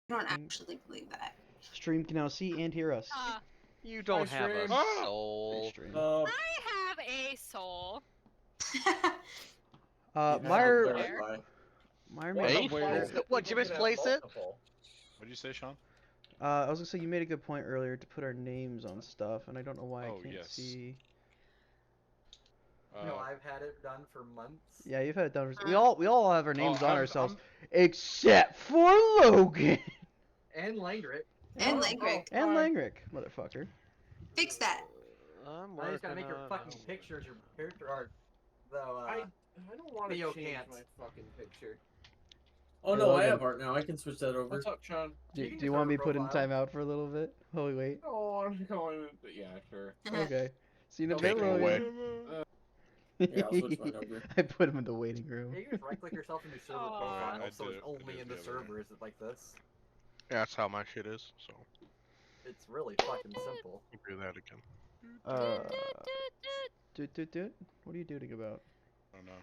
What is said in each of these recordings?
don't actually believe that. Stream can now see and hear us. You don't have a stream. soul. Stream. I have a soul. Meyer What made the a fuck? What, did you misplace it? What did you say, Sean? I was gonna say you made a good point earlier to put our names on stuff, and I don't know why I can't yes. see. No, I've had it done for months. Yeah, you've had it done. We all have our names on I'm- ourselves, except for Logan And Langrick. And Langrick. and Langrick, motherfucker. Fix that. I'm Now you just gotta make your working fucking on it. pictures your character art. Though, I don't want to Theo change can't. my fucking picture. Oh Hey, no, I Logan. have art now. I can switch that over. What's up, Sean? Do You can you just want have me a put in profile. timeout for a little bit? While we wait. Oh, I'm going. Yeah, sure. Okay. See you in a Take bit, it away. Logan. Yeah, I'll switch mine over. I put him in the waiting room. you can just right click yourself into server Aw. profile, I so did it's it- I only did in it the the other day. servers like this. Yeah, that's how my shit is, so. It's really fucking simple. Do that again. What are you doing about? I don't know.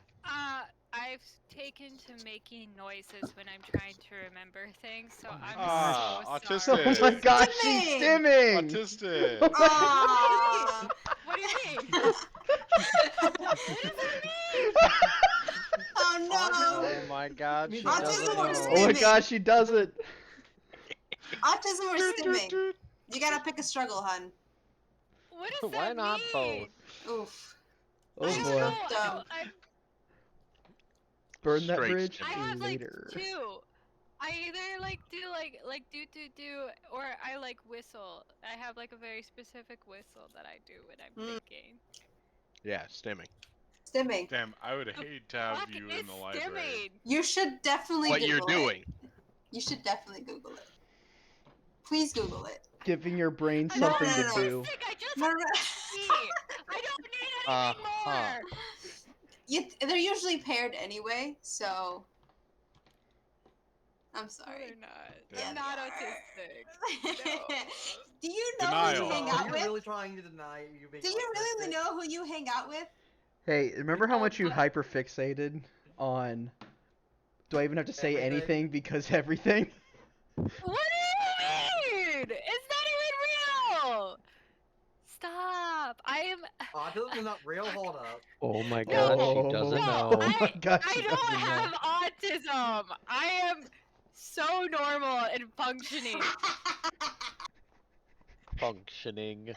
I've taken to making noises when I'm trying to remember things, so I'm Ah, so autistic. sorry. Oh my gosh, she's stimming! Autistic. Aww. What do you mean? What does that mean? Oh Oh no. my god, she Autism doesn't or know. Oh my gosh, she does it! Autism or stimming? You gotta pick a struggle, hun. What does Why that not mean? both? Oof. Oh I don't boy. know. Dumb. Burn that Straight bridge I have like later. two. I either like do do, or I like whistle. I have like a very specific whistle that I do when I'm thinking. Yeah, stimming. Stimming. Damn, I would hate to have Fuck, you it's in the library. stimming. You should definitely What Google you're it. doing. You should definitely Google it. Please Google it. Giving your brain I'm something no, to no. do. Sick, I just No, have no, to pee. I don't need anything more. they're usually paired anyway, so I'm sorry. They're not. Yeah, I'm they not are. autistic. No. Do you know Denial. who you hang out You're with? really trying to deny you being Do you really autistic. know who you hang out with? Hey, remember how Oh, much you but- hyperfixated on... Do I even have to say Everything. anything because everything? What do you mean? It's not even real. Stop. I am. Autism is not real. Hold up. Oh my god, god, she she doesn't no, know. Oh my god, I she don't doesn't know. have autism. I am so normal and functioning. Functioning.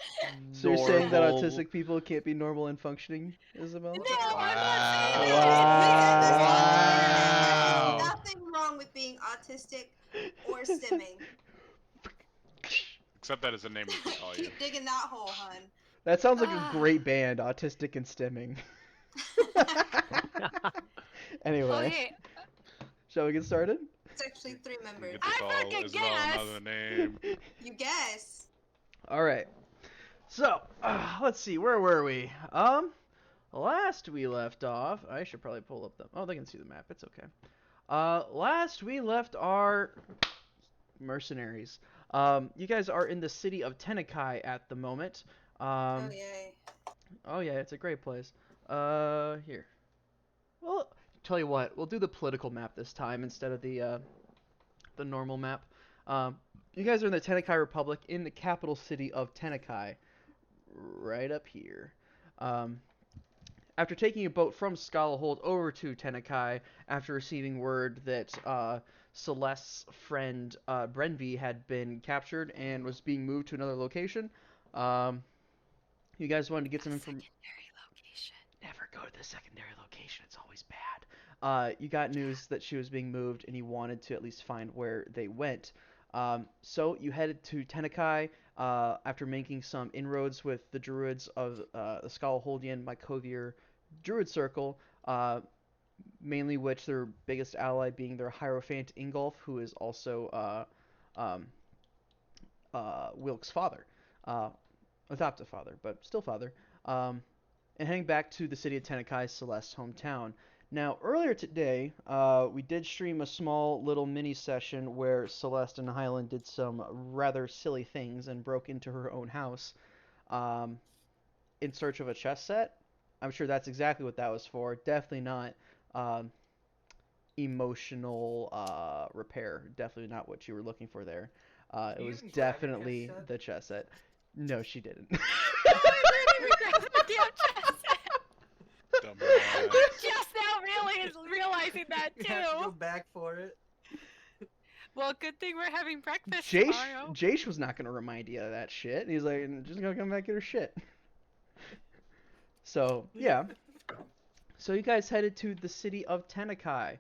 So you're saying that normal. autistic people can't be normal and functioning, Isabel? No, I'm not saying Wow. There's nothing wrong with being autistic or stimming. Except that is a name we can call you. Keep digging that hole, hun. That sounds like a Ah. great band, Autistic and Stimming. Anyway, Okay, shall we get started? It's actually 3 members. Get to I call fucking Isabel guess. another name. You guess. Alright. So, let's see, where were we? Last we left off, I should probably pull up the, oh, they can see the map, it's okay. Last we left our mercenaries. You guys are in the city of Tenekai at the moment. Oh yay. Oh yeah, it's a great place. Here. Well, tell you what, we'll do the political map this time instead of the normal map. You guys are in the Tenekai Republic in the capital city of Tenekai, right up here. After taking a boat from Skalahold over to Tenekai, after receiving word that Celeste's friend Brenby had been captured and was being moved to another location, you guys wanted to get some information. secondary location. Never go to the secondary location, it's always bad. You got news that she was being moved and you wanted to at least find where they went. So you headed to Tenekai after making some inroads with the druids of the Skalaholdian Mykovier Druid Circle, mainly which their biggest ally being their Hierophant Ingolf, who is also Wilk's father. Adoptive father, but still father. And heading back to the city of Tenekai, Celeste's hometown. Now, earlier today, we did stream a small little mini session where Celeste and Highland did some rather silly things and broke into her own house in search of a chess set. I'm sure that's exactly what that was for. Definitely not emotional repair. Definitely not what you were looking for there. It You was even grab a chess definitely set? the chess set. No, she didn't. I didn't even grab the damn chest. Dumbass. Just now realizing that You have to go too. back for it. Well, good thing we're having breakfast Jace, tomorrow. Jace was not gonna remind you of that shit. He's like, just gonna come back and get her shit. So yeah. So you guys headed to the city of Tenekai.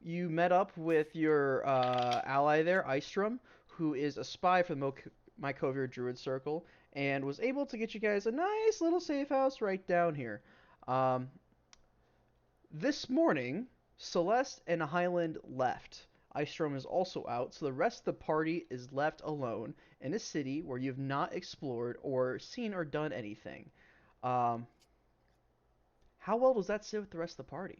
You met up with your ally there, Istrom, who is a spy for the Mykovir Druid Circle, and was able to get you guys a nice little safe house right down here. This morning, Celeste and Highland left. Istrom is also out, so the rest of the party is left alone in a city where you have not explored or seen or done anything. How well does that sit with the rest of the party?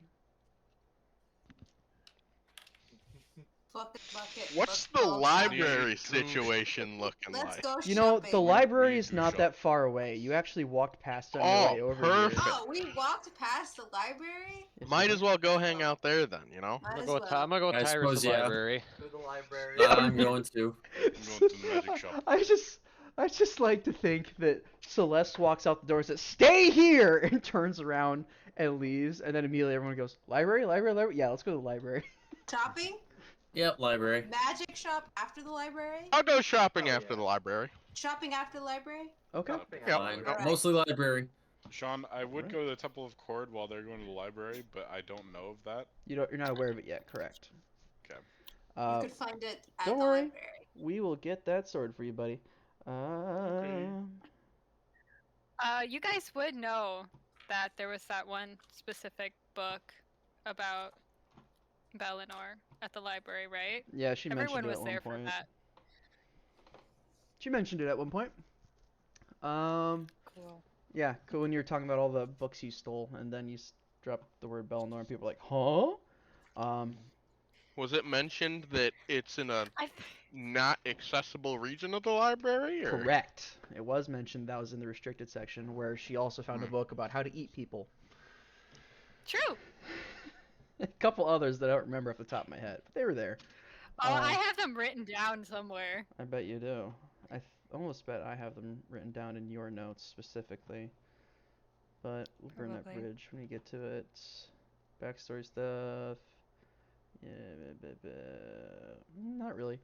Bucket, bucket. What's let's the go library shopping. situation looking Let's like? go You know, shopping. the library is do not shop. that far away. You actually walked past it on Oh, your way over perfect. here. Oh, we walked past the library? Yes, Might you as well go hang out there then, you know? Might I'm as gonna go with, well. I'm gonna go with I Tyrus suppose, the yeah. library. To the library. I'm going to. I'm going to the magic shop. I just like to think that Celeste walks out the door and says, "Stay here!" and turns around and leaves, and then immediately everyone goes, "Library, library, library." Yeah, let's go to the library. Shopping? Yep, library. Magic shop after the library? I'll go shopping Oh, after yeah. the library. Shopping after the library? Okay. Shopping Yeah. library. Alright. Mostly library. Sean, I would Alright. go to the Temple of Cord while they're going to the library, but I don't know of that. You're not aware of it yet, correct? Okay. You could find it at don't the worry. library. We will get that sorted for you, buddy. You guys would know that there was that one specific book about Bellinor at the library, right? Yeah, she mentioned Everyone it was at one there for point. that. She mentioned it at one point. Cool. Yeah, cool. When you were talking about all the books you stole, and then you dropped the word Bellinor, and people were like, "Huh?" Was it mentioned that it's in a I not accessible region of the library? Or? Correct. It was mentioned that was in the restricted section, where she also found a book about how to eat people. True. A couple others that I don't remember off the top of my head, but they were there. Oh, I have them written down somewhere. I bet you do. I almost bet I have them written down in your notes specifically. But we'll burn that Probably. bridge when we get to it. Backstory stuff. Yeah, not really.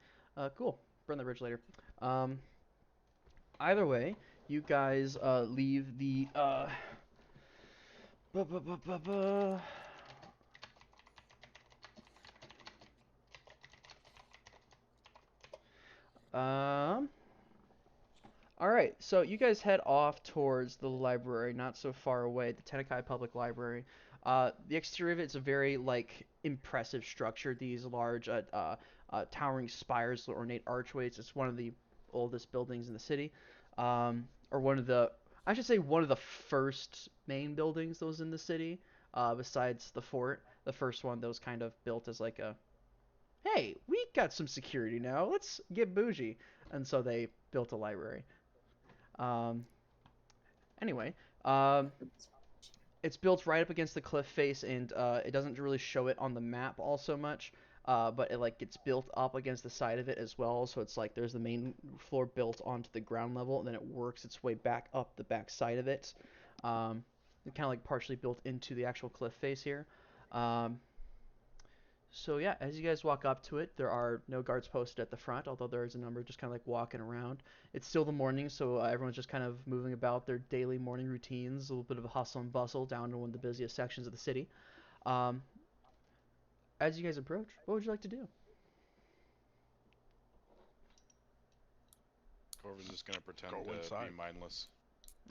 Cool. Burn the bridge later. Either way, you guys leave the Alright, so you guys head off towards the library, not so far away, the Tenekai Public Library. The exterior of it's a very, like, impressive structure. These large, towering spires, ornate archways. It's one of the oldest buildings in the city. Or one of the, I should say one of the first main buildings that was in the city, besides the fort. The first one that was kind of built as like a, hey, we got some security now, let's get bougie. And so they built a library. Anyway, it's built right up against the cliff face, and it doesn't really show it on the map all so much, but it like gets built up against the side of it as well. So it's like there's the main floor built onto the ground level, and then it works its way back up the back side of it. It's kind of like partially built into the actual cliff face here. So yeah, as you guys walk up to it, there are no guards posted at the front, although there is a number just kind of like walking around. It's still the morning, so everyone's just kind of moving about their daily morning routines, a little bit of a hustle and bustle down to one of the busiest sections of the city. As you guys approach, what would you like to do? Corvin's just gonna pretend Go to inside. be mindless.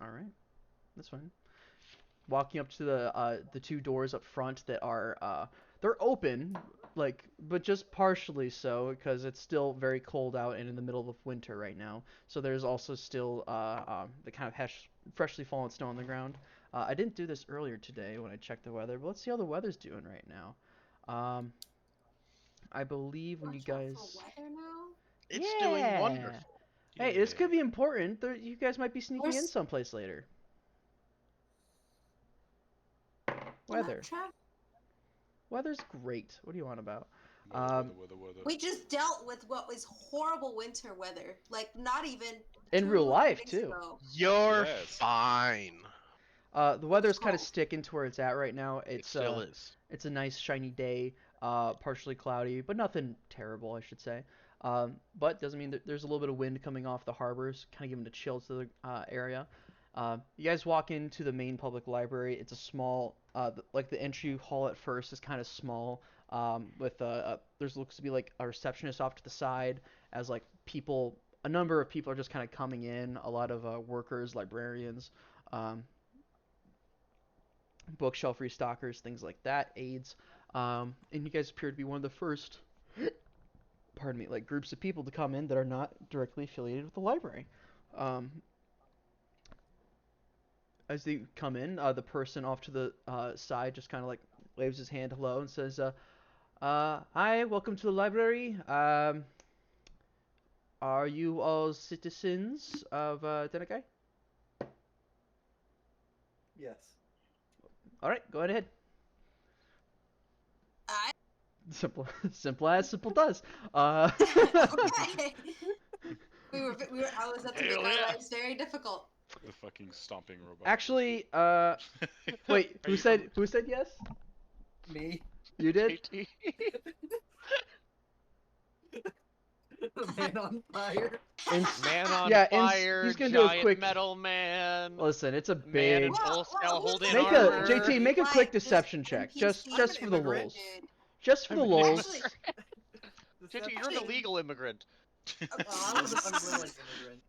Alright, that's fine. Walking up to the two doors up front that are, they're open, like, but just partially so, because it's still very cold out and in the middle of winter right now. So there's also still the kind of freshly fallen snow on the ground. I didn't do this earlier today when I checked the weather, but let's see how the weather's doing right now. I believe when you Watch out guys... for weather now? It's doing Yeah. wonderful. Hey, this could be important. You guys might be sneaking in Where's- someplace later. I'm not Weather. Weather's great. What do you want about? Weather. We just dealt with what was horrible winter weather. Like, not even In 2 real life, days too. ago. You're Yes. fine. The weather's kind of cold. sticking to where it's at right now. It It's still is. It's a nice shiny day, partially cloudy, but nothing terrible, I should say. But doesn't mean that there's a little bit of wind coming off the harbors, kind of giving a chill to the area. You guys walk into the main public library. It's a small, like the entry hall at first is kind of small. With there's looks to be like a receptionist off to the side, as like people, a number of people are just kind of coming in. A lot of workers, librarians. Um, Bookshelf restockers, things like that, aides, and you guys appear to be one of the first, pardon me, like groups of people to come in that are not directly affiliated with the library. Um, as they come in, the person off to the side just kind of like waves his hand hello and says, "Hi, welcome to the library. Are you all citizens of Denekai? Yes. All right, go ahead." I Simple, simple as simple does. okay. I was about to make Hell our yeah. lives very difficult. The fucking stomping robot. Actually, wait, Are who you said yes? Me. You did? JT. Man on fire. And Man on yeah, and fire, he's gonna do a giant quick. metal man, Listen, it's a man big. in full Well, who's skeleton the Make a armor. JT. Make a quick Like, just deception check, just NPCs for the immigrant. lulz. dude. Just for the I'm lulz. Actually, JT, you're an illegal immigrant. I was an unwilling immigrant.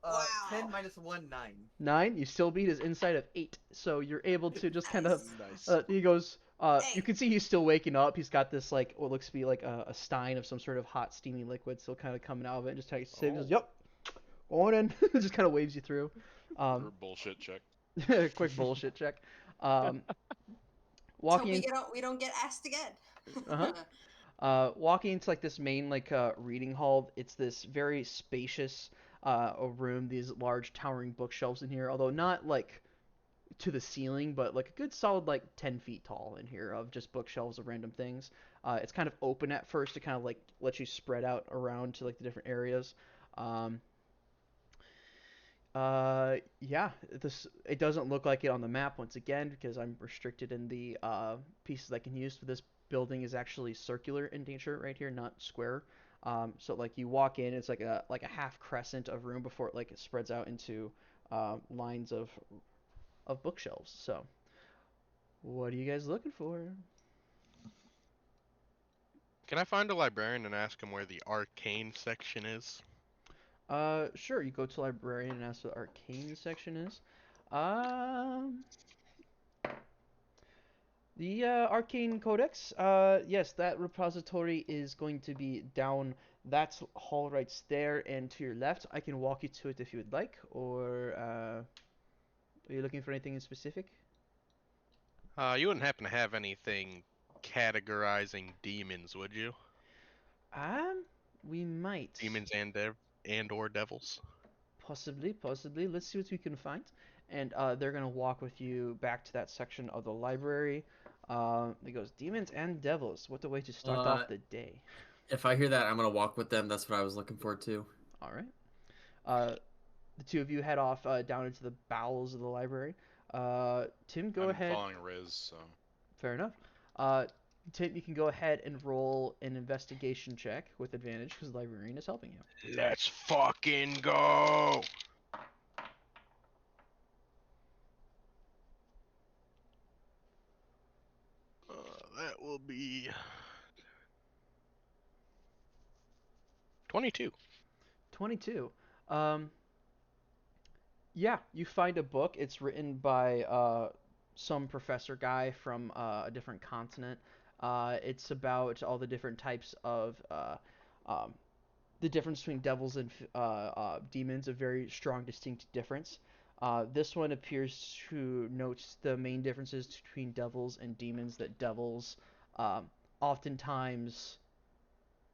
Wow. 10 minus 1, 9. 9. You still beat his inside of 8, so you're able to just kind of. Nice. He goes. Hey. You can see he's still waking up. He's got this like what looks to be like a stein of some sort of hot steamy liquid still kind of coming out of it. And just kind of says, Oh. "Yep, going in." Just kind of waves you through. Bullshit check. Quick bullshit check. so Walking. we don't get asked again. Uh-huh. Walking into like this main like reading hall. It's this very spacious a room. These large towering bookshelves in here, although not like to the ceiling, but like a good solid like 10 feet tall in here of just bookshelves of random things. It's kind of open at first to kind of like let you spread out around to like the different areas. Yeah, it doesn't look like it on the map once again because I'm restricted in the pieces I can use. But this building is actually circular in nature right here, not square. So like you walk in, it's like a half crescent of room before it like it spreads out into lines of bookshelves. So, what are you guys looking for? Can I find a librarian and ask him where the arcane section is? Sure. You go to librarian and ask what the arcane section is. The arcane codex. Yes, that repository is going to be down that hall right there and to your left. I can walk you to it if you would like, or are you looking for anything in specific? You wouldn't happen to have anything categorizing demons, would you? We might. Demons and or devils. Possibly. Let's see what we can find. And they're gonna walk with you back to that section of the library. It goes demons and devils. What a way to start off the day. If I hear that, I'm gonna walk with them. That's what I was looking for too. All right. The two of you head off down into the bowels of the library. Tim, go I'm ahead. following Riz, so. Fair enough. Tim, you can go ahead and roll an investigation check with advantage because the librarian is helping you. Let's fucking go! That will be 22. 22. Yeah, you find a book. It's written by some professor guy from a different continent. It's about all the different types of the difference between devils and demons, a very strong, distinct difference. This one appears to note the main differences between devils and demons, that devils oftentimes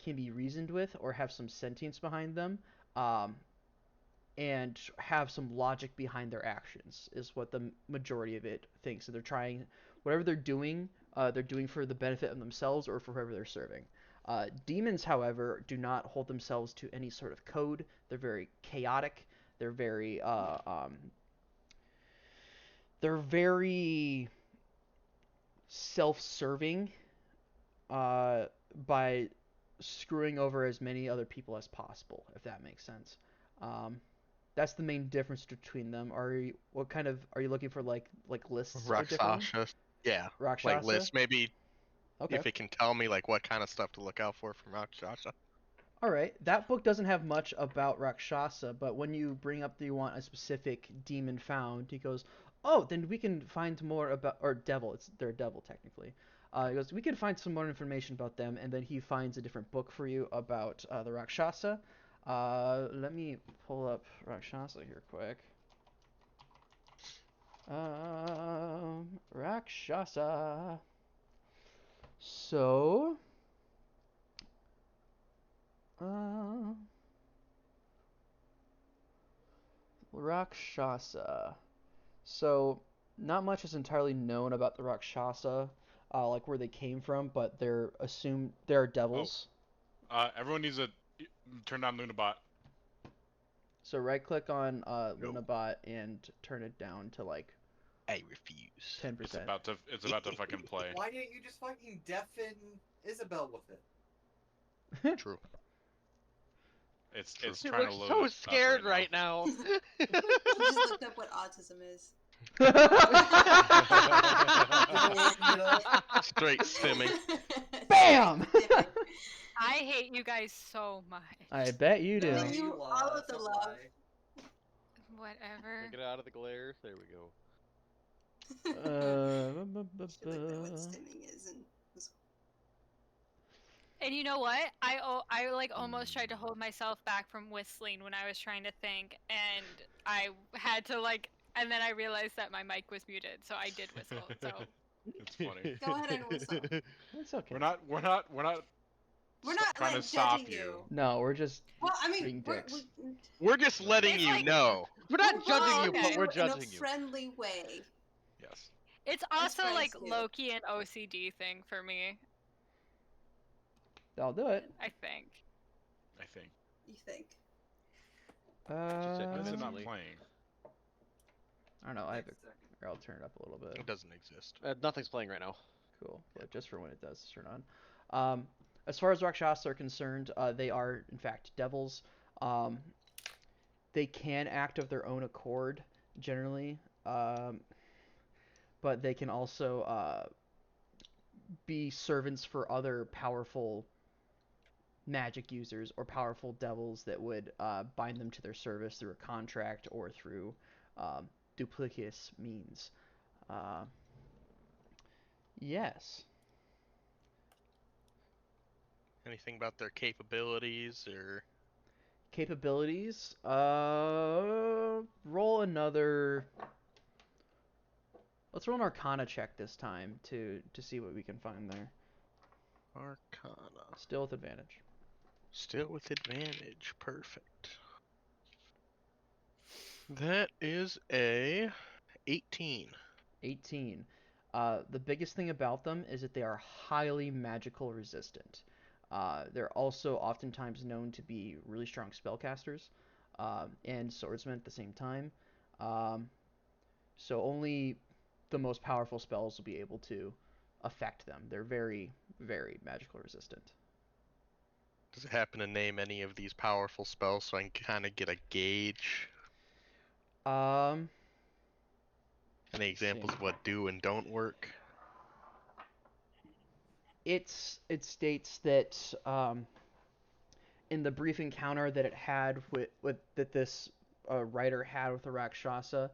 can be reasoned with or have some sentience behind them, and have some logic behind their actions, is what the majority of it thinks. So they're trying, whatever they're doing, they're doing for the benefit of themselves or for whoever they're serving. Demons, however, do not hold themselves to any sort of code. They're very chaotic. They're very self-serving by screwing over as many other people as possible, if that makes sense. That's the main difference between them. Are you looking for like lists of different ones? Rakshasa. Yeah. Rakshasa? Like lists. Maybe Okay. if it can tell me like what kind of stuff to look out for from Rakshasa. All right. That book doesn't have much about Rakshasa, but when you bring up that you want a specific demon found, he goes, "Oh, then we can find more about or devil. They're a devil technically." He goes, "We can find some more information about them," and then he finds a different book for you about the Rakshasa. Let me pull up Rakshasa here quick. Rakshasa. So, Rakshasa. So, not much is entirely known about the Rakshasa, like where they came from, but they're devils. Everyone needs to turn down Lunabot. So right click on Lunabot and turn it down to like I refuse. 10%. It's about to fucking play. Why didn't you just fucking deafen Isabel with it? True. It's True. Dude trying to looks load. so scared right now. He just looked up what autism is. Straight stimming. Bam! I hate you guys so much. I bet you do. No, you all of the love. Whatever. Get out of the glare. There we go. Should look at what stimming is and And you know what? I like almost tried to hold myself back from whistling when I was trying to think, and I had to like, and then I realized that my mic was muted, so I did whistle. So It's funny. go ahead and whistle. It's okay. We're not trying like to stop judging you. No, we're just Well, I being mean, dicks. We're just letting It's you like- know. We're not judging you, okay. but we're in a judging you. friendly way. Yes. it's As also friends like do. low-key an OCD thing for me, I'll do it. I think. I think. You think? Why is it not Eventually. playing? I don't know. Next second. Here, I'll turn it up a little bit. It doesn't exist. Nothing's playing right now. Cool. But just for when it does turn on. As far as Rakshasa are concerned, they are in fact devils. They can act of their own accord generally, but they can also be servants for other powerful magic users or powerful devils that would bind them to their service through a contract or through duplicitous means. Yes. Anything about their capabilities or Capabilities. Roll another. Let's roll an Arcana check this time to see what we can find there. Arcana? Still with advantage. Still with advantage. Perfect. That is a 18. 18. The biggest thing about them is that they are highly magical resistant. They're also oftentimes known to be really strong spellcasters and swordsmen at the same time. So only the most powerful spells will be able to affect them. They're very, very magical resistant. Does it happen to name any of these powerful spells so I can kind of get a gauge? Um, Any examples of what do and don't work? it states that in the brief encounter that it had with that this writer had with the Rakshasa,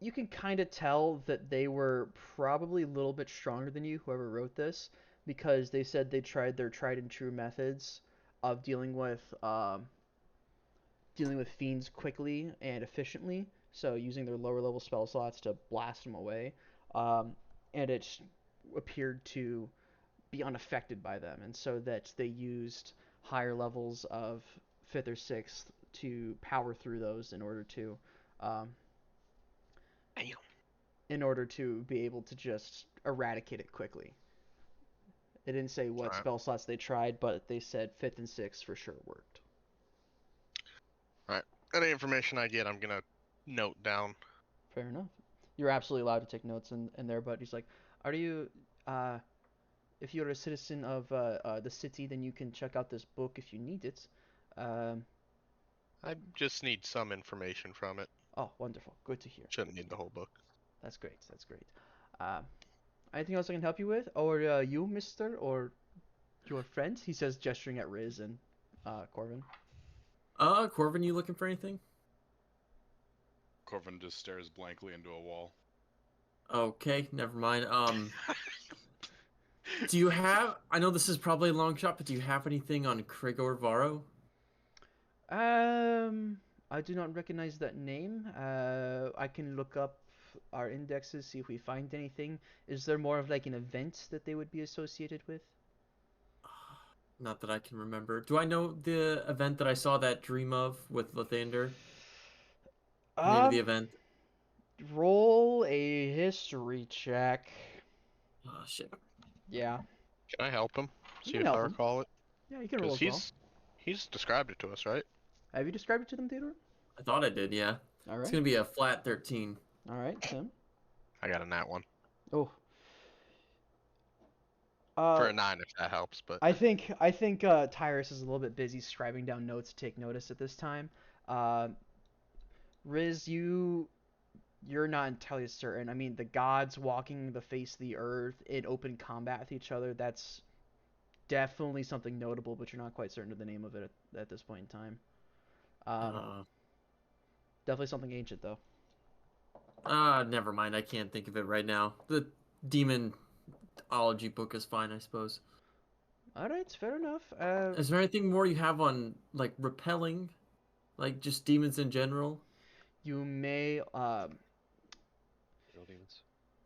you can kind of tell that they were probably a little bit stronger than you, whoever wrote this, because they said they tried their tried and true methods of dealing with fiends quickly and efficiently. So using their lower level spell slots to blast them away, and it appeared to be unaffected by them, and so that they used higher levels of 5th or 6th to power through those in order to in order to be able to just eradicate it quickly. It didn't say what Alright. spell slots they tried, but they said 5th and 6th for sure worked. Any information I get, I'm gonna note down. Fair enough. You're absolutely allowed to take notes in there, but he's like, are you, if you're a citizen of the city, then you can check out this book if you need it. I just need some information from it. Oh, wonderful. Good to hear. Shouldn't need the whole book. That's great. That's great. Anything else I can help you with? Or you, mister? Or your friend? He says, gesturing at Riz and Corvin. Corvin, you looking for anything? Corvin just stares blankly into a wall. Okay, never mind. Do you have? I know this is probably a long shot, but do you have anything on Krigor Varro? I do not recognize that name. I can look up our indexes, see if we find anything. Is there more of like an event that they would be associated with? Not that I can remember. Do I know the event that I saw that dream of with Lathander? Name of the event. Roll a history check. Oh shit. Yeah. Can I help him? You See can if help I him. recall it. Yeah, you can roll Because as he's described it to us, right? well. Have you described it to them, Theodore? I thought I did. Yeah. All It's right. gonna be a flat 13. All right, Tim. I got a nat one. Oh. For a 9 if that helps, but I think Tyrus is a little bit busy scribing down notes to take notice at this time. Riz, you're not entirely certain. I mean, the gods walking the face of the earth in open combat with each other, that's definitely something notable, but you're not quite certain of the name of it at this point in time. Definitely something ancient, though. Never mind. I can't think of it right now. The demonology book is fine, I suppose. All right, fair enough. Is there anything more you have on like repelling, like just demons in general? You may Buildings.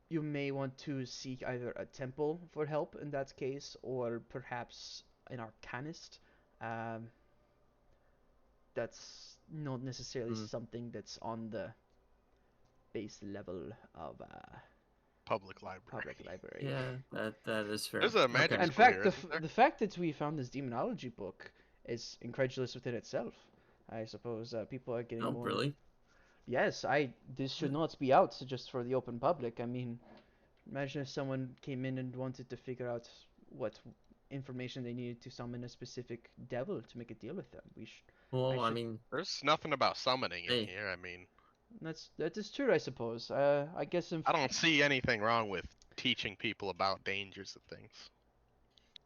you may want to seek either a temple for help in that case, or perhaps an arcanist. That's not necessarily something that's on the base level of public library. public library. Yeah, that is fair. There's a magic Okay. In school fact, here, the, isn't there? the fact that we found this demonology book is incredulous within itself. I suppose people are getting Oh, more. really? Yes, this should not be out just for the open public. I mean, imagine if someone came in and wanted to figure out what information they needed to summon a specific devil to make a deal with them. Well, I should- mean, There's nothing about summoning Hey. in here. I mean, that is true, I suppose. I guess if I don't see anything wrong with teaching people about dangers of things.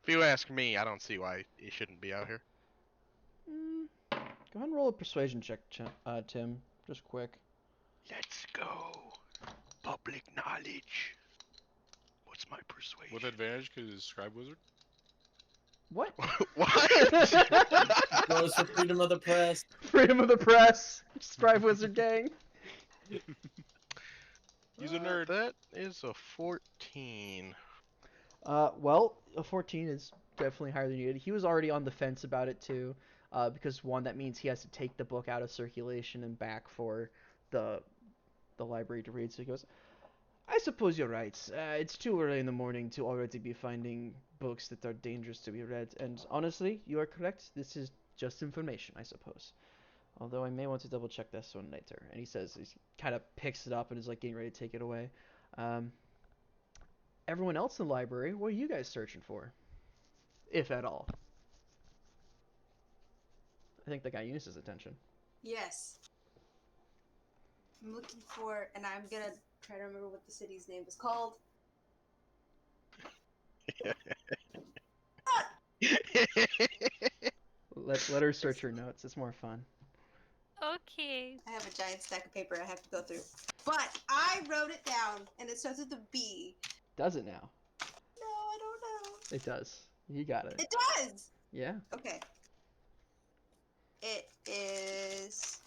If you ask me, I don't see why it shouldn't be out here. Go ahead and roll a persuasion check, Tim. Just quick. Let's go. Public knowledge. What's my persuasion? With advantage because he's scribe wizard. What? What? goes for freedom of the press. Freedom of the press. Scribe Wizard Gang. He's a nerd. That is a 14. Well, a 14 is definitely higher than needed. He was already on the fence about it too, because one, that means he has to take the book out of circulation and back for the library to read. So he goes, I suppose you're right. It's too early in the morning to already be finding books that are dangerous to be read. And honestly, you are correct. This is just information, I suppose. Although I may want to double check this one later. And he says, he kind of picks it up and is like getting ready to take it away. Everyone else in the library, what are you guys searching for? If at all. I think that got Eunice's attention. Yes. I'm looking for, and I'm gonna try to remember what the city's name is called. Let her search her notes. It's more fun. Okay. I have a giant stack of paper I have to go through. But I wrote it down, and it starts with a B. Does it now? No, I don't know. It does. You got it. It does! Yeah. Okay. It is...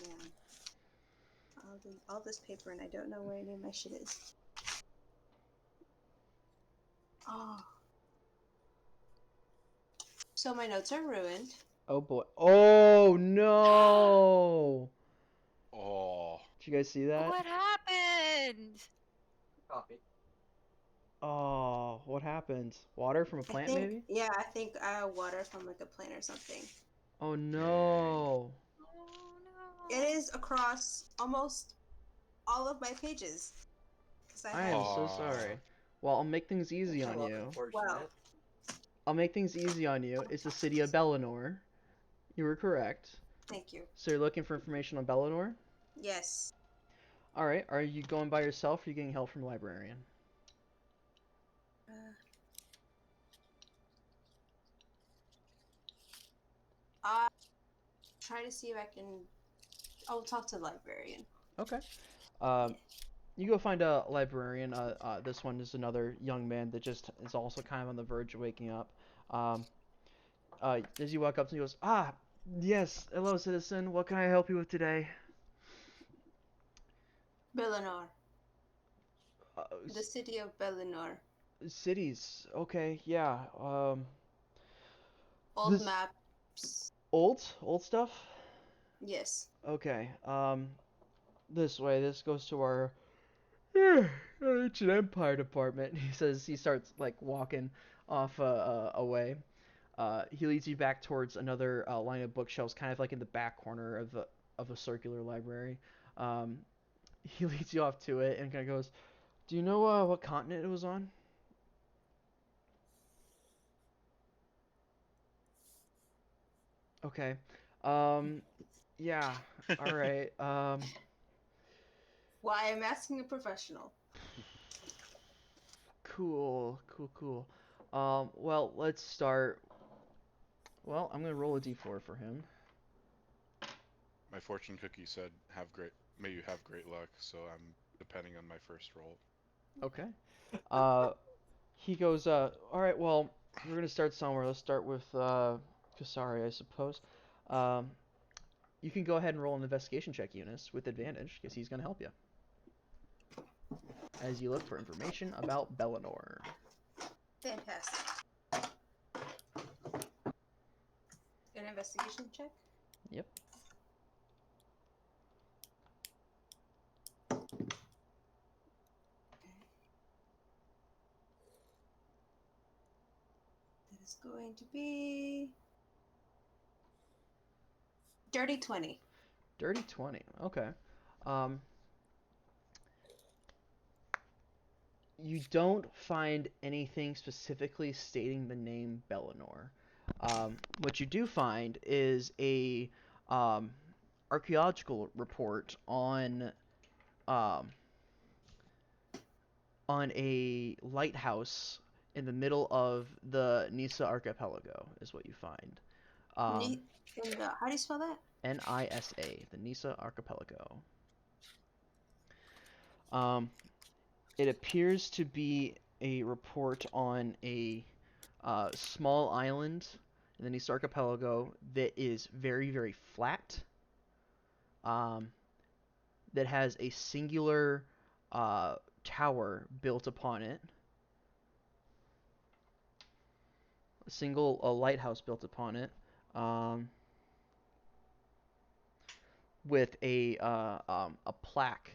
Man. All this paper, and I don't know where any of my shit is. Oh. So my notes are ruined. Oh boy. Oh no! Oh Did you guys see that? What happened? Copy. Oh, what happened? Water from a I plant, think, maybe? yeah, I think water from like a plant or something. Oh no. Oh no. It is across almost all of my pages. 'Cause I I have, am so sorry. Well, I'll make things easy You're on welcome, you. Fortunate. I'll make things easy on you. It's the city of Bellinor. You were correct. thank you. So you're looking for information on Bellinor? Yes. Alright, are you going by yourself or are you getting help from a librarian? Uh, I'll try to see if I can. I'll talk to the librarian. Okay. You go find a librarian. This one is another young man that just is also kind of on the verge of waking up. As you walk up to him, he goes, "Ah, yes, hello, citizen. What can I help you with today?" Bellinor. Uh, The city of Bellinor. cities. Okay, yeah. Old This- maps. Old stuff. Yes. Okay. This way. This goes to our ancient empire department. He says he starts like walking off away. He leads you back towards another line of bookshelves, kind of like in the back corner of a circular library. He leads you off to it and kind of goes, "Do you know what continent it was on?" Okay. Yeah. All right. Why I'm asking a professional. Cool. Well, let's start. Well, I'm gonna roll a d4 for him. My fortune cookie said, may you have great luck, so I'm depending on my first roll. Okay. He goes, all right, well, we're gonna start somewhere. Let's start with Kasari, I suppose. You can go ahead and roll an investigation check, Eunice, with advantage, because he's gonna help you. As you look for information about Bellinor. Fantastic. An investigation check? Yep. That is going to be dirty 20. Dirty 20. Okay. Um, you don't find anything specifically stating the name Bellinor. What you do find is a archaeological report um, on a lighthouse in the middle of the Nisa archipelago is what you find. How do you spell that? Nisa, the Nisa archipelago. It appears to be a report on a small island in the Nisa archipelago that is very, very flat. That has a singular tower built upon it. A single lighthouse built upon it. With a plaque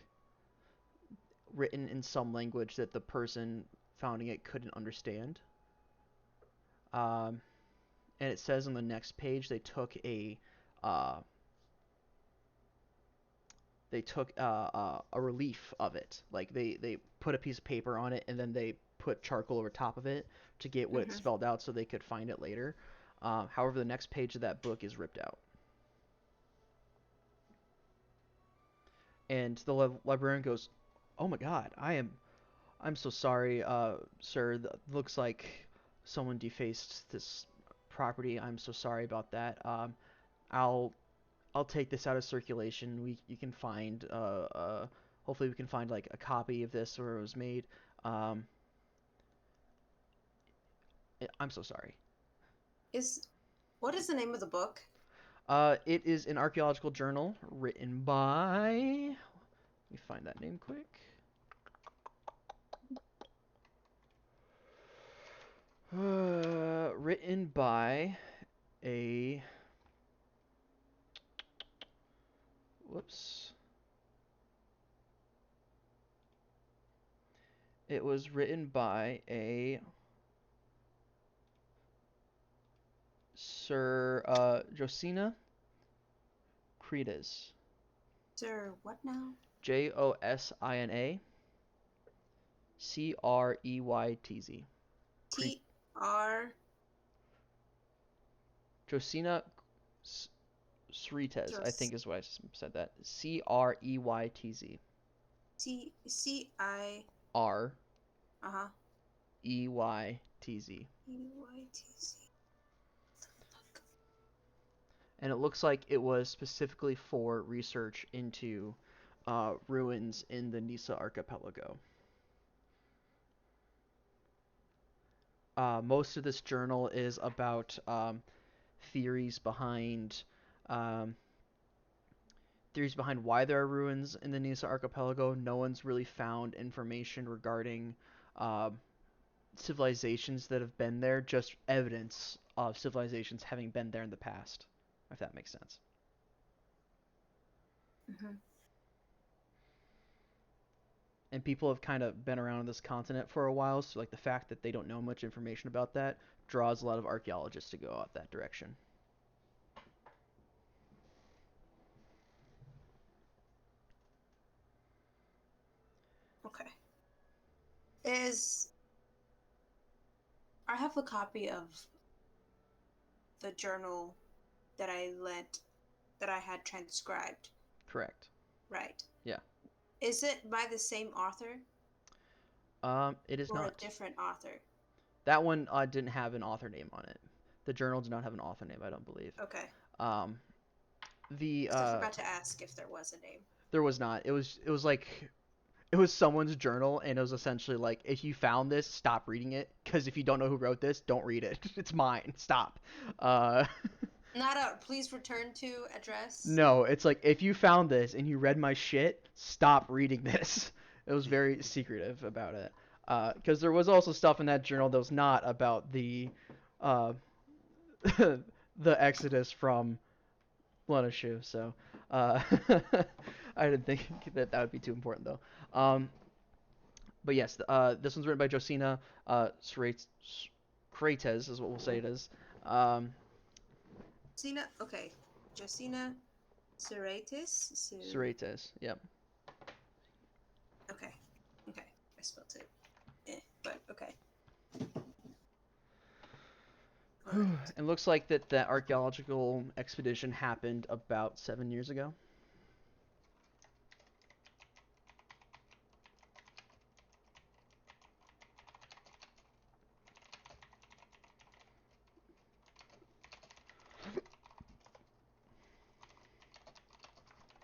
written in some language that the person founding it couldn't understand. And it says on the next page they took a relief of it. Like they put a piece of paper on it and then they put charcoal over top of it to get what it spelled out so they could find it later. However, the next page of that book is ripped out. And the librarian goes, "Oh my God, I'm so sorry, sir. Looks like someone defaced this property. I'm so sorry about that. I'll take this out of circulation. You can find hopefully we can find like a copy of this where it was made. I'm so sorry." What is the name of the book? It is an archaeological journal written by. Let me find that name quick. Written by a. Whoops. It was written by a Sir Josina Cretes. Sir, what now? Josina Creytz. T-R... Josina Srites, I think is why I said that. Creytz. C-I... R Uh-huh. EYTZ. E-Y-T-Z. And it looks like it was specifically for research into ruins in the Nisa archipelago. Most of this journal is about theories behind why there are ruins in the Nisa archipelago. No one's really found information regarding civilizations that have been there, just evidence of civilizations having been there in the past, if that makes sense. Mm-hmm. And people have kind of been around this continent for a while, so like the fact that they don't know much information about that draws a lot of archaeologists to go out that direction. Okay. I have a copy of the journal that I had transcribed. Correct. Right. Yeah. Is it by the same author? It is or not. a different author? That one didn't have an author name on it. The journal did not have an author name, I don't believe. Okay. I forgot to ask if there was a name. There was not. It was like it was someone's journal, and it was essentially like, if you found this, stop reading it, because if you don't know who wrote this, don't read it. It's mine. Stop. Not a please return to address? No, it's like, if you found this and you read my shit, stop reading this. It was very secretive about it. Because there was also stuff in that journal that was not about the the exodus from Lenashu, so I didn't think that would be too important, though. But yes, this one's written by Josina Cretes is what we'll say it is. Josina Serratis? Serratis, yep. Okay. I spelled it. But okay. It looks like that archaeological expedition happened about 7 years ago.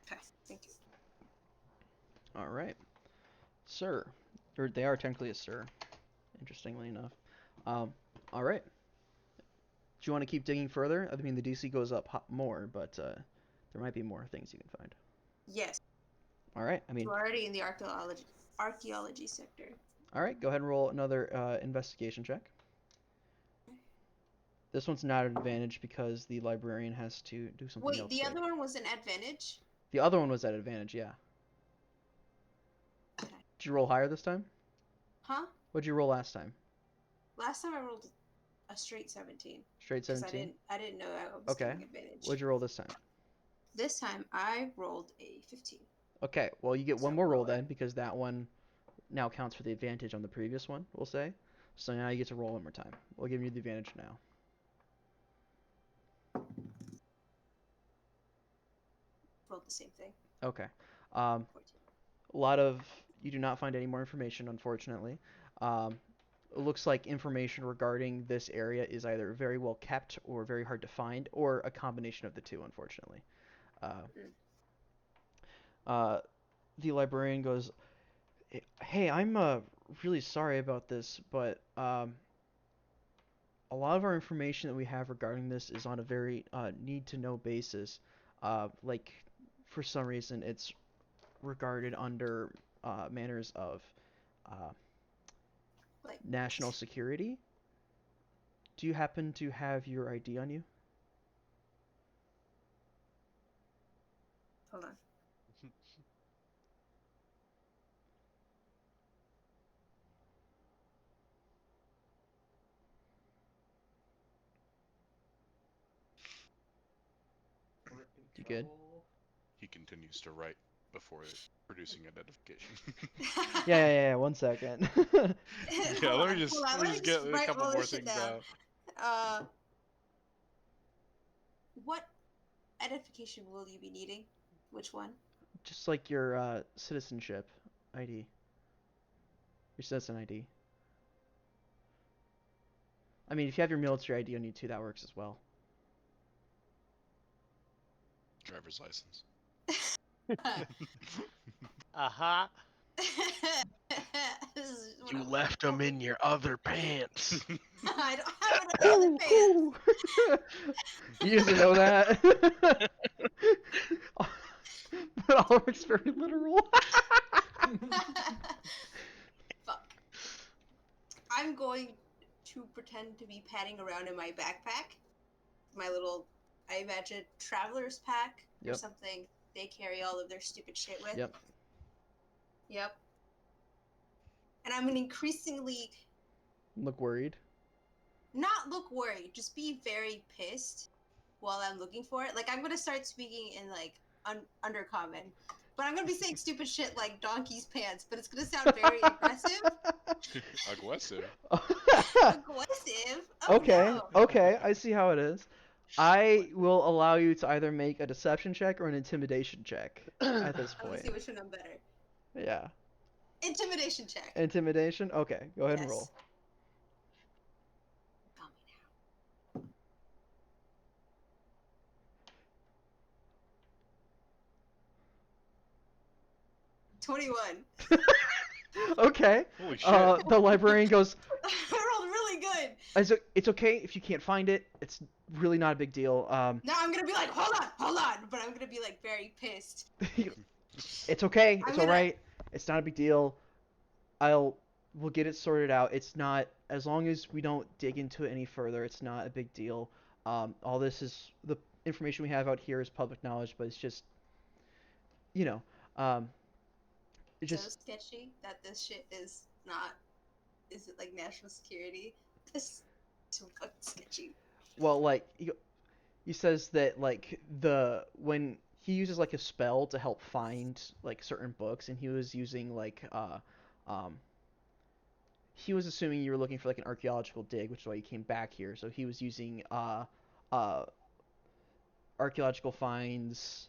Okay, thank you. All right. Sir. Or they are technically a sir, interestingly enough. All right. Do you want to keep digging further? I mean, the DC goes up more, but there might be more things you can find. Yes. All right. I mean, we're already in the archaeology sector. All right. Go ahead and roll another investigation check. This one's not an advantage because the librarian has to do something else. Wait, the other one was an advantage? The other one was at advantage, yeah. Okay. Did you roll higher this time? Huh? What'd you roll last time? Last time I rolled a straight 17. Straight 17? I didn't know I was getting advantage. What'd you roll this time? This time I rolled a 15. Okay, well you get one more roll then, because that one now counts for the advantage on the previous one, we'll say. So now you get to roll one more time. We'll give you the advantage now. Rolled the same thing. Okay. A lot of... You do not find any more information, unfortunately. It looks like information regarding this area is either very well kept or very hard to find, or a combination of the two, unfortunately. The librarian goes, "Hey, I'm really sorry about this, but a lot of our information that we have regarding this is on a very need-to-know basis. Like, for some reason, it's regarded under manners of like national security. Do you happen to have your ID on you?" Hold on. You good? He continues to write before producing identification. Yeah. 1 second. Yeah, Hold let on, me just hold on, let me just get a write couple all more this shit things down. out. What identification will you be needing? Which one? Just like your citizenship ID. Your citizen ID. I mean, if you have your military ID, you'll need 2. That works as well. Driver's license. Aha. This is what You I'm left them in your other pants. I don't have another pants. You guys know that? But Ulrich's very literal. Fuck. I'm going to pretend to be padding around in my backpack. My little, I imagine, traveler's pack or Yep. something they carry all of their stupid shit with. Yep. Yep. And I'm gonna increasingly Look worried. not look worried, just be very pissed while I'm looking for it. Like, I'm gonna start speaking in, like, undercommon. But I'm gonna be saying stupid shit like donkey's pants, but it's gonna sound very aggressive. Aggressive. Aggressive? Oh, Okay, no. okay, I see how it is. I will allow you to either make a deception check or an intimidation check at this I'm gonna point. see which one I'm better. Yeah. Intimidation check. Intimidation? Okay, go ahead and Yes. roll. Tell me now. 21. Okay. Holy shit. The librarian goes, I rolled really good. it's okay if you can't find it. It's really not a big deal. Now I'm gonna be like, hold on, but I'm gonna be like very pissed. It's okay. I'm It's gonna- alright. It's not a big deal. We'll get it sorted out. It's not, as long as we don't dig into it any further, it's not a big deal. All this is, the information we have out here is public knowledge, but it's just, you know, it's So just, sketchy that this shit is not. Is it like national security? This is so fucking sketchy. well, like, he says that, like, when he uses, like, a spell to help find, like, certain books, and he was using, like, he was assuming you were looking for, like, an archaeological dig, which is why you came back here, so he was using, archaeological finds,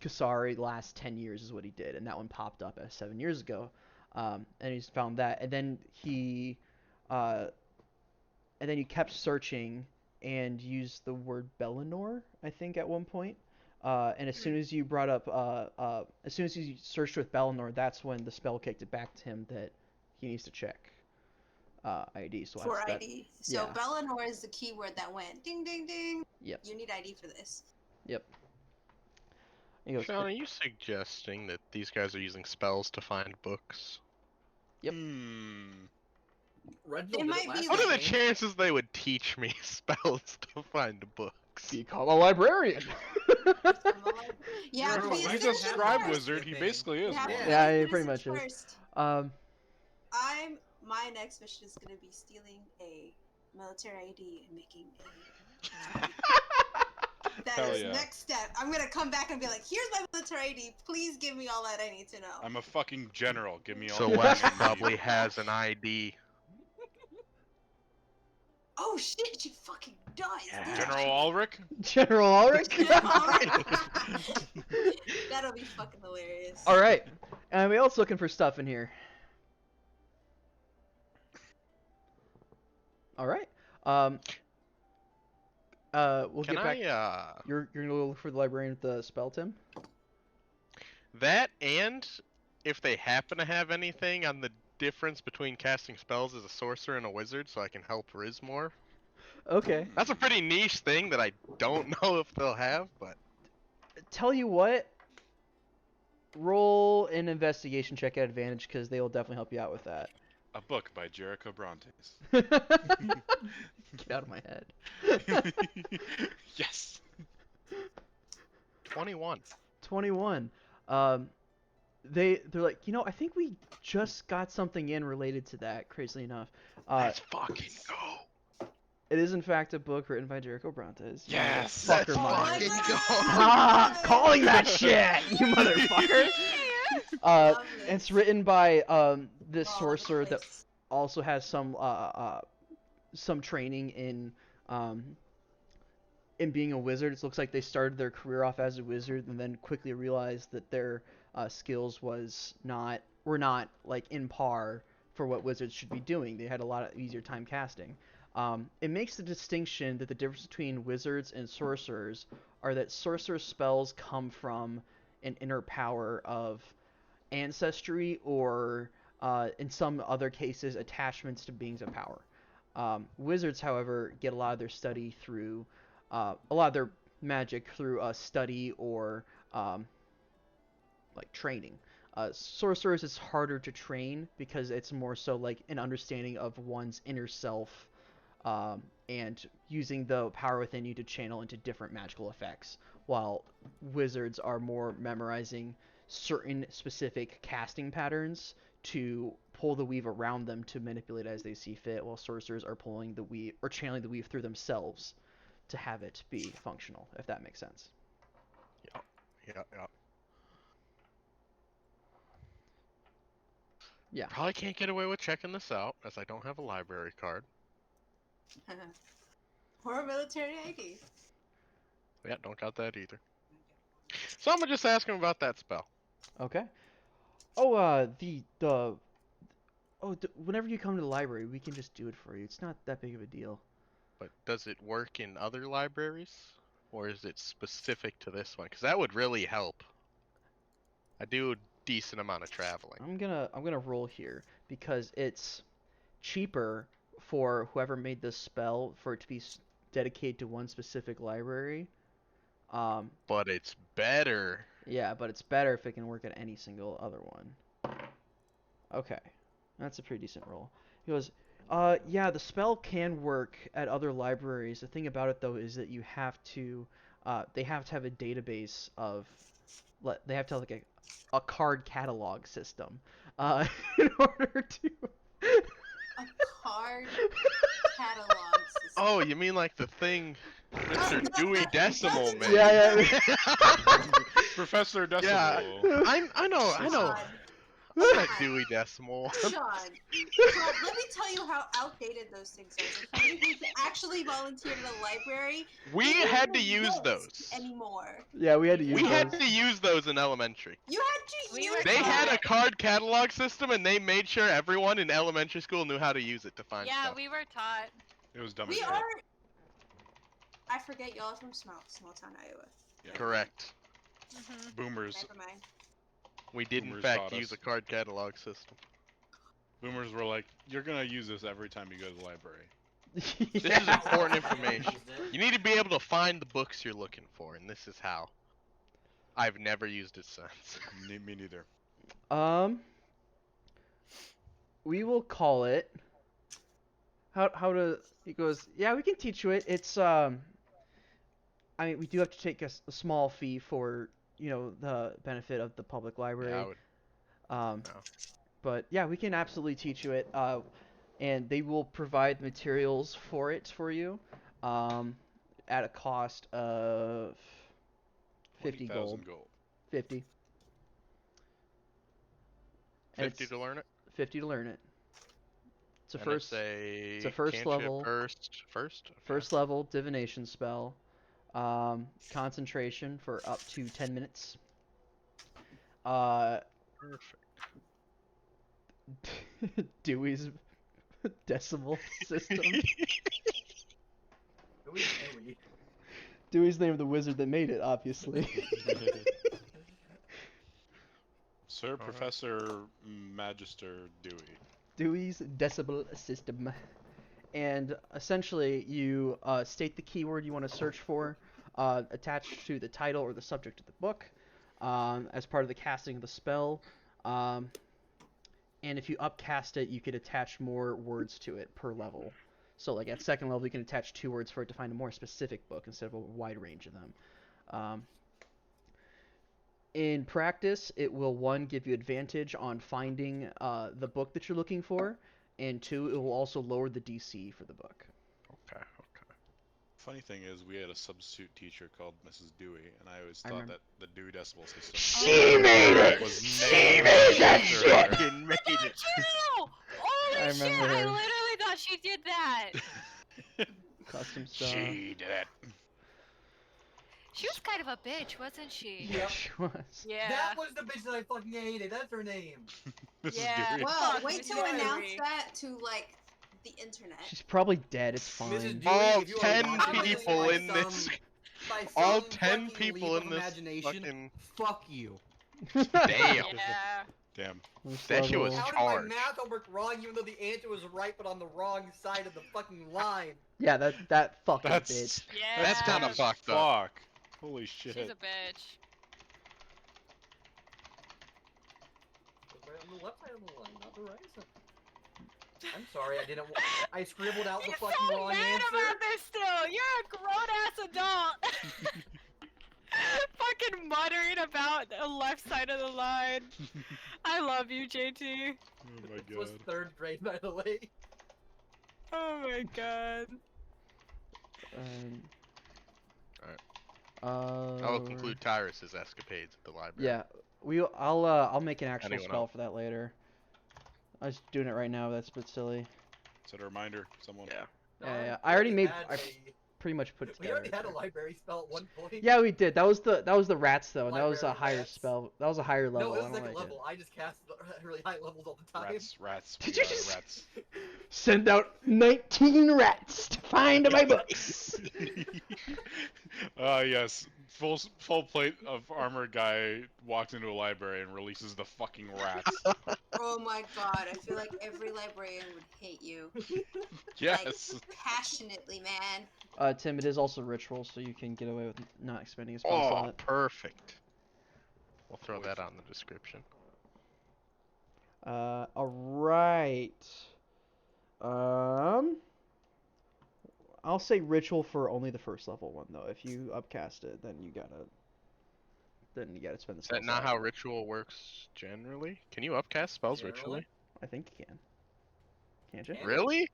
Kasari last 10 years is what he did, and that one popped up as 7 years ago, and he's found that, and then he kept searching and used the word Bellinor, I think, at one point, and as soon as you brought up, as soon as you searched with Bellinor, that's when the spell kicked it back to him that he needs to check ID. So For that's ID. So yeah. Bellinor is the keyword that went ding ding ding. Yep. You need ID for this. Yep. He goes, Sean, are you suggesting that these guys are using spells to find books? Yep. Reginald It did might it last be What are the game. chances they would teach me spells to find books? become a librarian. Yeah, You're to a be a He's a wizard citizen scribe first. wizard. He basically is You have one. to be Yeah, a he pretty citizen much is. first. Um, My next mission is gonna be stealing a military ID and making a. That Hell is yeah. next step. I'm gonna come back and be like, "Here's my military ID. Please give me all that I need to know." I'm a fucking general. Give me all So the Wes money I need. probably has an ID. Oh shit! She fucking does. Yeah. doesn't General she? Ulrich? General Ulrich. That'll be fucking hilarious. All right, and we also looking for stuff in here. All right. We'll Can get back. I, You're gonna go look for the librarian with the spell, Tim. that and if they happen to have anything on the difference between casting spells as a sorcerer and a wizard, so I can help Riz more. Okay. That's a pretty niche thing that I don't know if they'll have, but Tell you what. Roll an investigation check at advantage because they will definitely help you out with that. A book by Jericho Brontes. Get out of my head. Yes. 21. 21. They're like, I think we just got something in related to that. Crazily enough. Let's fucking go. It is in fact a book written by Jericho Brontes. You Yes, motherfucker, let's Myers. fucking go. Ah, calling that shit, you motherfucker. Love It's this. written by this All over the sorcerer that place. also has some training in being a wizard. It looks like they started their career off as a wizard and then quickly realized that their skills were not like in par for what wizards should be doing. They had a lot of easier time casting. It makes the distinction that the difference between wizards and sorcerers are that sorcerer spells come from an inner power of ancestry or, in some other cases, attachments to beings of power. Wizards, however, get a lot of their study through, a lot of their magic through study or like training. Sorcerers is harder to train because it's more so like an understanding of one's inner self, and using the power within you to channel into different magical effects, while wizards are more memorizing certain specific casting patterns to pull the weave around them to manipulate as they see fit, while sorcerers are pulling the weave or channeling the weave through themselves to have it be functional, if that makes sense. Yeah. Yeah. Probably can't get away with checking this out as I don't have a library card. Or a military ID. Yeah, don't got that either. So I'm gonna just ask him about that spell. Okay. Whenever you come to the library, we can just do it for you. It's not that big of a deal. But does it work in other libraries? Or is it specific to this one? Because that would really help. I do a decent amount of traveling. I'm gonna roll here because it's cheaper for whoever made this spell for it to be dedicated to one specific library. But it's better. Yeah, but it's better if it can work at any single other one. Okay, that's a pretty decent roll. He goes, yeah, the spell can work at other libraries. The thing about it though is that you have to, they have to have a database of, they have to have like a card catalog system, in order to. A card catalog system. Oh, you mean like the thing Mr. Dewey Decimal made? Yeah. Professor Decimal. Yeah, I know. God. I'm not Dewey Decimal. Sean, let me tell you how outdated those things are. As somebody who's actually volunteered at a library, We they don't had to even use exist those. anymore. Yeah, we had to use We those. had to use those in elementary. You had to We use were They had a that. card catalog system, and they made sure everyone in elementary school knew how to use it to find Yeah, stuff. we were taught. It was dumb as We shit. are. I forget y'all are from small town Iowa. Yeah. Correct. Boomers. Never mind. We did in Boomers fact taught use us. a card catalog system. Boomers were like, "You're gonna use this every time you go to the library." This is important information. You need to be able to find the books you're looking for, and this is how. I've never used it since. Me neither. We will call it. How to? He goes, yeah, we can teach you it. It's I mean, we do have to take a small fee for the benefit of the public library. Yeah, I would. No. But yeah, we can absolutely teach you it. And they will provide materials for it for you, at a cost of 50 gold. 20,000 gold. 50. And 50 it's to learn it. 50 to learn it. It's a And first. it's a first cantrip level- First. Okay. First level divination spell. Concentration for up to 10 minutes. Perfect. Dewey's decimal system. Dewey's name of the wizard that made it, obviously. Sir Professor Magister Dewey. Dewey's decimal system. And essentially, you state the keyword you want to search for, attached to the title or the subject of the book, as part of the casting of the spell. And if you upcast it, you could attach more words to it per level. So, like at second level, you can attach 2 words for it to find a more specific book instead of a wide range of them. In practice, it will 1 give you advantage on finding the book that you're looking for, and 2, it will also lower the DC for the book. Okay. funny thing is, we had a substitute teacher called Mrs. Dewey, and I always I thought remember. that the Dewey Decimal System. She made it! Was She named made that after shit! her. Fucking made it. Holy I shit! remember I her. literally thought she did that. Custom stuff. She did it. She was kind of a bitch, wasn't she? Yeah, Yep. she was. Yeah. That was the bitch that I fucking hated. That's her name. Mrs. Yeah. Dewey. Well, Fuck, wait Mrs. to announce Dewey. that to like the internet. She's probably dead. It's fine. Mrs. Dewey, All if you are 10 watching this people by in this. some- by All some 10 fucking people leap in of this imagination, fucking. fuck you. Damn. Yeah. Damn. First That shit was level. How did charge. my math homework wrong even though the answer was right but on the wrong side of the fucking line? Yeah, that fucking That's bitch. Yeah. That's dumb kinda as fucked up. Fuck. Holy shit. She's a bitch. Right on the left side of the line, not the right side. I'm sorry, I didn't. I scribbled out the You're fucking so wrong mad answer. about this still. You're a grown ass adult. Fucking muttering about the left side of the line. I love you, JT. Oh my This was god. third grade, by the way. Oh my god. I will conclude Tyrus's escapades at the library. Yeah, I'll make an actual Anyone spell else? for that later. I was doing it right now. That's a bit silly. Set a reminder, someone. Yeah. Yeah, I already made. had I pretty much put it we together. already had a library spell at one point. Yeah, we did. That was the rats though. And that was a Library higher rats. spell. That was a higher level. No, I it was don't like a like level. I just cast the really high levels all the time. Rats. Did we you are just- rats. it. Send out 19 rats to find my books. Yes. Full plate of armored guy walks into a library and releases the fucking rats. Oh my god, I feel like every librarian would hate you. Yes. Passionately, man. Tim, it is also ritual, so you can get away with not expending a spell Oh, slot. perfect. We'll throw that on the description. Alright. I'll say ritual for only the first level one though. If you upcast it, then you gotta spend the Is spell that not slot. how ritual works generally? Can you upcast spells Generally? ritually? I think you can. Can't you? Can Really?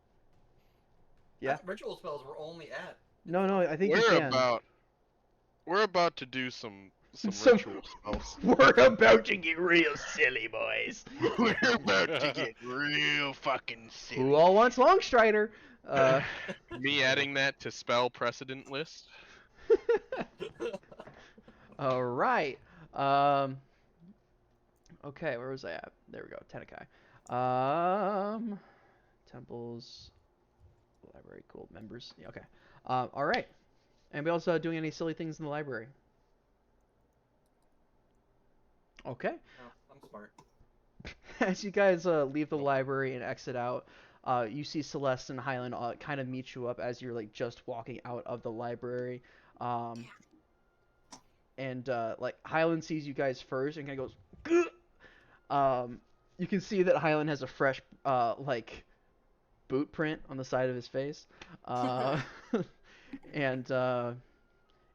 Yeah. Ritual spells were only at. No, I think you We're can. about to do some Some- ritual spells. We're about to get real silly, boys. We're about to get real fucking Who silly. all wants Longstrider? Me adding that to spell precedent list. All right. Okay, where was I at? There we go. Tenekai. Temples, library, cool. Members. Yeah, okay. All right. Anybody else doing any silly things in the library? Okay. No, I'm smart. As you guys leave the library and exit out, you see Celeste and Highland kind of meet you up as you're like just walking out of the library. And like Highland sees you guys first and kind of goes, "Gah!" You can see that Highland has a fresh like boot print on the side of his face, and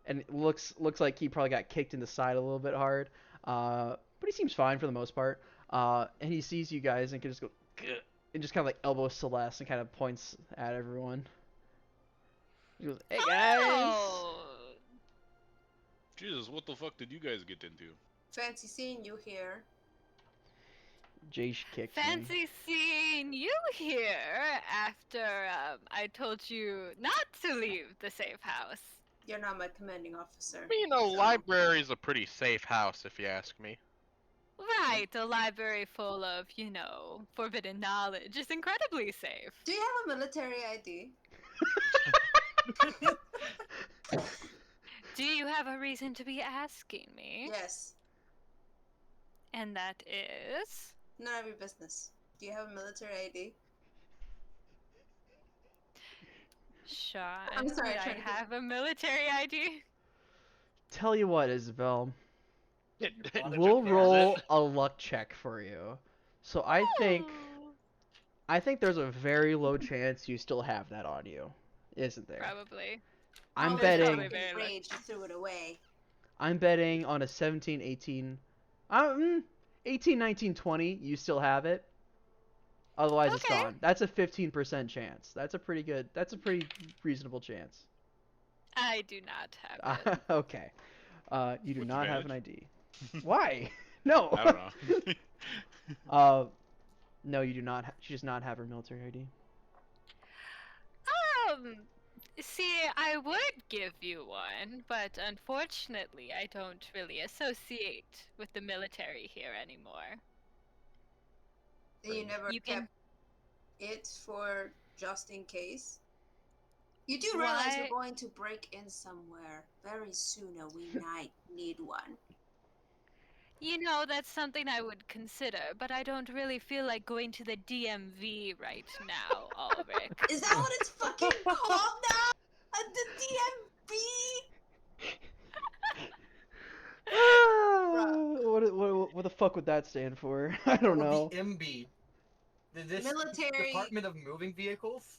it looks like he probably got kicked in the side a little bit hard, but he seems fine for the most part. And he sees you guys and can just go, "Gah!" and just kind of like elbows Celeste and kind of points at everyone. He goes, "Hey guys." Oh. Jesus, what the fuck did you guys get into? Fancy seeing you here. Jay kicked me. Fancy seeing you here after I told you not to leave the safe house. You're not my commanding officer. You know, so- library's a pretty safe house, if you ask me. Right, a library full of, forbidden knowledge is incredibly safe. Do you have a military ID? Do you have a reason to be asking me? Yes. And that is? None of your business. Do you have a military ID? Sean, I'm sorry, would I'm I trying to- have a military ID? Tell you what, Isabel, Father we'll took care of roll it. a luck check for you. So I think there's a very low chance you still have that on you, isn't there? Probably. I'm Oh, betting. probably very low. Rage, you threw it away. I'm betting on a 17, 18, 18, 19, 20. You still have it. Otherwise, it's Okay. gone. That's a 15% chance. That's a pretty reasonable chance. I do not have it. Okay. You do With not have an advantage? ID. Why? No. I don't know. No, you do not. She does not have her military ID. See, I would give you one, but unfortunately, I don't really associate with the military here anymore. And you never You kept can- it for just in case. You do realize Why- we're going to break in somewhere very soon, and we might need one. You know, that's something I would consider, but I don't really feel like going to the DMV right now, Ulrich. Is that what it's fucking called now? The DMV? What the fuck would that stand for? I don't know. The MB. This Military- Department of Moving Vehicles.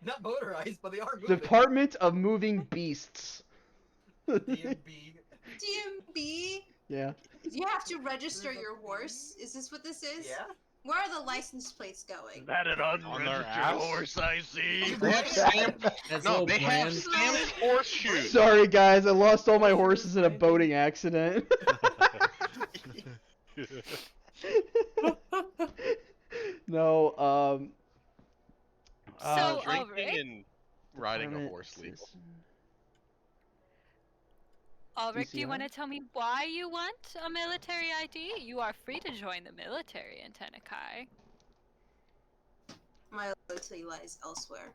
Not motorized, but they are moving. Department of Moving Beasts. DMB. DMV? Yeah. You have to register your horse? Is this what this is? Yeah. Where are the license plates going? That an On their unregistered ass? horse I see. They have stamped. That's No, all they have brand. stamped horseshoes. Sorry guys, I lost all my horses in a boating accident. No, So, Drinking Ulrich? and riding a permit horse legal. citizen. Ulrich, do you CCI? want to tell me why you want a military ID? You are free to join the military in Tenekai. My loyalty lies elsewhere.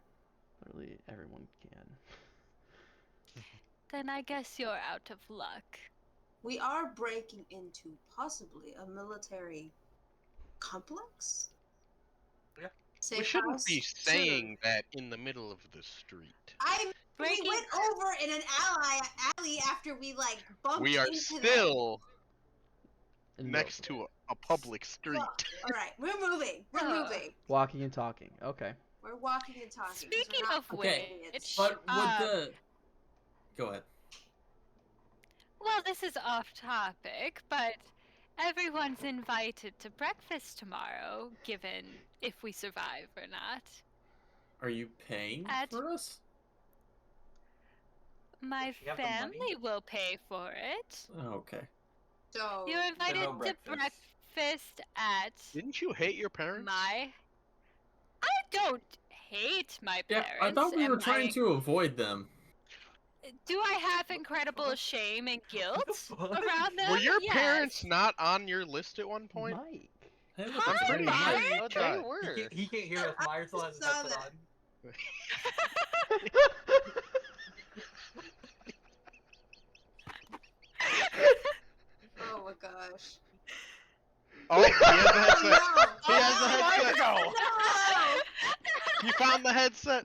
Literally everyone can. Then I guess you're out of luck. We are breaking into possibly a military complex? Yeah. Safe We shouldn't house? be Soon. saying that in the middle of the street. We Breaking- went over in an alley after we like bumped We are into still And next to a public street. Well, all right, we're moving. We're moving. walking and talking. Okay. We're walking and talking. 'cause we're Speaking not of fucking Okay, idiots. But would Um, the... Go ahead. Well, this is off topic, but everyone's invited to breakfast tomorrow, given if we survive or not. Are you paying At- for us? My You have the money? family will pay for it. Oh, okay. So You're invited no to breakfast. breakfast at Didn't you hate your parents? my. I don't hate my Yeah, parents. I thought we were Am trying to avoid them. Do I have incredible shame and guilt around them? Were your Yes. parents not on your list at one point? Mike. Hey, look, Hi, it's pretty Mike. nice. Oh, God. they were. He can't hear us. Myers still has his Saw headset that. on. oh my gosh. Oh, he has the headset. No! He has the headset. No! You found the headset.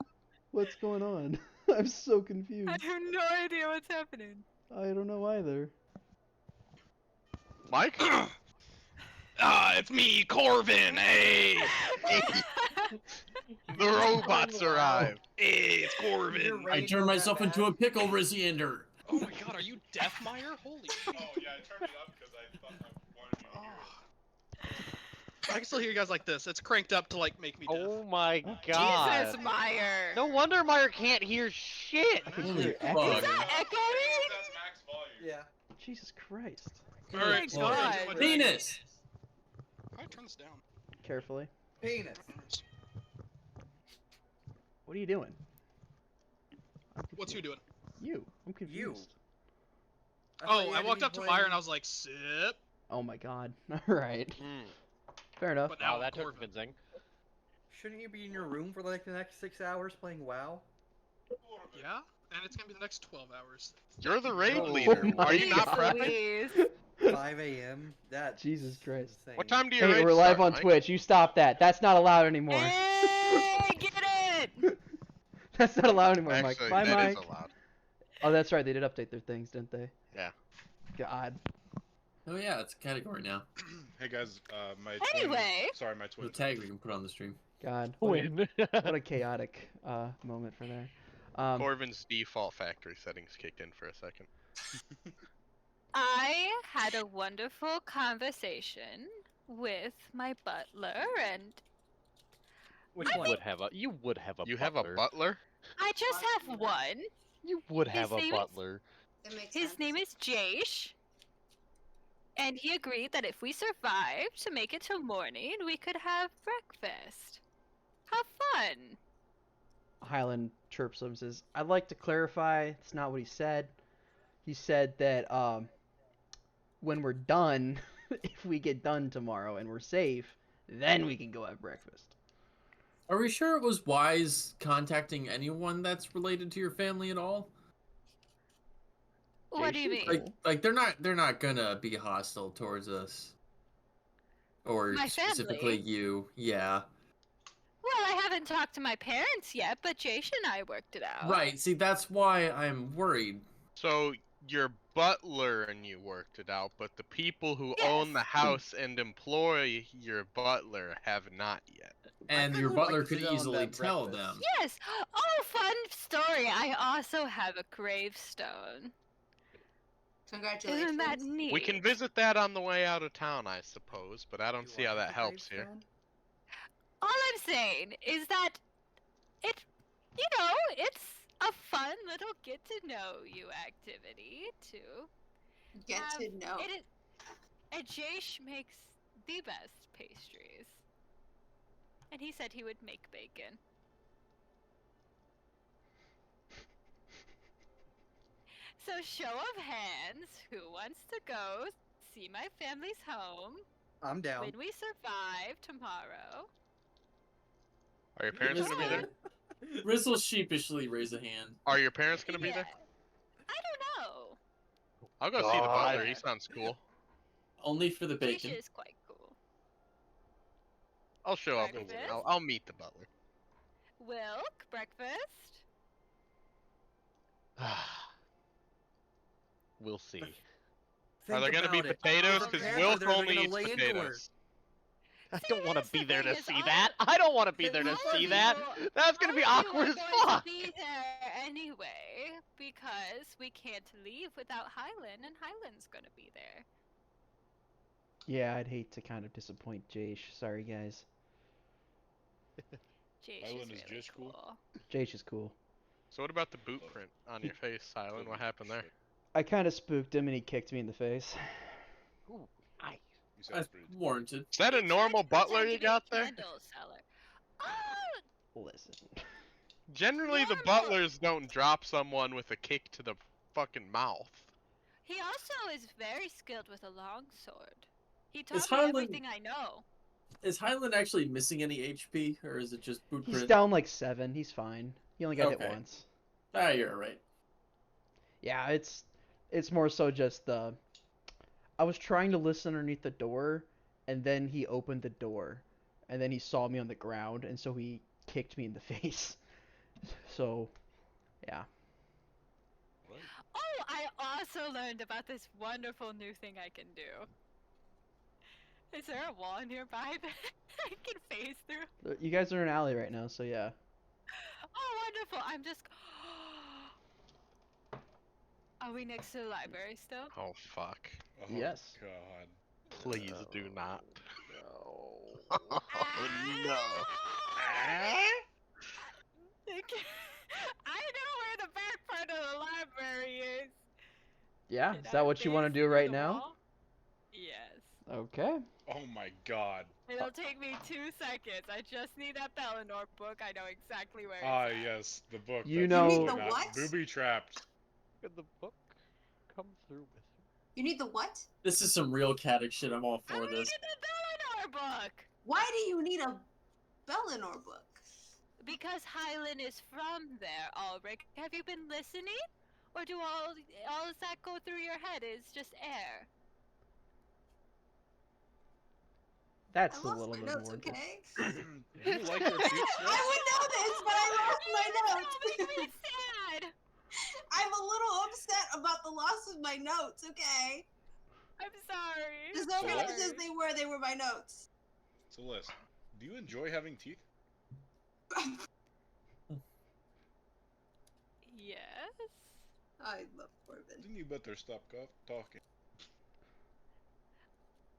What's going on? I'm so confused. I have no idea what's happening. I don't know either. Mike? It's me, Corvin. Hey, The robots arrived. hey, it's Corvin. I turned myself into a pickle, Riziander. Oh my God, are you deaf, Meyer? Holy shit. Oh yeah, I turned it up because I thought I wanted you to hear it. I can still hear you guys like this. It's cranked up to like make me deaf. Oh my god. Jesus, Meyer. No wonder Meyer can't hear shit. I can Holy hear fuck. echoing. Is that echoing? That's max volume. Yeah. Jesus Christ. All right, Oh my God. Penis! I turn this down. Carefully. Penis. What are you doing? What's who doing? You. I'm confused. Oh, I walked up to Meyer and I was like, sip. Oh my god. Alright. Hmm. Fair enough. But now Wow, I'm that took Corvin. convincing. Shouldn't you be in your room for like the next 6 hours playing WoW? Yeah, and it's gonna be the next 12 hours. You're the raid Oh leader. my Are you not God. prepping? Please. 5 a.m. That. Jesus Christ. Insane. What time do you Hey, raid we're live start, on Mike? Twitch. You stop that. That's not allowed anymore. Hey, get it! That's not allowed anymore, Mike. Actually, Bye, that Mike. is allowed. Oh, that's right. They did update their things, didn't they? Yeah. God. Oh yeah, it's a category now. Hey guys, my Anyway. twin, sorry, my The twin. tag we can put on the stream. God. Win. What a chaotic moment for there. Corvin's default factory settings kicked in for a second. I had a wonderful conversation with my butler, and Which You one? would have a. You would have a. You have a butler. butler? I just have one. You would have His a name is- butler. That makes His sense. name is Jaish. And he agreed that if we survived to make it till morning, we could have breakfast. Have fun. Highland chirps him and says, I'd like to clarify, it's not what he said. He said that when we're done, if we get done tomorrow and we're safe, then we can go have breakfast. Are we sure it was wise contacting anyone that's related to your family at all? What do you mean? Like they're not gonna be hostile towards us. Or My specifically family? you. Yeah. Well, I haven't talked to my parents yet, but Jaish and I worked it out. Right. See, that's why I'm worried. So your butler and you worked it out, but the people who own the Yes. house and employ your butler have not yet. And kinda your would butler like to could sit on easily that tell breakfast. them. Yes. Oh, fun story. I also have a gravestone. Congratulations. Isn't that neat? We can visit that on the way out of town, I suppose, but I don't see how that helps here. All I'm saying is that it's a fun little get to know you activity too. Get to know. It is, and Jaish makes the best pastries. And he said he would make bacon. So show of hands, who wants to go see my family's home I'm down. when we survive tomorrow? Are your parents gonna be there? Riz will sheepishly raise a hand. Are your parents gonna be there? I don't know. I'll go see the God. butler. He sounds cool. Only for the Jaish bacon. is quite cool. I'll show up. And Breakfast? I'll meet the butler. Wilk, breakfast? We'll see. Are there gonna be about it. potatoes? Prepare Because for Wilk they're only gonna eats lay into her. potatoes. I don't want to that's the be there to thing is see all- that. I don't want to be there to all of see you that. will- That's gonna all be of you are awkward as going to fuck. be there anyway, because we can't leave without Hyland, and Hyland's gonna be there. Yeah, I'd hate to kind of disappoint Jaish. Sorry, guys. Jaish Hyland is is really Jaish cool? cool. Jaish is cool. So what about the boot print on your face, Silent? What happened there? I kind of spooked him and he kicked me in the face. Ooh, nice. You sound That's pretty. warranted. Is that a He tried normal to butler pretend you to be a got there? candle seller. Oh, Listen. Generally, the Normal. butlers don't drop someone with a kick to the fucking mouth. he also is very skilled with a longsword. He taught me Hyland- everything I know. Is Hyland actually missing any HP, or is it just boot He's print? down like 7. He's fine. He only got hit Okay. once. Ah, you're right. Yeah, it's more so just the. I was trying to listen underneath the door, and then he opened the door, and then he saw me on the ground, and so he kicked me in the face. So, yeah. Oh, I also learned about this wonderful new thing I can do. Is there a wall nearby that I can phase through? You guys are in an alley right now, so yeah. Oh, wonderful! I'm just. Are we next to the library still? Oh fuck! Oh, Yes. God. Please do not. No. Oh no! I know where the back part of the library is. Yeah, Did is that I what you want to phase do through right the now? wall? Yes. Okay. Oh my God. It'll take me 2 seconds. I just need that Bellinor book. I know exactly where Ah, it's at. yes, the book. You that's know- You so need the not what? Booby trapped. Could the book come through with him? You need the what? This is some real Caddick shit. I'm all I for needed this. the Bellinor book! Why do you need a Bellinor book? Because Hyland is from there, Ulrich. Have you been listening? Or do all that go through your head is just air? That's I a lost little my bit notes, more. okay? Do you like your pizza? I would know this, but I lost my notes. No, make me sad! I'm a little upset about the loss of my notes, okay? I'm sorry. Just know Sorry. as they were my notes. Celeste, do you enjoy having teeth? Yes? I love Corbin. Then you better stop talking.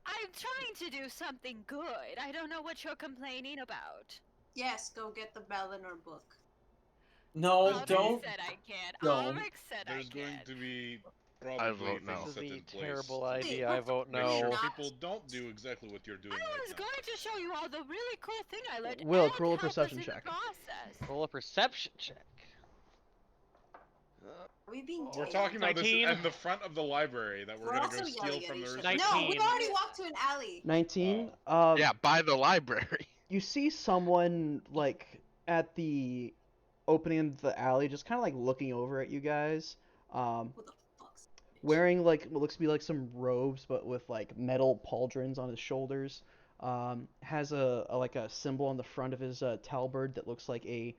I'm trying to do something good. I don't know what you're complaining about. Yes, go get the Bellinor book. No, Almec don't. said I can. Don't. Almec said I There's can. going to be I probably vote no. things This set is in a place terrible to idea. Wait, I vote make no. sure Not- people don't do exactly what you're doing I right was now. going to show you all the really cool thing I learned. Will, and roll a help us perception in check. The process. Roll a perception check. Are we being We're tamed? talking about this 19. in the front of the library that we're We're gonna also go steal yelling at from the each roof. other. 19. No, we've already walked to an alley. 19. Yeah, by the library. You see someone like at the opening of the alley, just kind of like looking over at you guys. What the fuck's Wearing like what looks to be like some robes, but with like metal pauldrons on his shoulders. Has a like a symbol on the front of his talberd that looks like a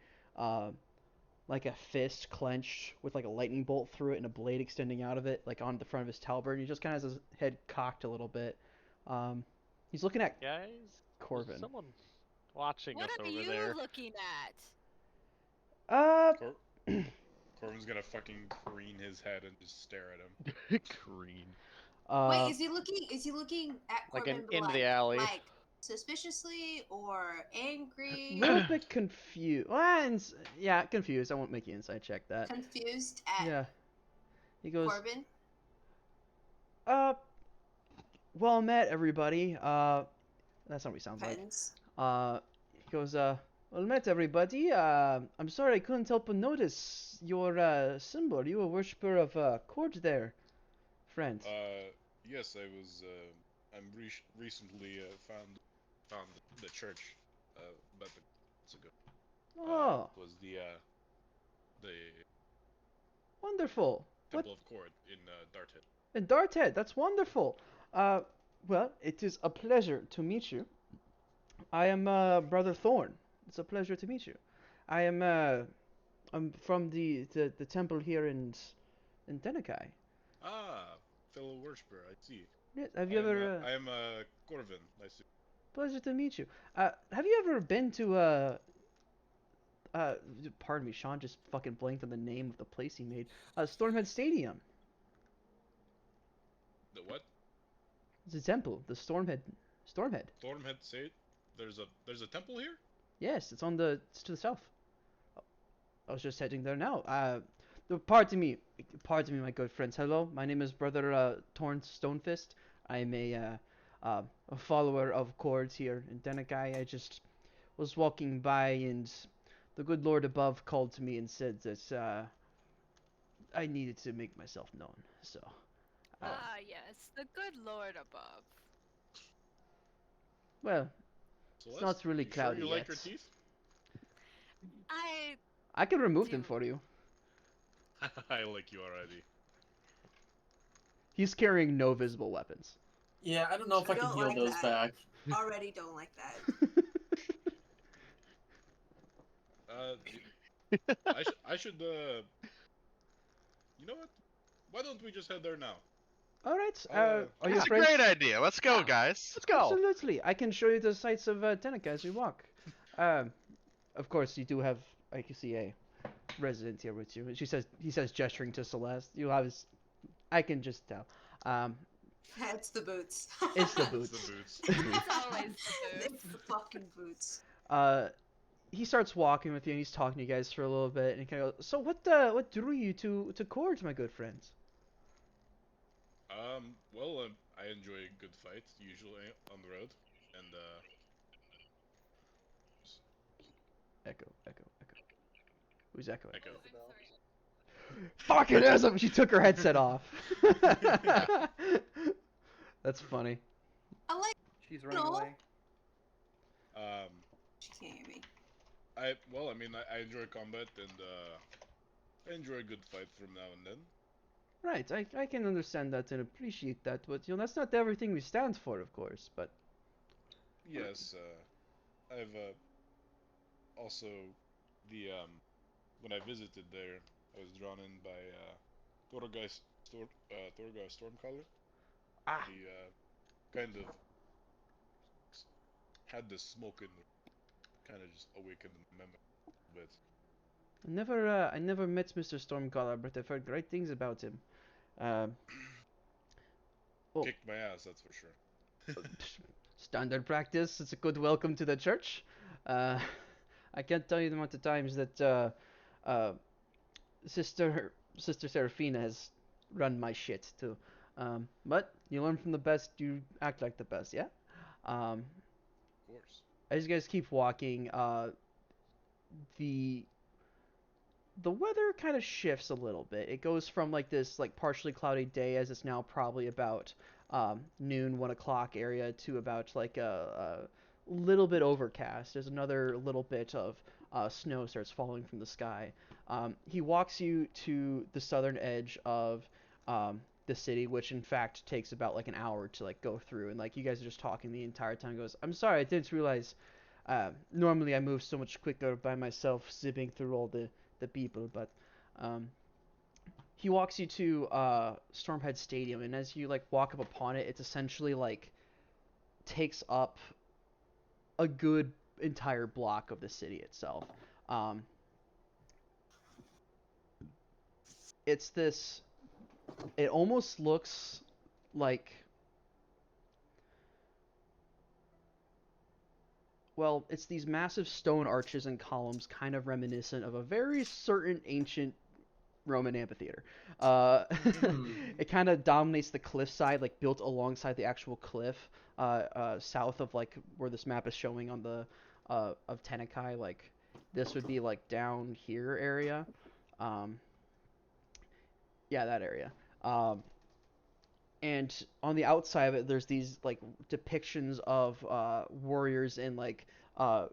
fist clenched with like a lightning bolt through it and a blade extending out of it, like on the front of his talberd. And he just kind of has his head cocked a little bit. He's looking at Guys, there's Corbin. someone watching What us are over you there. looking at? Corbin's gonna fucking crane his head and just stare at him. Green. Wait, is he looking at Like Corbin into the alley. like suspiciously or a angry? little bit confused. Yeah, confused. I won't make you insight check that. Confused at Yeah. He goes, Corbin? well met, everybody. That's not what he sounds like. Friends. He goes, well met, everybody. I'm sorry I couldn't help but notice your symbol. Are you a worshiper of Cord there, friend? Yes, I was. I'm recently found the church about the months ago. Oh, It was the wonderful. What? Temple of Cord in Darthead. In Darthead, that's wonderful. Well, it is a pleasure to meet you. I am Brother Thorn. It's a pleasure to meet you. I'm from the temple here in Tenekai. Ah, fellow worshiper, I see. Yes, have you ever? I am Corvin. Nice to. Pleasure to meet you. Have you ever been to pardon me, Sean just fucking blanked on the name of the place he made. Stormhead Stadium. The what? It's a temple. The Stormhead. Stormhead State. There's a temple here. Yes, it's to the south. I was just heading there now. Pardon me, my good friends. Hello, my name is Brother Torn Stonefist. I'm a follower of Cords here in Tenekai. I just was walking by, and the good Lord above called to me and said that I needed to make myself known. So. Yes, the good Lord above. Well, Celeste, not really you cloudy Sure you like yet. your teeth? I can remove them for you. I like you already. He's carrying no visible weapons. Yeah, I don't know if I can Don't heal like those that. back. Already don't like that. I should. You know what? Why don't we just head there now? All right. Oh, Are you That's a afraid? great idea. Let's go, Yeah. guys. Let's go. Absolutely. I can show you the sights of Tenekai as we walk. Of course, you do have, I can see a resident here with you. He says, gesturing to Celeste. You have his, I can just tell. It's the boots. It's the It's boots. the boots. It's always the boots. It's the fucking boots. He starts walking with you and he's talking to you guys for a little bit and he kind of goes, so what drew you to Cords, my good friends? Well, I enjoy a good fight usually on the road, and Echo. Who's echoing? Echo. Fuck it is him. She took her headset off. That's funny. I like. She's running No. away. She can't hear me. I mean, I enjoy combat, and I enjoy a good fight from now and then. Right, I can understand that and appreciate that, but that's not everything we stand for, of course. But Yes, I've also when I visited there, I was drawn in by Torgai Stormcaller. Ah. He kind of had the smoke and kind of just awakened the memory a bit. I never met Mr. Stormcaller, but I've heard great things about him. Oh. Kicked my ass, that's for sure. Standard practice. It's a good welcome to the church. I can't tell you the amount of times that uh, Sister Serafina has run my shit too. But you learn from the best, you act like the best, yeah? Um, Of course. as you guys keep walking, the the weather kind of shifts a little bit. It goes from like this like partially cloudy day as it's now probably about noon, 1 o'clock area to about like a little bit overcast. There's another little bit of snow starts falling from the sky. He walks you to the southern edge of the city, which in fact takes about like an hour to like go through. And like you guys are just talking the entire time. Goes, I'm sorry, I didn't realize. Normally I move so much quicker by myself, zipping through all the people, but um, he walks you to Stormhead Stadium, and as you like walk up upon it, it's essentially like takes up a good entire block of the city itself. Um, it's this. It almost looks like. Well, it's these massive stone arches and columns, kind of reminiscent of a very certain ancient Roman amphitheater. It kind of dominates the cliffside, like built alongside the actual cliff, south of like where this map is showing on the of Tenekai. Like this would be like down here area. Um, yeah, that area. And on the outside of it, there's these like depictions of warriors in like uh,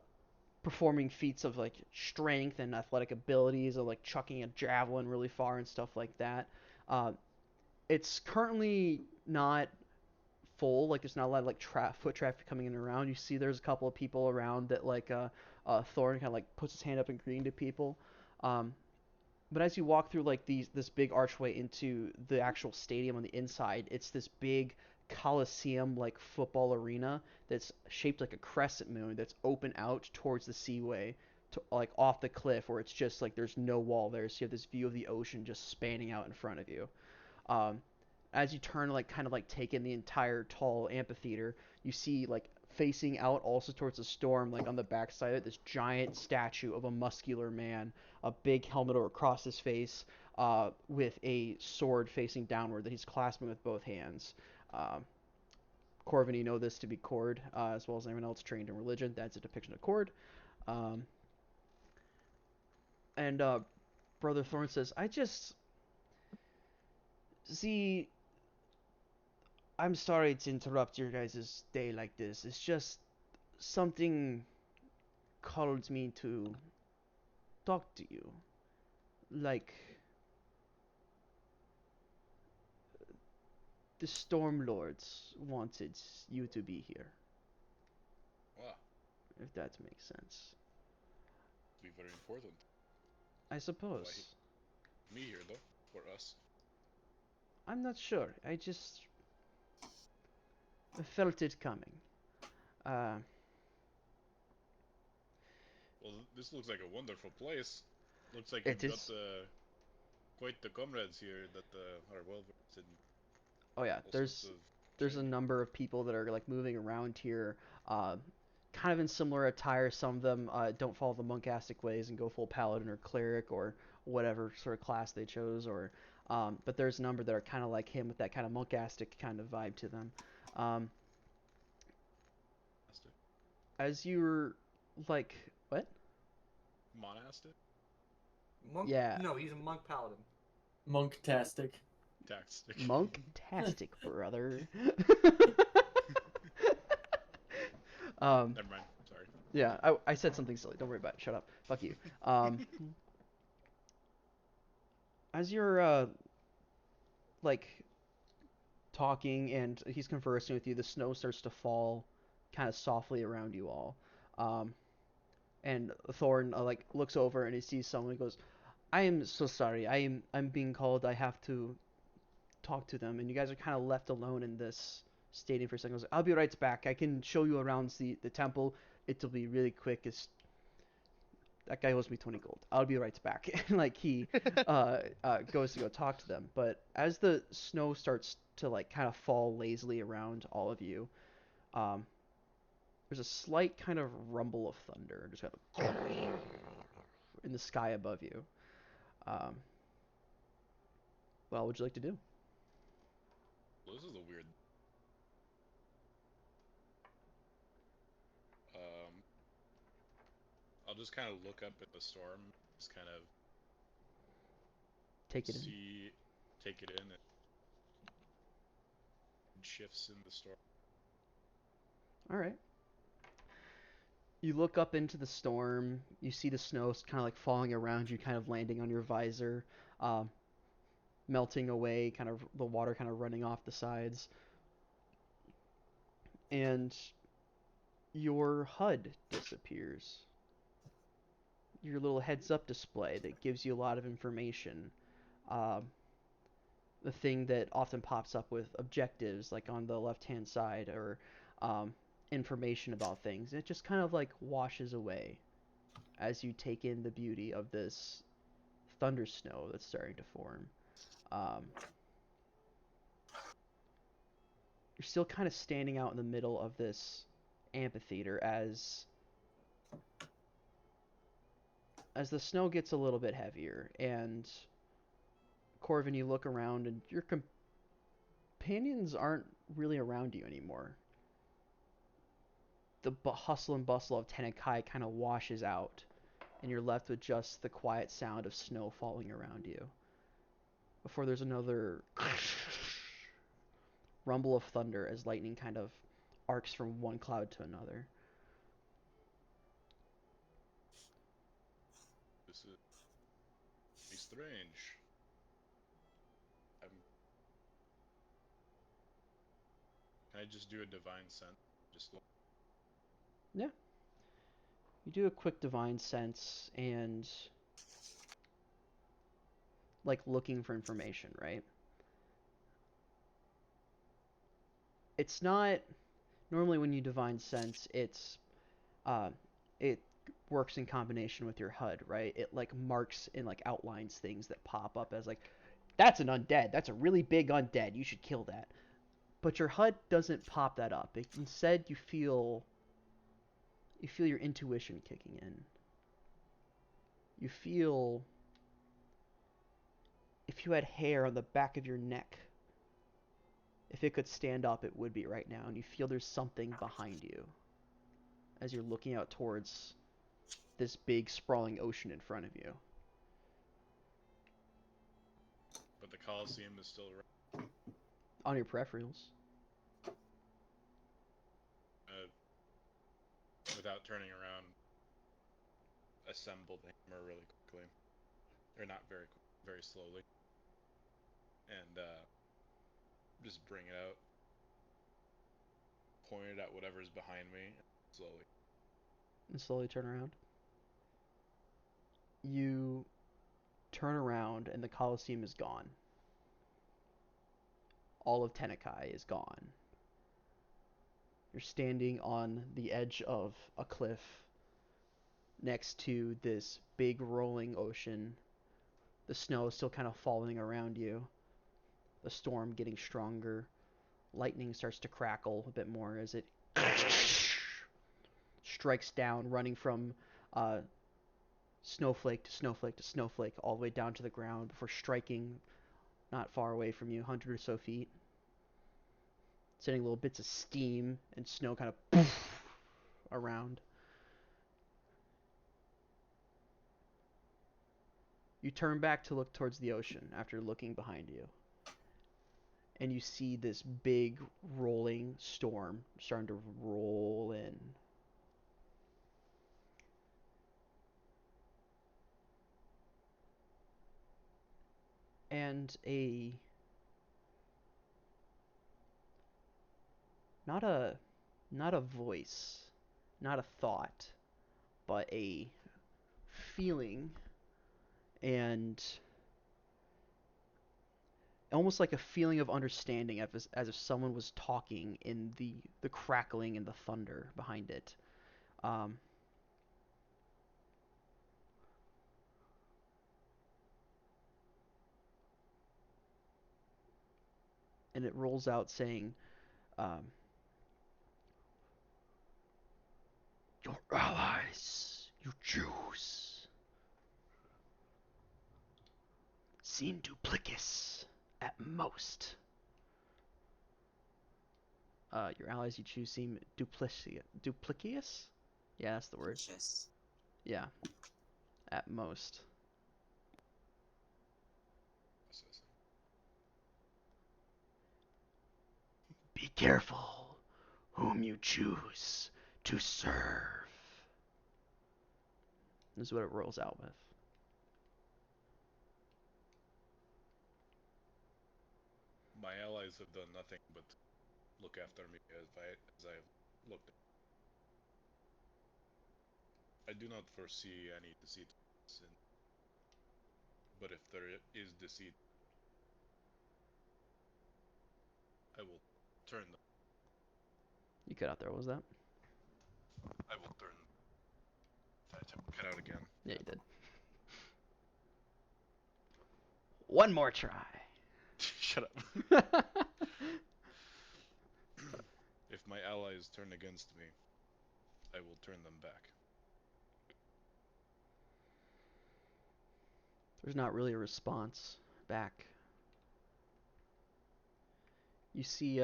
performing feats of like strength and athletic abilities, or like chucking a javelin really far and stuff like that. Uh, it's currently not full. Like there's not a lot of like foot traffic coming in and around. You see, there's a couple of people around that like Thorn kind of like puts his hand up and greeting to people. Um, but as you walk through like this big archway into the actual stadium on the inside, it's this big coliseum like football arena that's shaped like a crescent moon that's open out towards the seaway to like off the cliff where it's just like there's no wall there, so you have this view of the ocean just spanning out in front of you. Um, as you turn like kind of like take in the entire tall amphitheater, you see like facing out also towards the storm, like on the backside of it, this giant statue of a muscular man, a big helmet across his face, with a sword facing downward that he's clasping with both hands. Um, Corvin, you know this to be Cord, as well as anyone else trained in religion. That's a depiction of Cord. Um, and Brother Thorn says, I just see. I'm sorry to interrupt your guys' day like this. It's just something called me to talk to you. Like the Stormlords wanted you to be here, Wow, if that makes sense. be very important. I suppose. Me here though, for us. I'm not sure. I just felt it coming. Uh, Well, this looks like a wonderful place. Looks like It you've is. got quite the comrades here that are well versed in oh yeah, all there's sorts of there's a training. number of people that are like moving around here, kind of in similar attire. Some of them don't follow the monastic ways and go full paladin or cleric or whatever sort of class they chose, or but there's a number that are kind of like him with that kind of monastic kind of vibe to them. Um, as you're like, what? Monastic? Monk? Yeah. No, he's a monk paladin. Monktastic. Tactic. Monk-tastic, brother. Never mind. Sorry. Yeah, I said something silly. Don't worry about it. Shut up. Fuck you. As you're like talking and he's conversing with you, the snow starts to fall kind of softly around you all. Um, and Thorn like looks over and he sees someone and goes, "I am so sorry. I'm being called. I have to talk to them." And you guys are kind of left alone in this stadium for a second. Goes, "I'll be right back. I can show you around the temple. It'll be really quick. It's that guy owes me 20 gold. I'll be right back." Like he goes to go talk to them. But as the snow starts to like kind of fall lazily around all of you, um, there's a slight kind of rumble of thunder, just kind of in the sky above you. Um, what would you like to do? Well, this is a weird. Um, I'll just kind of look up at the storm, just kind of Take it in. take it in, and shifts in the storm. All right. You look up into the storm. You see the snow kind of like falling around you, kind of landing on your visor, um, melting away, kind of the water kind of running off the sides. And your HUD disappears. Your little heads up display that gives you a lot of information. Um, the thing that often pops up with objectives, like on the left hand side, or information about things. It just kind of like washes away as you take in the beauty of this thunder snow that's starting to form. You're still kind of standing out in the middle of this amphitheater as the snow gets a little bit heavier, and Corvin, you look around and your companions aren't really around you anymore. The hustle and bustle of Tennekai kind of washes out, and you're left with just the quiet sound of snow falling around you. Before there's another rumble of thunder as lightning kind of arcs from one cloud to another. This is strange. Can I just do a divine sense? Just look. Yeah. You do a quick divine sense and like looking for information, right? It's not normally when you divine sense, it works in combination with your HUD, right? It like marks and like outlines things that pop up as like that's an undead. That's a really big undead. You should kill that. But your HUD doesn't pop that up. Instead, you feel your intuition kicking in. You feel if you had hair on the back of your neck, if it could stand up, it would be right now. And you feel there's something behind you as you're looking out towards this big sprawling ocean in front of you. But the Colosseum is still around. On your peripherals. Without turning around, assemble the hammer really quickly. Or not very quick, very slowly. And just bring it out. Point it at whatever's behind me, slowly. And slowly turn around. You turn around and the Colosseum is gone. All of Tennekai is gone. You're standing on the edge of a cliff next to this big rolling ocean. The snow is still kind of falling around you. The storm getting stronger. Lightning starts to crackle a bit more as it strikes down, running from snowflake to snowflake to snowflake, all the way down to the ground before striking not far away from you, 100 or so feet. Sending little bits of steam and snow kind of around. You turn back to look towards the ocean after looking behind you. And you see this big rolling storm starting to roll in. And not a voice, not a thought, but a feeling and almost like a feeling of understanding as if someone was talking in the crackling and the thunder behind it. And it rolls out saying, your allies, you choose. seem duplicitous at most. Your allies you choose seem duplicitous? Yeah, that's the word. Just Yeah, at most. Be careful whom you choose to serve. This is what it rolls out with. My allies have done nothing but look after me as I have looked. I do not foresee any deceit, but if there is deceit, I will turn them. You cut out there. What was that? I will turn. Did I cut out again? Yeah, you did. One more try. Shut up. If my allies turn against me, I will turn them back. There's not really a response back. You see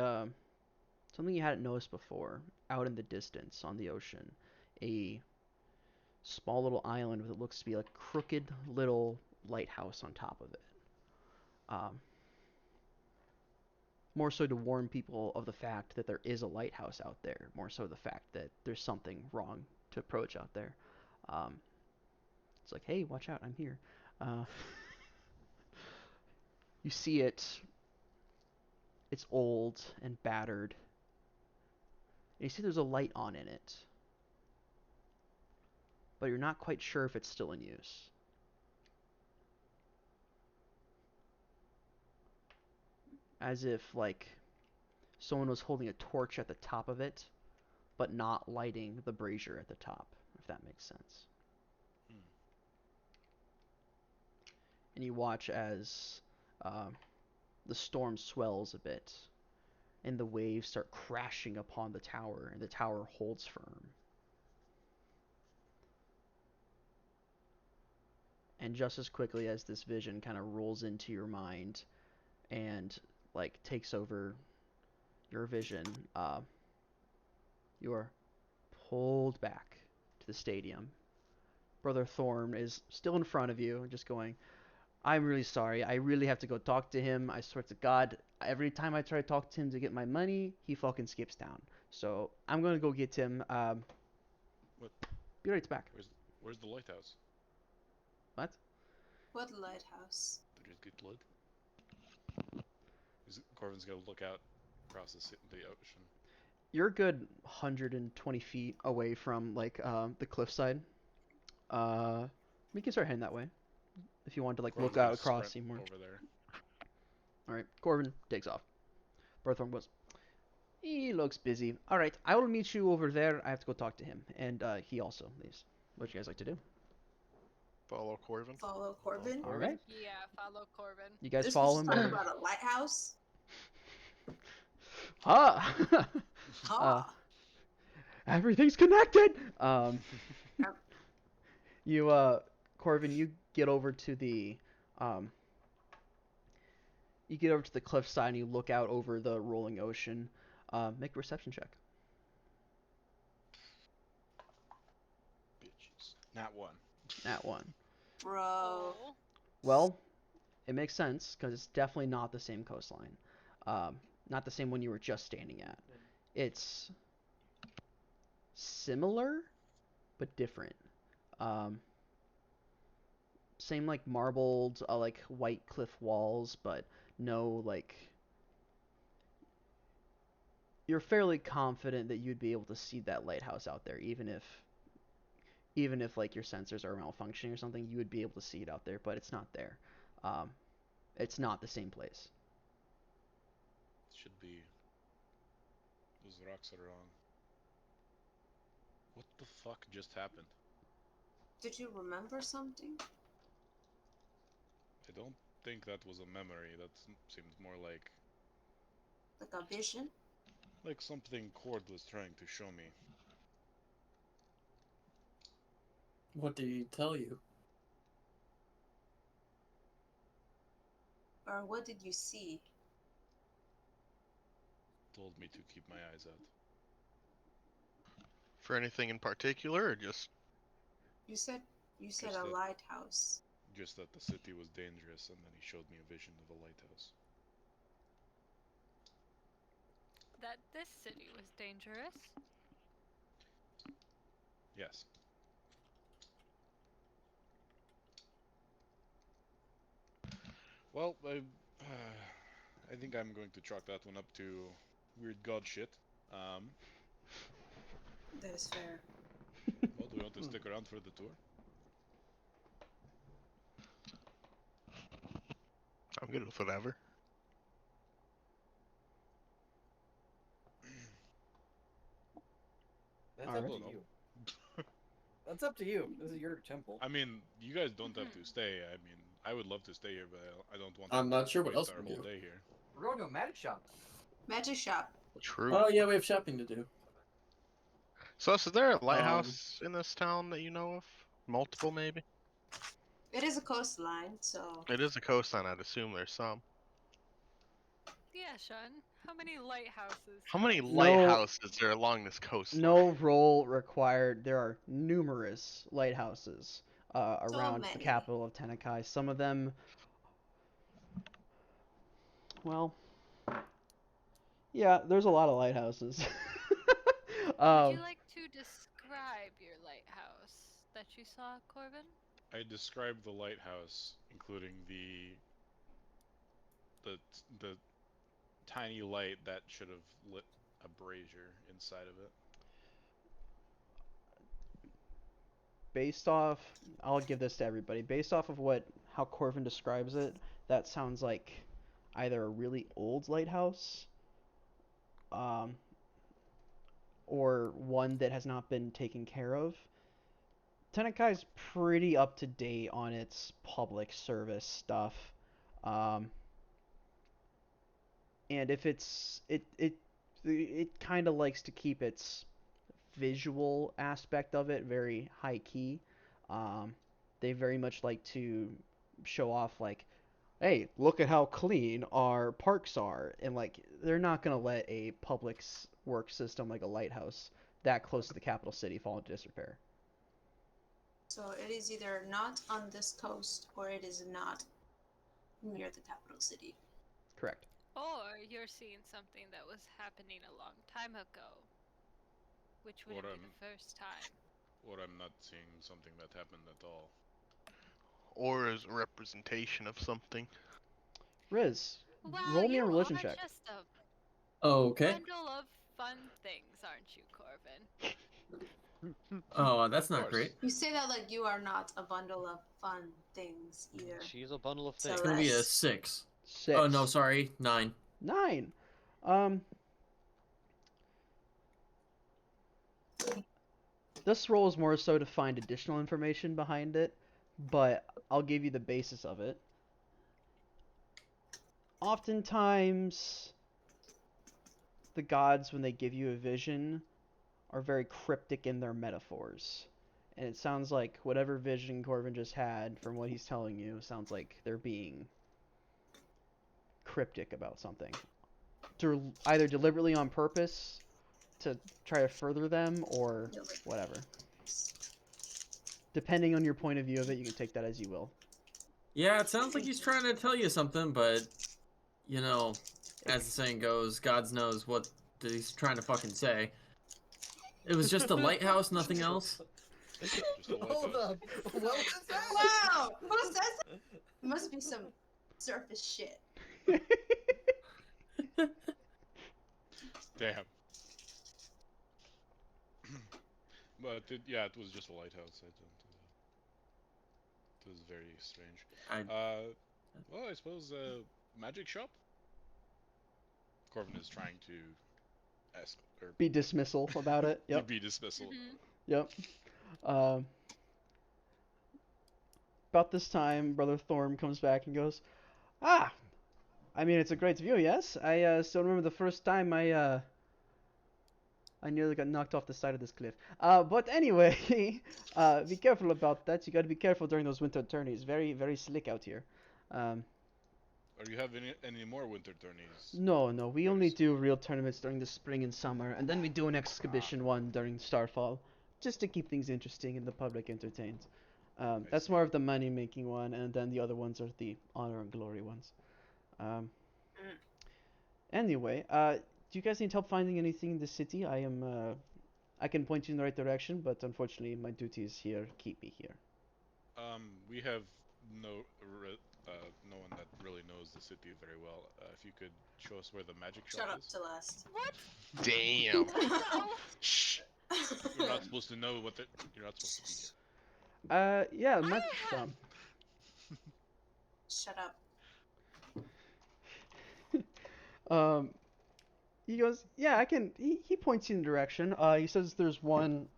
something you hadn't noticed before. Out in the distance on the ocean, a small little island with what looks to be a crooked little lighthouse on top of it. More so to warn people of the fact that there is a lighthouse out there, more so the fact that there's something wrong to approach out there. It's like, hey, watch out, I'm here. You see it. It's old and battered. And you see there's a light on in it. But you're not quite sure if it's still in use. As if, like, someone was holding a torch at the top of it, but not lighting the brazier at the top, if that makes sense. And you watch as the storm swells a bit, and the waves start crashing upon the tower, and the tower holds firm. And just as quickly as this vision kind of rolls into your mind and like takes over your vision, you are pulled back to the stadium. Brother Thorn is still in front of you, just going, I'm really sorry. I really have to go talk to him. I swear to God, every time I try to talk to him to get my money, he fucking skips town. So I'm going to go get him. What? Be right back. Where's the lighthouse? What? What lighthouse? There is good blood. Corvin's gonna look out across the ocean. You're a good 120 feet away from like the cliffside. We can start heading that way if you want to like Corvin's look out gonna across, see sprint more. over there. All right, Corbin takes off. Berthorn goes. He looks busy. All right, I will meet you over there. I have to go talk to him, and he also leaves. What do you guys like to do? Follow Corvin. Follow Corbin. All right. Yeah, follow Corbin. You guys This follow was him. talking about a lighthouse. Ah. Ha! Everything's connected. You Corvin, you get over to the cliffside and you look out over the rolling ocean. Make a reception check. Bitches. Not one. Nat 1. Bro. Oh. Well, it makes sense because it's definitely not the same coastline. Not the same one you were just standing at. It's similar, but different. Same like marbled, like white cliff walls, but no like. You're fairly confident that you'd be able to see that lighthouse out there, even if like your sensors are malfunctioning or something, you would be able to see it out there, but it's not there. It's not the same place. Should be. Those rocks are wrong. What the fuck just happened? Did you remember something? I don't think that was a memory. That seemed more like Like a vision? something Cord was trying to show me. What did he tell you? Or what did you see? Told me to keep my eyes out. For anything in particular, or just You said Just a that- lighthouse. Just that the city was dangerous, and then he showed me a vision of a lighthouse. That this city was dangerous. Yes. Well, I think I'm going to chalk that one up to weird god shit. That is fair. Well, do we want to stick around for the tour? I'm good with whatever. That's Alright. up to you. That's up to you. This is your temple. I mean, you guys don't have to stay. I mean, I would love to stay here, but I don't want to I'm not sure what waste else our we whole do. day here. We're going to a magic shop. Magic shop. True. Oh yeah, we have shopping to do. So, is there a lighthouse in this town that you know of? Multiple, maybe? It is a coastline, so It is a coastline, I'd assume there's some. Yeah, Sean. How many lighthouses? How many No. lighthouses are along this coastline? No role required. There are numerous lighthouses around the many. capital of Tenekai. Some of them, well, yeah, there's a lot of lighthouses. Would you like to describe your lighthouse that you saw, Corbin? I described the lighthouse, including the tiny light that should have lit a brazier inside of it. Based off, I'll give this to everybody. Based off of how Corvin describes it, that sounds like either a really old lighthouse, or one that has not been taken care of. Tenekai's pretty up to date on its public service stuff, and if it kind of likes to keep its visual aspect of it very high key. They very much like to show off, like, hey, look at how clean our parks are, and like they're not gonna let a public work system like a lighthouse that close to the capital city fall into disrepair. so it is either not on this coast or it is not near the capital city. Correct. Or you're seeing something that was happening a long time ago. Which would Or, it be the first time? Or I'm not seeing something that happened at all. Or as a representation of something. Riz, Well, roll me a you religion are check. just a Okay. bundle of fun things, aren't you, Corbin? Oh, that's not course. great. You say that like you are not a bundle of fun things either. She's a bundle of So things. It's gonna be a Less. 6. 6. Oh no, sorry, 9. 9. This roll is more so to find additional information behind it, but I'll give you the basis of it. Oftentimes, the gods, when they give you a vision, are very cryptic in their metaphors. And it sounds like whatever vision Corvin just had, from what he's telling you, sounds like they're being cryptic about something. Either deliberately on purpose to try to further them, or whatever. Depending on your point of view of it, you can take that as you will. Yeah, it sounds like he's trying to tell you something, but you know, as the saying goes, God knows what he's trying to fucking say. It was just a lighthouse, nothing else. Just a Hold lighthouse. up. What was that? Wow! Who says that? It must be some surface shit. Damn. But yeah, it was just a lighthouse. It was very strange. Well, I suppose magic shop. Corvin is trying to ask or Be dismissal about it. Yep. be dismissal. Mhm. Yep. About this time, Brother Thorm comes back and goes, "Ah, I mean, it's a great view, yes? I still remember the first time I nearly got knocked off the side of this cliff. But anyway, be careful about that. You gotta be careful during those winter tourneys. Very, very slick out here. Are Are you having any more winter tourneys? No, no, we only do real tournaments during the spring and summer, and then we do an exhibition one during Starfall, just to keep things interesting and the public entertained. That's see. more of the money-making one, and then the other ones are the honor and glory ones. Anyway, do you guys need help finding anything in the city? I can point you in the right direction, but unfortunately my duties here keep me here. We have no one that really knows the city very well. If you could show us where the magic Shut shop up, is. Celeste. What? Damn. No. Shh. You're not supposed to know what you're not supposed to be here. Yeah, magic shop. Shut up. He goes, yeah, I can. He points you in the direction. He says there's one,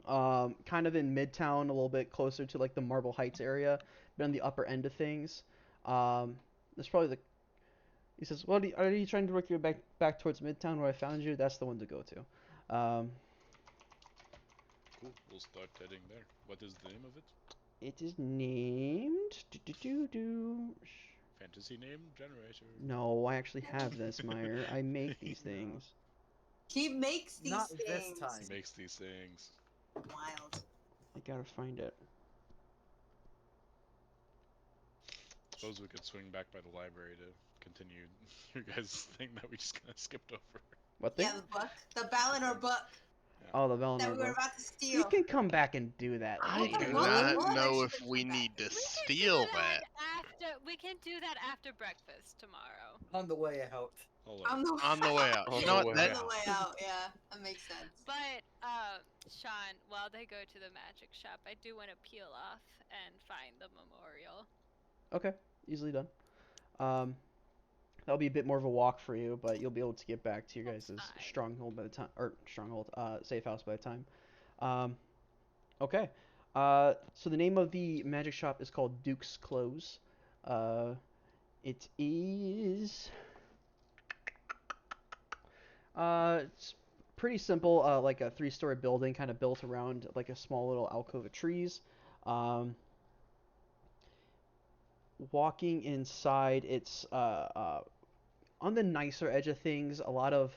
kind of in Midtown, a little bit closer to like the Marble Heights area, but on the upper end of things. That's probably the. He says, well, are you trying to work your back towards Midtown where I found you? That's the one to go to. Cool. We'll start heading there. What is the name of it? It is named. Fantasy name generator. No, I actually have this, Meyer. I make these things. He makes these Not things. this time. He makes these things. Wild. I gotta find it. Suppose we could swing back by the library to continue your guys' thing that we just kind of skipped over. What thing? Yeah, the book. The Balinor book Oh, the that Valinor we were book. about to You steal. can come back and do that I later. do Well, not well, know I if should we come need back. to We can steal do that. We can do that after breakfast tomorrow. On the way out. Hold On the On the way out. On You know the what? way That, On the way out, yeah. That makes sense. But, Sean, while they go to the magic shop, I do want to peel off and find the memorial. Okay, easily done. That'll be a bit more of a walk for you, but you'll be able to get back to your That's guys' fine. stronghold by the time, or stronghold, safe house by the time. Okay. So the name of the magic shop is called Duke's Close. It is. It's pretty simple, like a 3-story building, kind of built around like a small little alcove of trees. Walking inside, it's on the nicer edge of things. A lot of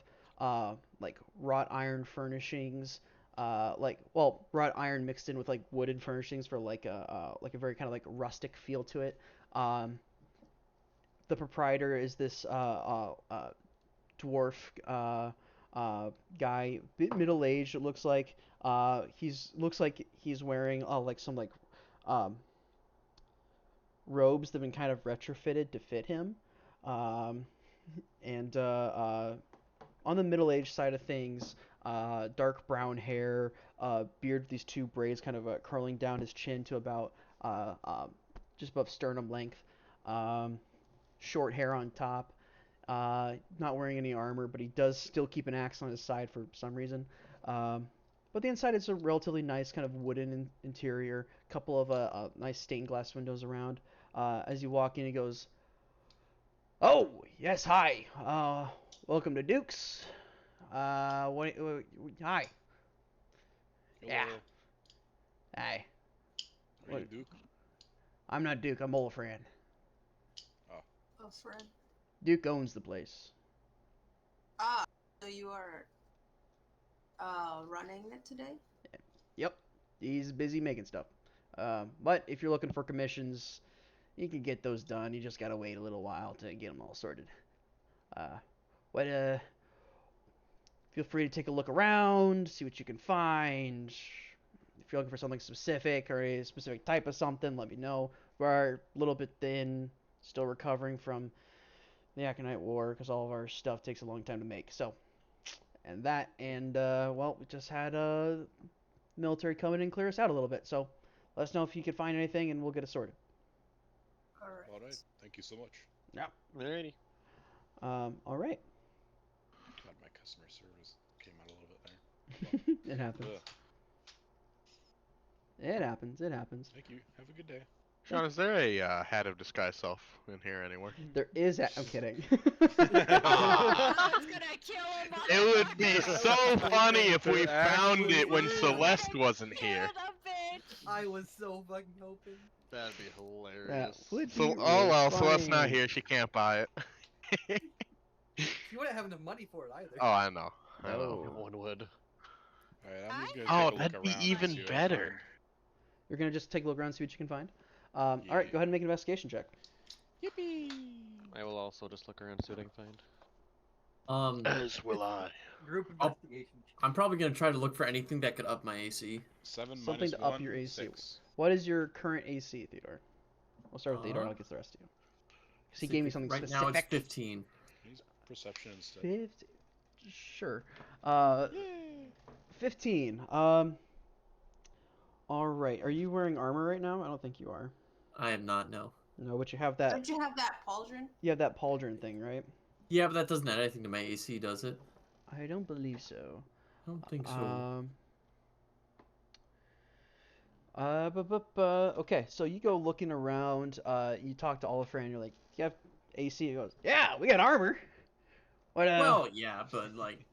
like wrought iron furnishings, wrought iron mixed in with like wooden furnishings for like a very kind of like rustic feel to it. The proprietor is this dwarf guy, bit middle aged. It looks like looks like he's wearing like some like robes that have been kind of retrofitted to fit him. And on the middle-aged side of things, dark brown hair, beard with these 2 braids kind of curling down his chin to about just above sternum length. Short hair on top. Not wearing any armor, but he does still keep an axe on his side for some reason. But the inside is a relatively nice kind of wooden interior. Couple of nice stained glass windows around. As you walk in, he goes, "Oh, yes, hi. Welcome to Duke's. Hi. Hello. Yeah. Hi. Are you Duke? I'm not Duke, I'm Olafran. Oh, friend. Duke owns the place. Ah, so you are running it today? Yep. He's busy making stuff. But if you're looking for commissions, you can get those done. You just gotta wait a little while to get them all sorted. Feel free to take a look around, see what you can find. If you're looking for something specific or a specific type of something, let me know. We're a little bit thin, still recovering from the Aconite War, because all of our stuff takes a long time to make. So, well, we just had military come in and clear us out a little bit. So, let us know if you can find anything, and we'll get it sorted. All right. Thank you so much. Yeah. Alrighty. All right. God, my customer service came out a little bit there. It happens. Ugh. It happens. It happens. Thank you. Have a good day. Sean, is there a hat of disguise self in here anywhere? There is. I'm kidding. I was gonna kill him. It would be so funny if we found it when Celeste wasn't here. Kill the bitch. I was so fucking hoping. That'd be hilarious. would So, be oh really well, Celeste's not funny. here. She can't buy it. You wouldn't have enough money for it either. Oh, I know. I know. No. No one would. Alright, I'm just gonna Oh, take a that'd look be around even and see what I better. find. You're gonna just take a look around, see what you can find. All right, Yeah. go ahead and make an investigation check. Yippee! I will also just look around, see what I can find. As will I. Group Oh. investigation. I'm probably gonna try to look for anything that could up my AC. 7 Something minus to up 1, your AC. 6. What is your current AC, Theodore? We'll start with Theodore, and I'll get to the rest of you. Because he gave me something right specific. now it's 15. Use perception instead. 15. Sure. 15. All right. Are you wearing armor right now? I don't think you are. I am not, no. No, but you have that. Don't you have that pauldron? You have that pauldron thing, right? Yeah, but that doesn't add anything to my AC, does it? I don't believe so. I don't think so. Okay, so you go looking around. You talk to Oliver, and you're like, "You have AC?" He goes, "Yeah, we got armor." What? Well, yeah, but like,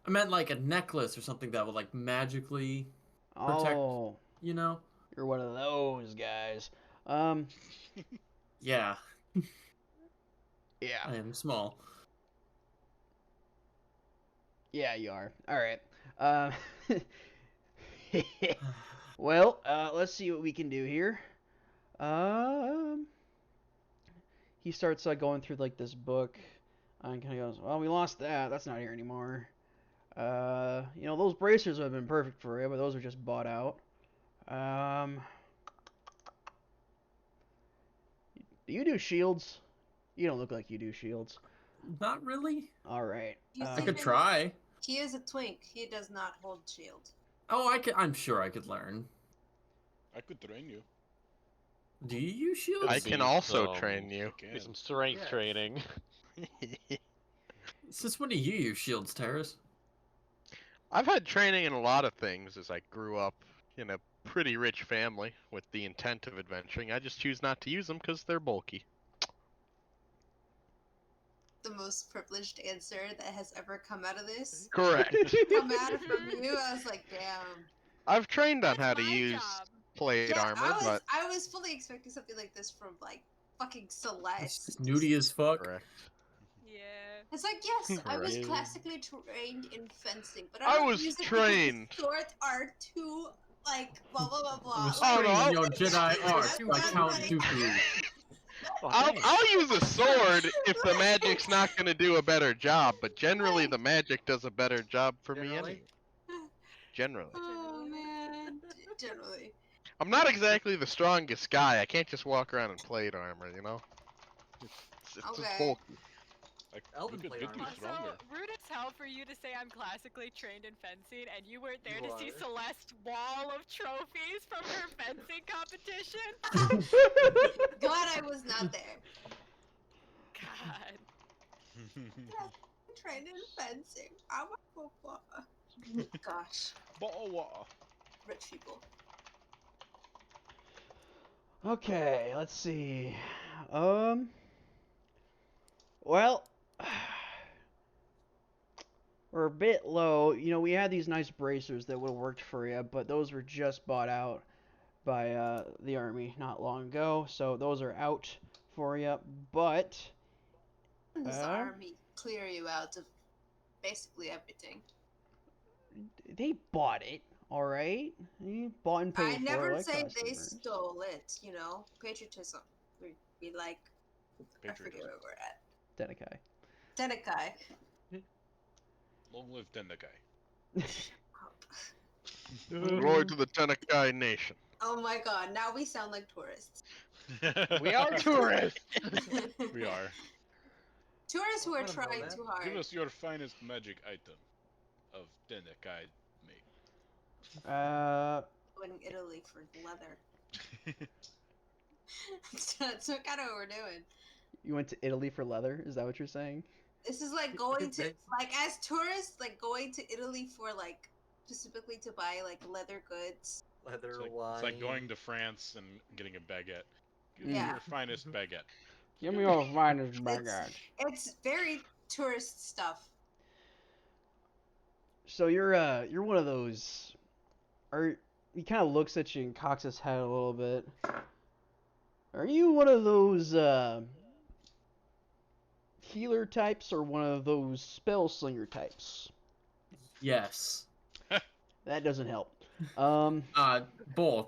I meant like a necklace or something that would like magically protect. Oh, You know? you're one of those guys. Yeah, Yeah. I am small. Yeah, you are. All right. Well, let's see what we can do here. He starts going through like this book, and kind of goes, "Well, we lost that. That's not here anymore. Those bracers would have been perfect for you, but those are just bought out. Do you do shields? You don't look like you do shields. Not really. All right. You I see could him? try. He is a twink. He does not hold shield. Oh, I could. I'm sure I could learn. I could train you. Do you use shields? I can also some- train you. I Do can. some strength Yes. training. Since when do you use shields, Terrace? I've had training in a lot of things as I grew up in a pretty rich family with the intent of adventuring. I just choose not to use them because they're bulky. The most privileged answer that has ever come out of this. Correct. Come out from you. I was like, damn. I've trained on That's how to my use job. plate Yeah, armor, but I was fully expecting something like this from like fucking Celeste. Snooty as fuck. correct. Yeah. It's like, yes, I was Right. classically trained in fencing, but I I don't was use it trained. because swords are too like blah blah blah blah. Was Oh, no, trained I'll- in your Jedi art by I'm Count like- Dooku. I'll use a sword if the magic's not going to do a better job, but generally the magic does a better job for me Generally? anyway. Generally. Oh man, generally. I'm not exactly the strongest guy. I can't just walk around in plate armor, you know? It's just Okay. bulky. Elven could plate get you armor. Also, stronger. rude as hell for you to say I'm classically trained in fencing, and you weren't there You to see are. Celeste's wall of trophies from her fencing competition. Glad I was not there. God. I'm trained in fencing. I want football. Gosh, Bottle of water. rich people. Okay, let's see. Well, we're a bit low. We had these nice bracers that would have worked for you, but those were just bought out by the army not long ago, so those are out for you. But This Uh? army clear you out of basically everything. they bought it, all right. They bought and paid I for it never like said they customers. stole it. Patriotism. We like. I forget Patriotism. where we're at. Denekai. Denekai. Long live Dendakai. Glory to the Tenekai Nation. Oh my god! Now we sound like tourists. We are tourists. We are. Tourists who are I don't know trying that. too hard. Give us your finest magic item of Dendakai make. In Italy for leather. That's what kind of what we're doing. You went to Italy for leather? Is that what you're saying? This is like going to Thanks. like as tourists, like going to Italy for like specifically to buy like leather goods. Leather It's like, wine. it's like going to France and getting a baguette. Give me Yeah. your finest baguette. Give me your finest It's very tourist stuff. So you're one of those. He kind of looks at you and cocks his head a little bit. Are you one of those healer types or one of those spell slinger types? Yes. That doesn't help. Both.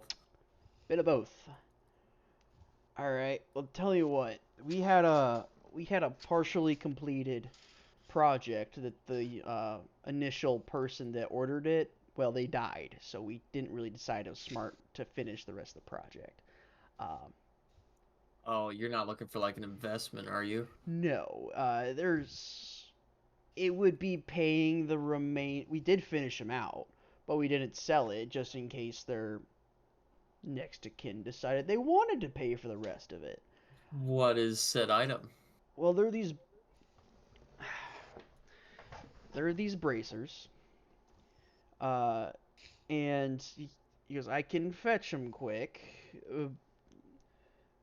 Bit of both. All right. Well, tell you what. We had a partially completed project that the initial person that ordered it, well, they died, so we didn't really decide it was smart to finish the rest of the project. Oh, you're not looking for like an investment, are you? No, it would be paying the remain. We did finish them out, but we didn't sell it just in case their next of kin decided they wanted to pay for the rest of it. What is said item? Well, there are these bracers, and he goes, I can fetch them quick.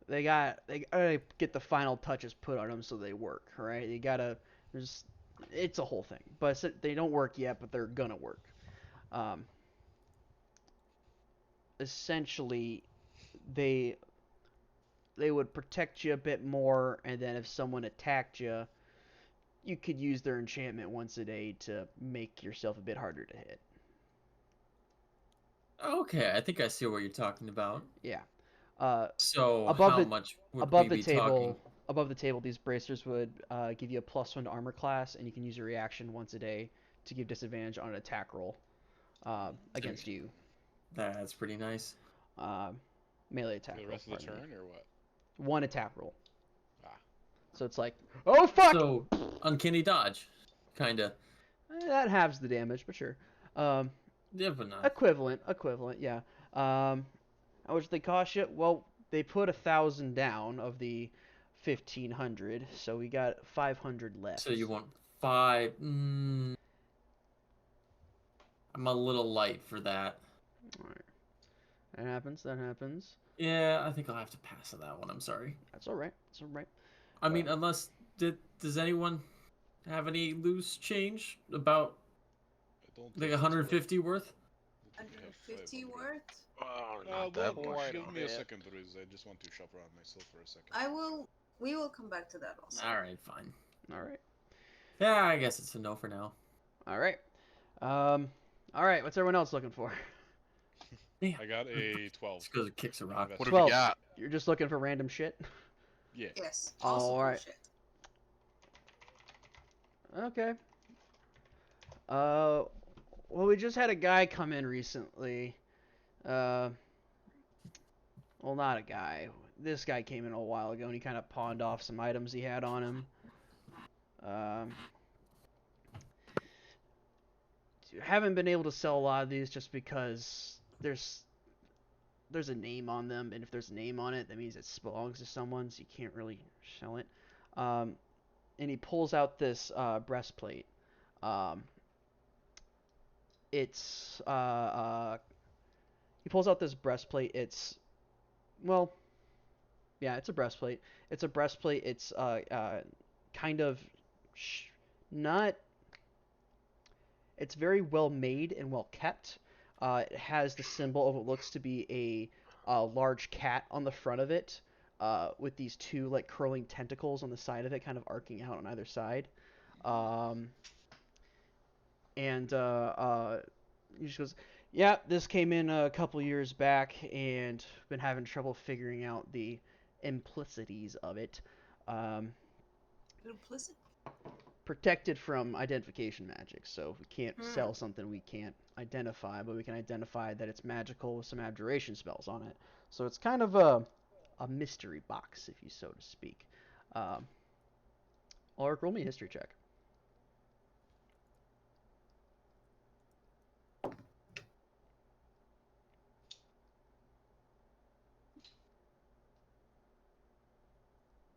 They gotta get the final touches put on them so they work, right? It's a whole thing, but they don't work yet, but they're gonna work. Essentially, they would protect you a bit more, and then if someone attacked you, you could use their enchantment once a day to make yourself a bit harder to hit. Okay, I think I see what you're talking about. Yeah. So above how much would above we the be table, talking? above the table, these bracers would give you a +1 to armor class, and you can use your reaction once a day to give disadvantage on an attack roll against you. That's pretty nice. Melee attack For the roll. rest of the turn, or what? One attack roll. Ah. So it's like, oh fuck! So, uncanny dodge, kinda. That halves the damage, but sure. Yeah, but not. Equivalent, yeah. How much they cost you? Well, they put 1,000 down of the 1,500, so we got 500 left. So you want 5? I'm a little light for that. Alright. That happens. Yeah, I think I'll have to pass on that one. I'm sorry. That's alright. I mean, unless does anyone have any loose change about I don't like think 150 worth? 150 worth? Oh, well, not that much. give me a second, Riz. I just want to shop around myself for a second. We will come back to that also. All right, fine. All right. Yeah, I guess it's a no for now. All right. All right. What's everyone else looking for? Damn. I got a 12. Just because it kicks a rock. What have 12. you got? You're just looking for random shit? Yeah. Yes. All right. Bullshit. Okay. Well, we just had a guy come in recently. Well, not a guy. This guy came in a while ago, and he kind of pawned off some items he had on him. Haven't been able to sell a lot of these just because there's a name on them, and if there's a name on it, that means it belongs to someone, so you can't really sell it. And he pulls out this breastplate. He pulls out this breastplate. It's a breastplate. It's a breastplate. It's kind of not. It's very well made and well kept. It has the symbol of what looks to be a large cat on the front of it, with these two like curling tentacles on the side of it, kind of arcing out on either side. He just goes, yeah, this came in a couple years back, and been having trouble figuring out the implicities of it. Implicit? Protected from identification magic, so we can't sell something we can't identify, but we can identify that it's magical with some abjuration spells on it. So it's kind of a mystery box, if you so to speak. Ulrich, roll me a history check.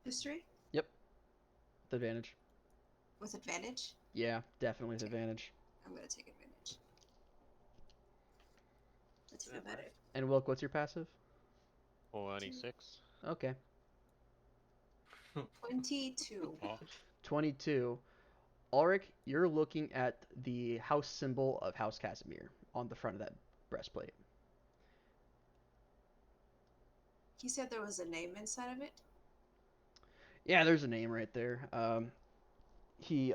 History? Yep. With advantage. With advantage? Yeah, definitely with advantage. I'm gonna take advantage. That's even better. And Wilk, what's your passive? 26. Okay. 22. 22. Ulrich, you're looking at the house symbol of House Casimir on the front of that breastplate. He said there was a name inside of it. Yeah, there's a name right there. He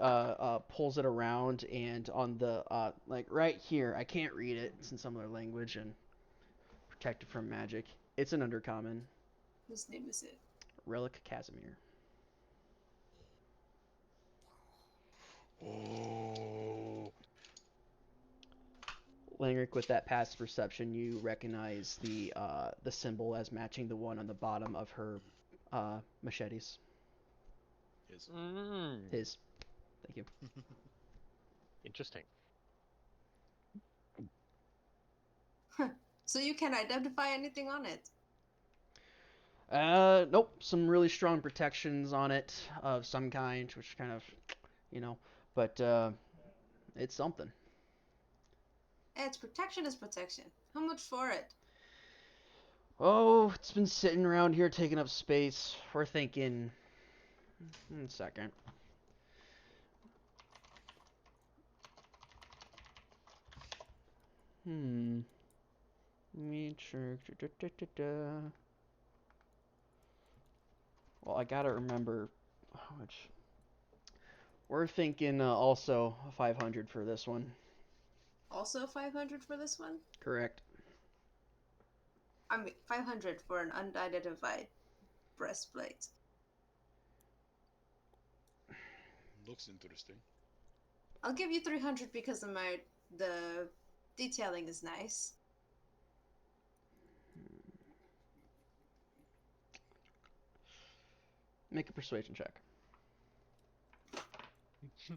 pulls it around, and on the like right here, I can't read it. It's in some other language and protected from magic. It's an undercommon. Whose name is it? Relic Casimir. Oh. Langrick, with that passive perception, you recognize the symbol as matching the one on the bottom of her machetes. His. Thank you. Interesting. So you can identify anything on it? Nope. Some really strong protections on it of some kind, which kind of, but it's something. It's protection is protection. How much for it? Oh, it's been sitting around here taking up space. We're thinking. 1 second. Let me check. Well, I gotta remember how much. We're thinking also 500 for this one. Also 500 for this one? Correct. I mean, 500 for an unidentified breastplate. Looks interesting. I'll give you 300 because of the detailing is nice. Make a persuasion check. Do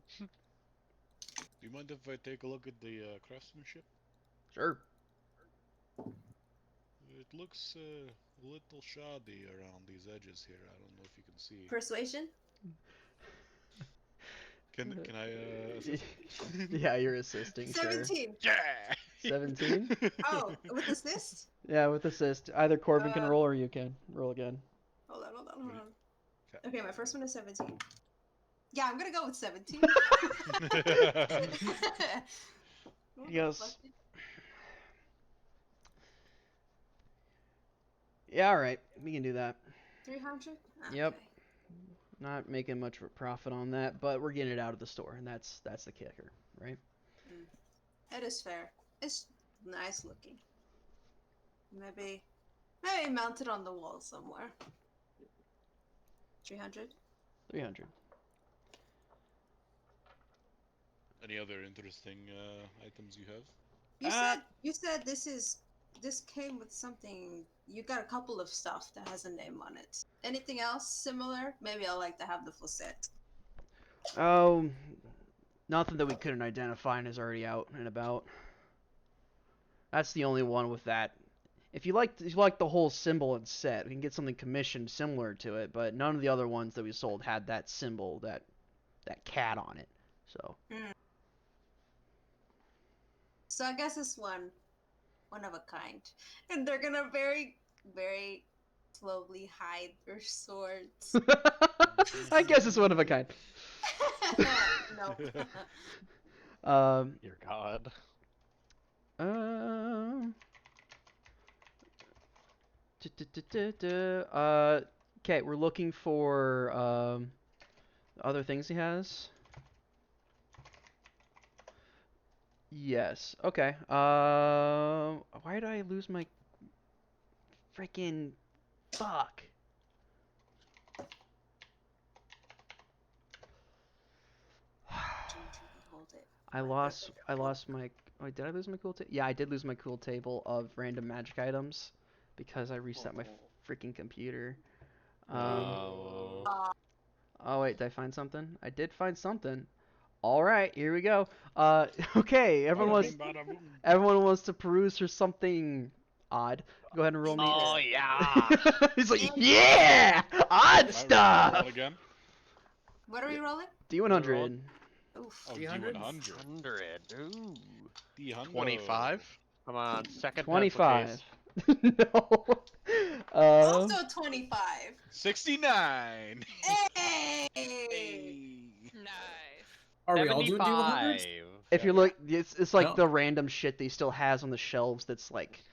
you mind if I take a look at the craftsmanship? Sure. It looks a little shoddy around these edges here. I don't know if you can see. Persuasion? Can I assist? Yeah, you're assisting. 17. Sure. Yeah. 17? Oh, with assist? Yeah, with assist. Either Corbin can roll or you can roll again. Hold on. Okay, my first one is 17. Yeah, I'm gonna go with 17. Yes. Yeah, alright. We can do that. 300? Yep. Not making much of a profit on that, but we're getting it out of the store, and that's the kicker, right? It is fair. It's nice looking. Maybe mount it on the wall somewhere. 300? 300. Any other interesting items you have? You said this came with something. You got a couple of stuff that has a name on it. Anything else similar? Maybe I'd like to have the full set. Oh, nothing that we couldn't identify and is already out and about. That's the only one with that. If you like the whole symbol and set, we can get something commissioned similar to it, but none of the other ones that we sold had that symbol, that cat on it. So. So I guess it's one of a kind, and they're gonna very, very slowly hide their swords. I guess it's one of a kind. No. Dear God. Okay, we're looking for other things he has. Yes. Okay. Why did I lose my freaking fuck? I lost my. Wait, did I lose my cool table? Yeah, I did lose my cool table of random magic items because I reset my freaking computer. Oh wait, did I find something? I did find something. All right, here we go. Okay, everyone wants to peruse for something odd. Go ahead and roll me. Oh yeah. He's like, yeah, odd stuff. Roll again. What are we rolling? D100. Oof. Oh, D100? D100. Ooh. D100. 25. Come on, second 25. pencil case. No. Also 25. 69. Hey! Nice. Are we all doing D100s? 75. If you look, it's like No. the random shit that he still has on the shelves that's like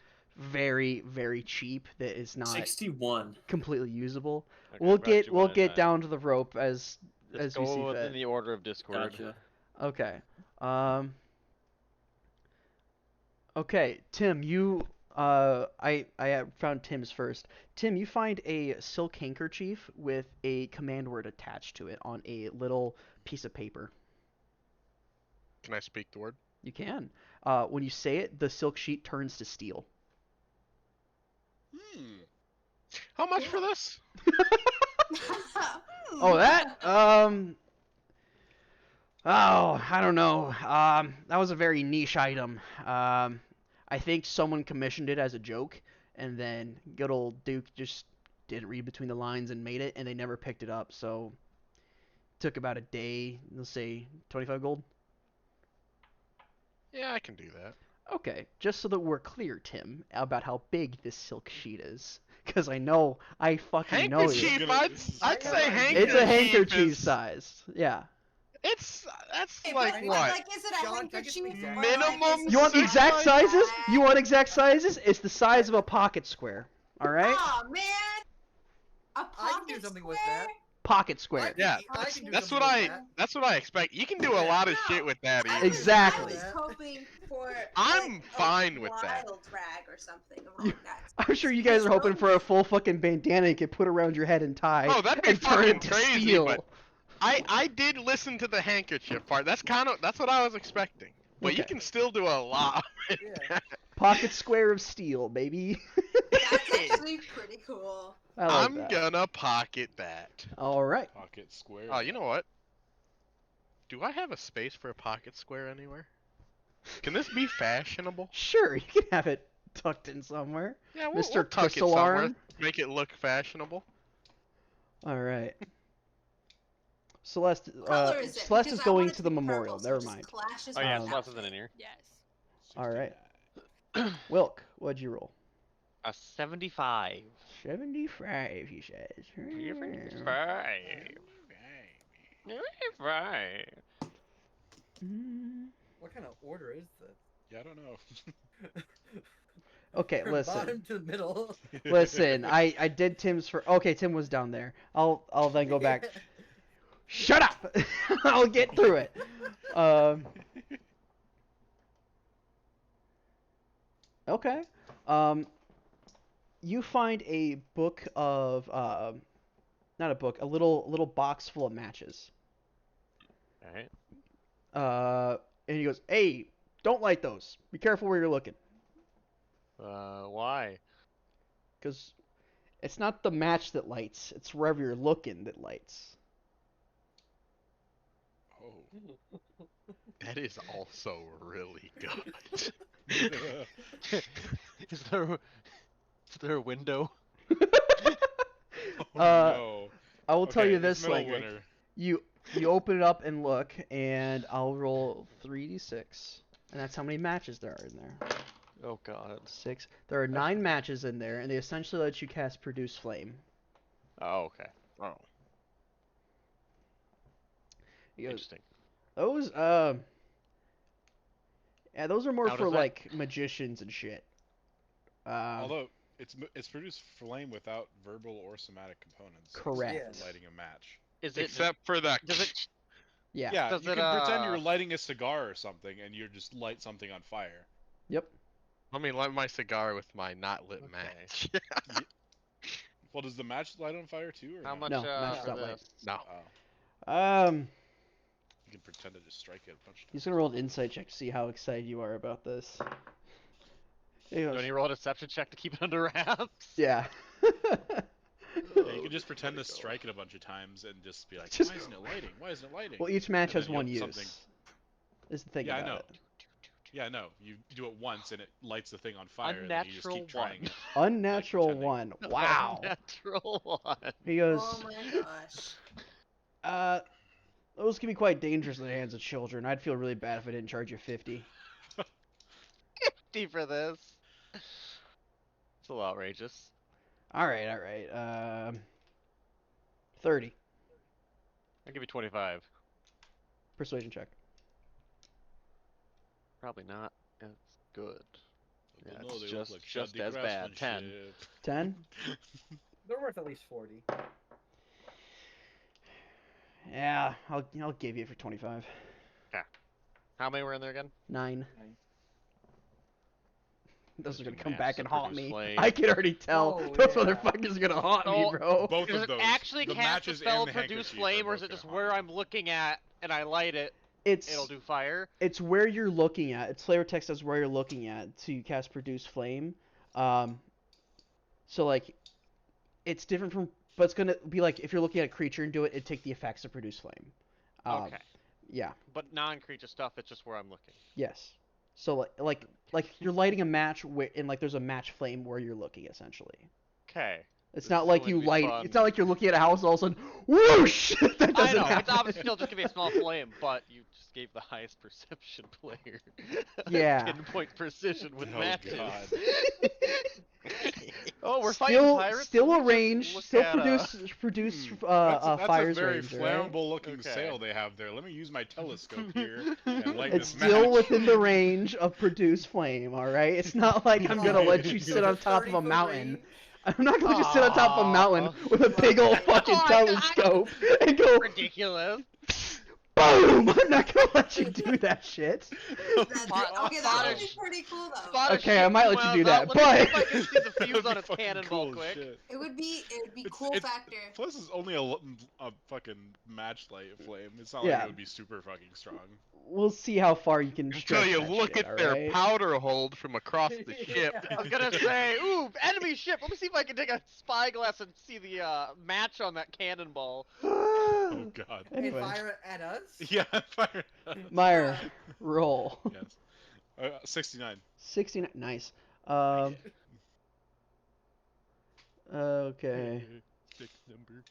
very, very cheap that is not 61. completely usable. Okay, We'll grab you get one at a time. down to the rope as Let's we see go fit. in the order of Discord. Gotcha. Okay. Okay, Tim, you I found Tim's first. Tim, you find a silk handkerchief with a command word attached to it on a little piece of paper. Can I speak the word? You can. When you say it, the silk sheet turns to steel. How much for this? Oh, that? Oh, I don't know. That was a very niche item. I think someone commissioned it as a joke, and then good old Duke just didn't read between the lines and made it, and they never picked it up, so took about a day, let's say 25 gold. Yeah, I can do that. Okay, just so that we're clear, Tim, about how big this silk sheet is, because I fucking know you. Handkerchief, I'd say handkerchief. It's a handkerchief is- size, yeah. That's Hey, like but, what? Like, is it a John, can I just handkerchief? speak or, Minimum like, is it You want the a exact Six sizes? bag? You want exact sizes? It's the size of a pocket square. All right? Aw, man. A I can do pocket something square? with that. Pocket square. Yeah, I can do That's something what with I. that. That's what I expect. You can do a lot of No, shit with that. I Easy. Exactly. was hoping for. I'm like, fine a with that. wild rag or something along that. I'm sure you guys are hoping for a full fucking bandana you could put around your head and tie Oh, that'd be and turn fucking it to crazy, steel. but I did listen to the handkerchief part. That's what I was expecting. But you Okay. can still do a lot with Yeah. that. Pocket square of steel, baby. That's actually pretty cool. I like I'm that. gonna pocket that. All right. Pocket square. Oh, you know what? Do I have a space for a pocket square anywhere? Can this be fashionable? Sure, you can have it tucked in somewhere. Yeah, we'll Mr. tuck it Crystal somewhere. Arm. Make it look fashionable. All right. Celeste, Color is it? Celeste Because is I going want it to be the memorial. purple, so it Never just mind. clashes Oh yeah, with Celeste the isn't in here. Yes. All right. Wilk, what'd you roll? A 75. 75, he says. 75. 75. Mm. What kind of order is this? Yeah, I don't know. Okay, From listen. bottom to middle. Listen, I did Tim's for. Okay, Tim was down there. I'll then go back. Shut up! I'll get through it. Okay. You find a book of not a book, a little box full of matches. Alright. And he goes, "Hey, don't light those. Be careful where you're looking, Why? because it's not the match that lights; it's wherever you're looking that lights." Oh. That is also really good. Is there a window? Oh, no. I will tell Okay, you it's this, middle like, winter. you open it up and look, and I'll roll 3d6, and that's how many matches there are in there. Oh god. 6. There are 9 matches in there, and they essentially let you cast Produce Flame. Oh, okay. Oh. He goes, Interesting. those, yeah, those are more How for, does that- like, magicians and shit. Although it's produced flame without verbal or somatic components. except for Correct. Lighting a match. Is it Except for the. does it Yeah. Yeah, Does you it, can pretend you're lighting a cigar or something, and you just light something on fire. Yep. Let me light my cigar with my not lit Okay. match. Well, does the match light on fire too, or how no? much No, match for not light. this? No. Oh, You you can pretend to just strike it a bunch of He's times. gonna roll an insight check to see how excited you are about this. He Do goes, I need to roll a deception check to keep it under wraps? yeah. Yeah, you can just pretend to strike it a bunch of times and just be like, Just- why isn't it lighting? Why isn't it lighting? Well, each match And has then one you'll- use. something- Is the thing Yeah, I about know. it. Yeah, no, you do it once and it lights the thing on fire, and then you just Unnatural keep trying one. it. Unnatural pretending. one. Wow. Natural one. He goes, Oh my gosh. those can be quite dangerous in the hands of children. I'd feel really bad if I didn't charge you 50. 50 for this. It's a little outrageous. All right. 30. I'll give you 25. Persuasion check. Probably not. That's good. Yeah, No, it's they look just like just shoddy as bad. 10. craftsmanship. 10? They're worth at least 40. Yeah, I'll give you for 25. How many were in there again? 9. Nine. Those are Just gonna come maps back to and haunt produce me. flame. I can already tell. Oh, Those yeah. motherfuckers are gonna haunt me, Oh, bro. Both Does of it those. actually the cast the matches spell and the produce handkerchief flame, are or is both it just gonna where haunt I'm looking at and I light it, it'll It's do fire? where you're looking at. It's flavor text as where you're looking at to cast produce flame. So like, it's different from, but it's gonna be like if you're looking at a creature and do it, it'd take the effects of produce flame. Okay. Yeah. But non-creature stuff, it's just where I'm looking. Yes. So like you're lighting a match and like there's a match flame where you're looking essentially. Okay. It's This not is like going you to be light. fun. It's not like you're looking at a house and all of a sudden, whoosh! That I doesn't know, happen. it's obviously still just gonna be a small flame, but you just gave the highest perception player. Yeah. Pinpoint precision with Oh, matches. God. Oh, we're fighting pirates. Still so a we just range. look Still at, produce That's fires a very range. Right? flammable looking Okay. sail they have there. Let me use my telescope here and light It's this still match. within the range of produce flame. All right. It's not like I'm gonna let you sit on top of a mountain. I'm not gonna let you sit on top of a mountain with a big old fucking Oh, telescope and go ridiculous. boom. I'm not gonna let you do that shit. Okay, that would be pretty cool though. Spot a Okay, I ship might let from you do out, that, let me see if but- I can see the That'd fuse be on its fucking cannonball cool as quick. shit. It would be cool it's- factor. Plus, it's only a fucking match light flame. It's not Yeah. like it would be super fucking strong. We'll see how far you can Until stretch you that look shit, at their alright? powder hold from across the ship. I was gonna say, ooh, enemy ship. Let me see if I can take a spyglass and see the match on that cannonball. Oh god. Anyway, Hey, fire at us? Yeah, fire. Meyer, roll. Yes. 69. 69. Nice. Okay. Stick number.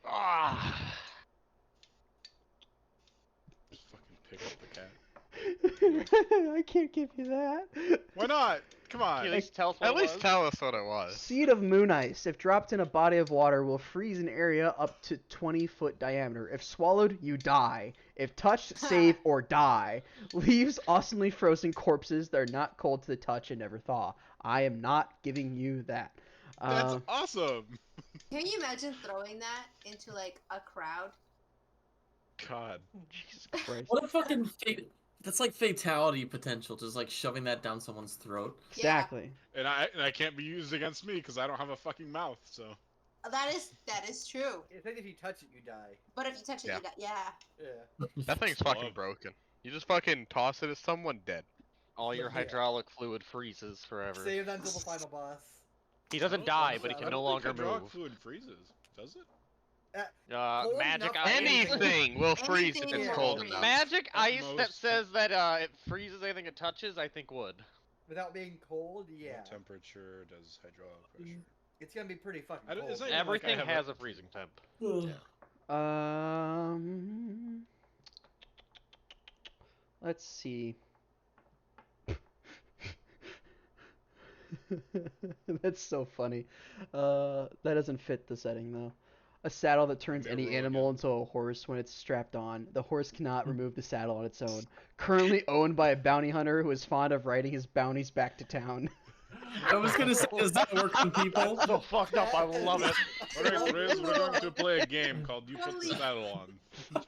Ah. Just fucking pick up the cat. I can't give you that. Why not? Come Can you on. at least tell us what At it least was? tell us what it was. Seed of moon ice, if dropped in a body of water, will freeze an area up to 20-foot diameter. If swallowed, you die. If touched, save or die. Leaves awesomely frozen corpses that are not cold to the touch and never thaw. I am not giving you that. That's awesome. Can you imagine throwing that into like a crowd? God. Jesus Christ. What a fucking that's like fatality potential, just like shoving that down someone's throat. Exactly. And I can't be used against me because I don't have a fucking mouth. So. That is true. It's like if you touch it, you die. But if you touch it, Yeah. you die. Yeah. Yeah. That thing's fucking broken. You just fucking toss it at someone dead. All your Yeah. hydraulic fluid freezes forever. Save that until the final boss. He doesn't die, but he I can don't no think longer hydraulic move. fluid freezes, does it? Cold Magic enough- ice. Anything will freeze if Anything it's will cold freeze. enough. Magic At ice that most. says that it freezes anything it touches, I think would. Without being cold, yeah. What temperature does hydraulic pressure? It's gonna be pretty fucking I don't- cold. it's not even like I Everything have has a freezing temp. Let's see. That's so funny. That doesn't fit the setting though. A saddle that turns Maybe any roll animal into a horse when it's strapped on. The horse cannot remove the saddle on its own. Currently owned by a bounty hunter who is fond of riding his bounties back to town. I was gonna say, does that work on people? So fucked up, I love it. Alright, Riz, we're going to play a game called You Put the Holy- Saddle On.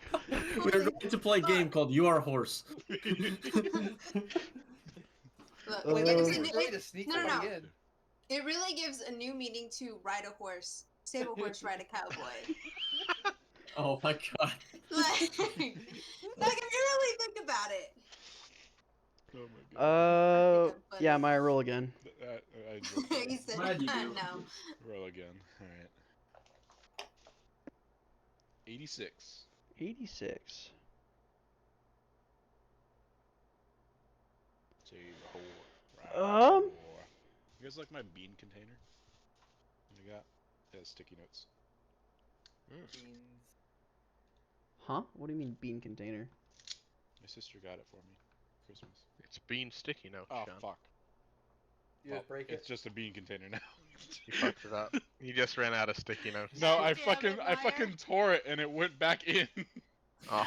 We're going to play a game called You Are Horse. Look, Wait, it wait, gives a wait, new- way to sneak no, no, somebody no. in. It really gives a new meaning to ride a horse. Save a horse, ride a cowboy. Oh my god. Like if you really think about it. Oh my god. Yeah, my roll again. I enjoyed He that. said, Glad you do. no. Roll again. Alright. 86. 86. Save a whore. Ride a whore. You guys like my bean container? What I got? It has sticky notes. Beans. Huh? What do you mean bean container? My sister got it for me. Christmas. It's bean sticky notes, Oh Sean. fuck. You just break It's it. just a bean container now. You fucked it up. You just ran out of sticky notes. No, God I damn fucking it, I fucking Meyer. tore it and it went back in. Oh.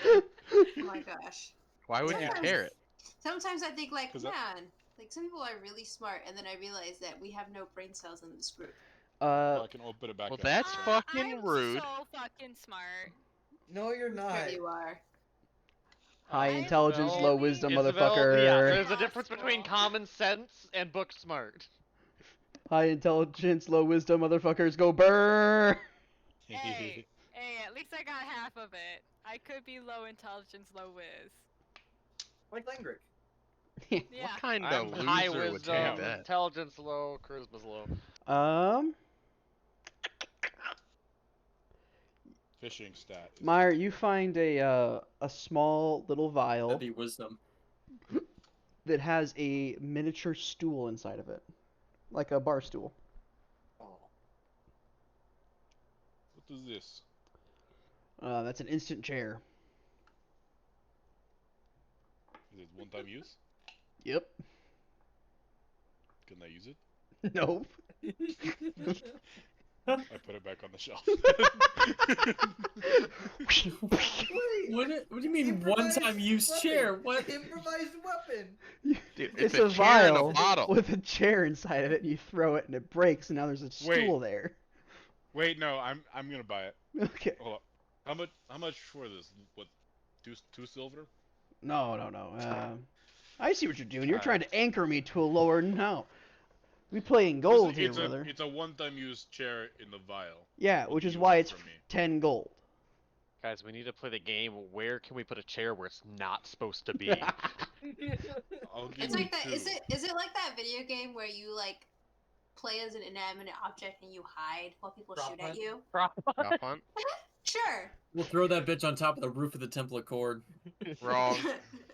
Oh my gosh. Why would you Sometimes- tear it? Sometimes I think like, 'Cause that- man, like some people are really smart, and then I realize that we have no brain cells in this group. I can open it back Well, up. that's so- fucking I'm rude. so fucking smart. No, you're Sure not. you are. High I'm intelligence, really- low wisdom, Isabel, motherfucker. yeah, there's a difference between Possible. common sense and book smart. High intelligence, low wisdom, motherfuckers. Go burr. Hey, at least I got half of it. I could be low intelligence, low whiz. Like Langrick. Yeah. What kind I'm of high loser would wisdom, say that? intelligence low, charisma's low. Fishing stat. is- Meyer, you find a small little vial That'd be wisdom. that has a miniature stool inside of it, like a bar stool. Oh. What is this? That's an instant chair. Is it one-time use? Yep. Can I use it? Nope. I put it back on the shelf. What do you mean one-time use chair? What? Improvised weapon. Dude, It's a a chair in vial a bottle. with a chair inside of it, and you throw it, and it breaks, and now there's a stool there. Wait, no, I'm gonna buy it. Okay. Hold on. How much for this? What? Two silver? No. I see what you're doing. You're trying Alright. to anchor me to a lower. No. We playing gold It's here, a, brother. It's a one-time use chair in the vial. Yeah, What which do is you why want it's from me? 10 gold. Guys, we need to play the game. Where can we put a chair where it's not supposed to be? I'll give It's you like that. two. Is it like that video game where you like play as an inanimate object and you hide while people Prop shoot at hunt? you? Prop hunt? Sure. We'll throw that bitch on top of the roof of the Temple Accord. Wrong.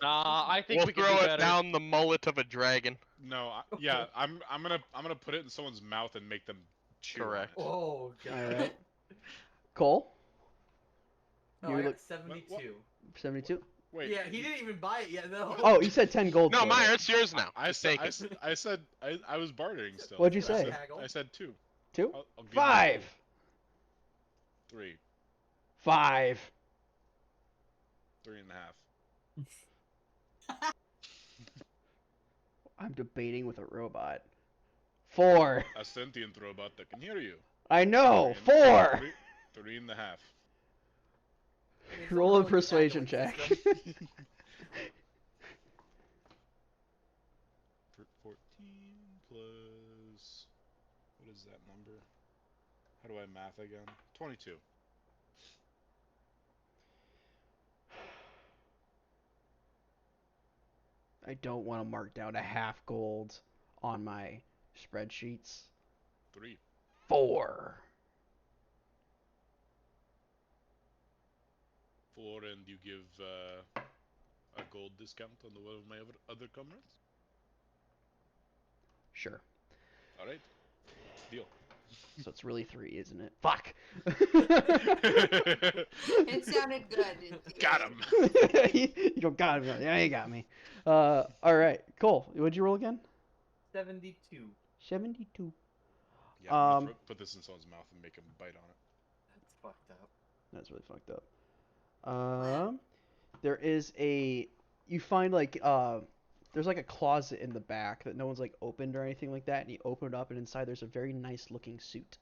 I think We'll we can throw do it better. down the mullet of a dragon. No, yeah, I'm gonna put it in someone's mouth and make them chew. on Correct. it. Oh god. Alright. Cole? No, You I look- got 72. 72? Wait. Yeah, he didn't even buy it yet though. Oh, you said 10 gold. No, for Meyer, it. it's yours now. I Just said take it. I was bartering still. What'd you I say? said- Haggle. I said 2. 2? I'll give 5! You 3. 5. 3.5. I'm debating with a robot. 4. A sentient robot that can hear you. I know! 4! 3.5. Roll a persuasion check. 14 plus. What is that number? How do I math again? 22. I don't want to mark down a half gold on my spreadsheets. 3. 4. 4, and you give a gold discount on the one of my other comrades? Sure. Alright. Deal. So it's really 3, isn't it? Fuck! It sounded good. in Got theory. him! You don't got me. Yeah, you got me. Alright, cool. What'd you roll again? 72. 72. Yeah, I'm Um, gonna put this in someone's mouth and make him bite on it. That's fucked up. That's really fucked up. There is a. You find like there's like a closet in the back that no one's like opened or anything like that, and you open it up, and inside there's a very nice looking suit.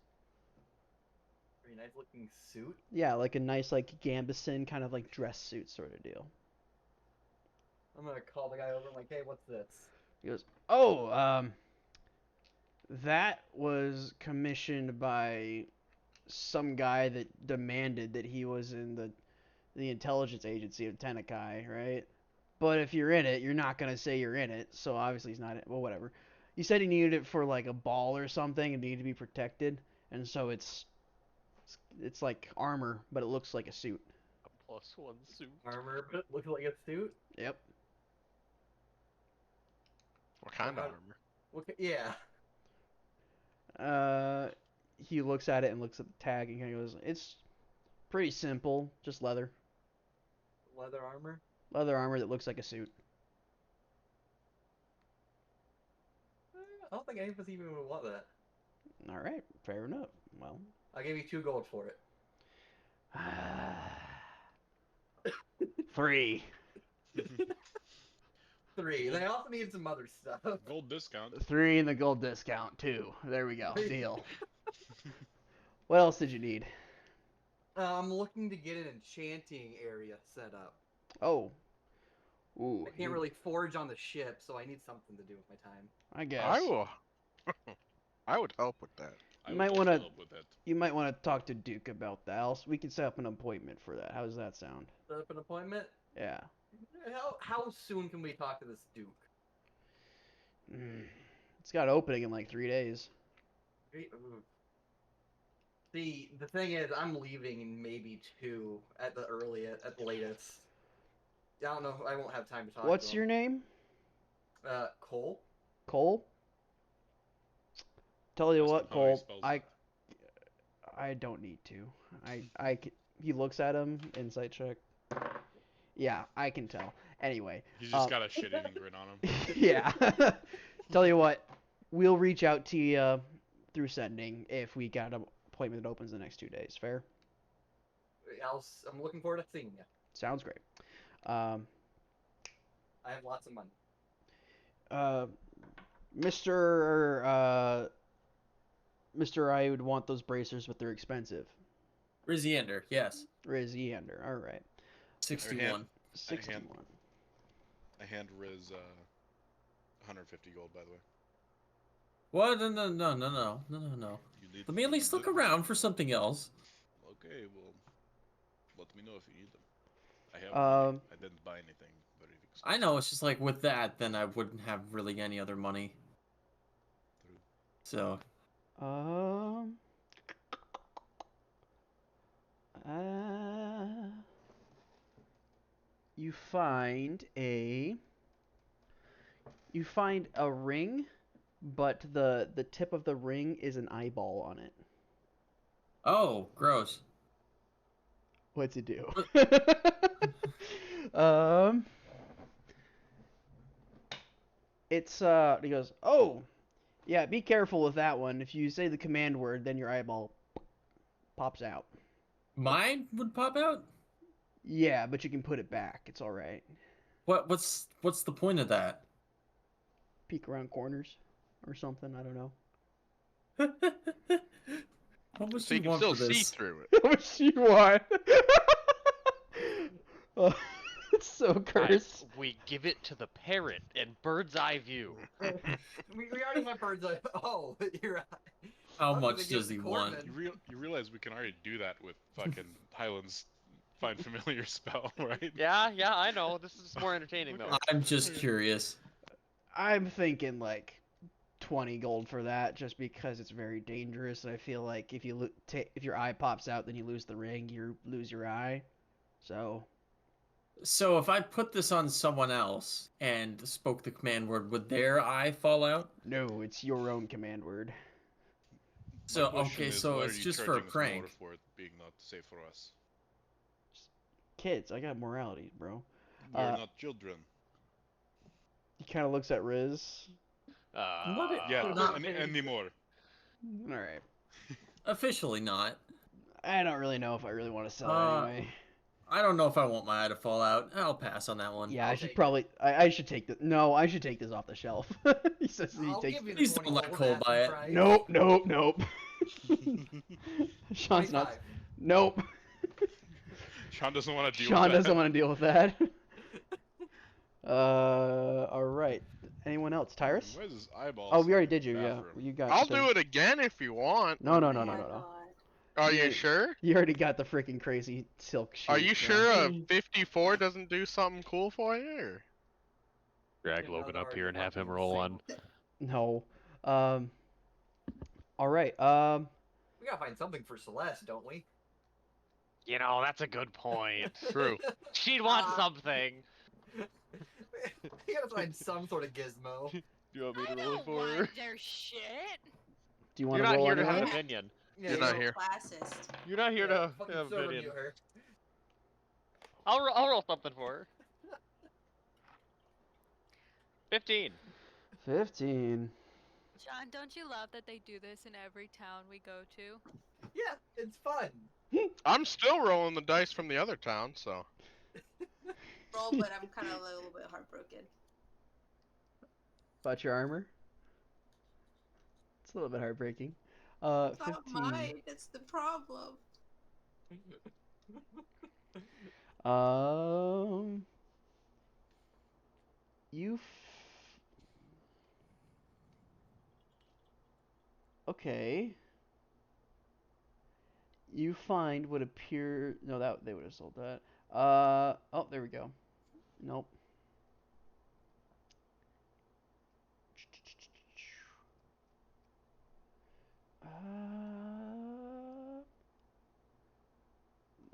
Very nice looking suit. Yeah, like a nice like gambeson kind of like dress suit sort of deal. I'm gonna call the guy over and like, hey, what's this? He goes, "Oh, that was commissioned by some guy that demanded that he was in the intelligence agency of Tenekai, right? But if you're in it, you're not gonna say you're in it, so obviously he's not in. Well, whatever. He said he needed it for like a ball or something and needed to be protected, and so it's like armor, but it looks like a suit. A +1 suit. Armor, but it looks like a suit. Yep. What kind of Uh, armor? Yeah. He looks at it and looks at the tag and he goes, "It's pretty simple, just leather. Leather armor. Leather armor that looks like a suit." I don't think any of us even would want that. All right, fair enough. Well, I'll give you 2 gold for it. 3. 3. They also need some other stuff. Gold discount. 3 and the gold discount too. There we go. Deal. What else did you need? I'm looking to get an enchanting area set up. Oh. Ooh. I can't really forge on the ship, so I need something to do with my time. I guess. I will. I would help with that. I You would might also wanna- help with that. You might want to talk to Duke about that. We can set up an appointment for that. How does that sound? Set up an appointment? Yeah. How soon can we talk to this Duke? It's got opening in like 3 days. See, the thing is, I'm leaving in maybe 2 at the earliest, at the latest. I don't know. I won't have time to talk. What's to your him. name? Cole. Cole? Tell you Ask what, him how he Cole, spells I don't need to. He looks at him, insight check. Yeah, I can tell. Anyway. He's just got a shit-eating grin on him. Yeah. Tell you what, we'll reach out to you through sending if we got an appointment that opens the next 2 days. Fair? I'm looking forward to seeing you. Sounds great. I have lots of money. Mr. I would want those bracers, but they're expensive. Riziander, yes. Riziander, all right. 61. 61. I hand Riz 150 gold, by the way. What? No. You need, Let me at least you look need- around for something else. Okay, well, let me know if you need them. I have money. I didn't buy anything very expensive. I know, it's just like with that, then I wouldn't have really any other money. True. So, You find a ring, but the tip of the ring is an eyeball on it. oh, gross. What's it do? It's he goes, "Oh, yeah, be careful with that one. If you say the command word, then your eyeball pops out." Mine would pop out? Yeah, but you can put it back. It's all right. What's the point of that? Peek around corners or something, I don't know. How much So do you you can want still for see this? through it. How much do you want? Oh, it's so cursed. We give it to the parrot and bird's eye view. we already have birds. Oh, you're right. How I was much gonna does give he want? Corbin. You realize we can already do that with fucking Highland's Find Familiar spell, right? Yeah, I know. This is more entertaining though. I'm just curious. I'm thinking like 20 gold for that, just because it's very dangerous. And I feel like if you if your eye pops out, then you lose the ring. You lose your eye. So So if I put this on someone else and spoke the command word, would their eye fall out? no, it's your own command word. So, My question okay, is, so why it's are you just for a charging us more prank. for it being not safe for us. Kids, I got morality, bro. We're not children. He kind of looks at Riz. Yeah, not anymore. All right. Officially not. I don't really know if I really want to sell it anyway. I don't know if I want my eye to fall out. I'll pass on that one. Yeah, I'll I should take probably. I should take this. No, I should take this off the shelf. He says he I'll takes. give you the Please 20 don't let gold Cole asking buy it. price. Nope. Sean's 25. nuts. Nope. Sean doesn't want to deal Sean with that. doesn't want to deal with that. All right. Anyone else? Tyrus? Where's his eyeballs? Oh, we already did you. Yeah, Bathroom. you got. I'll the do it again if you want. No. Oh my God. Are Yeah. you sure? You already got the freaking crazy silk sheet. Are you so- sure a 54 doesn't do something cool for you? Or? Drag Yeah, Logan those up are here and have him fucking roll insane. on. No. All right. We gotta find something for Celeste, don't we? You know, that's a good point. True. She'd want something. We gotta find some sort of gizmo. Do you want me I to roll don't for her? want their shit. Do you want You're to not roll here to anyway? have an opinion. Yeah, You're you not know, here. Classist. You're not here yeah, to fucking have an serve opinion. you her. I'll roll something for her. 15. 15. John, don't you love that they do this in every town we go to? Yeah, it's fun. I'm still rolling the dice from the other town, so. Roll, but I'm kind of a little bit heartbroken. About your armor? It's a little bit heartbreaking. It's not 15. mine. It's the problem. You. Okay. You find what appear. No, that they would have sold that. Oh, there we go. Nope.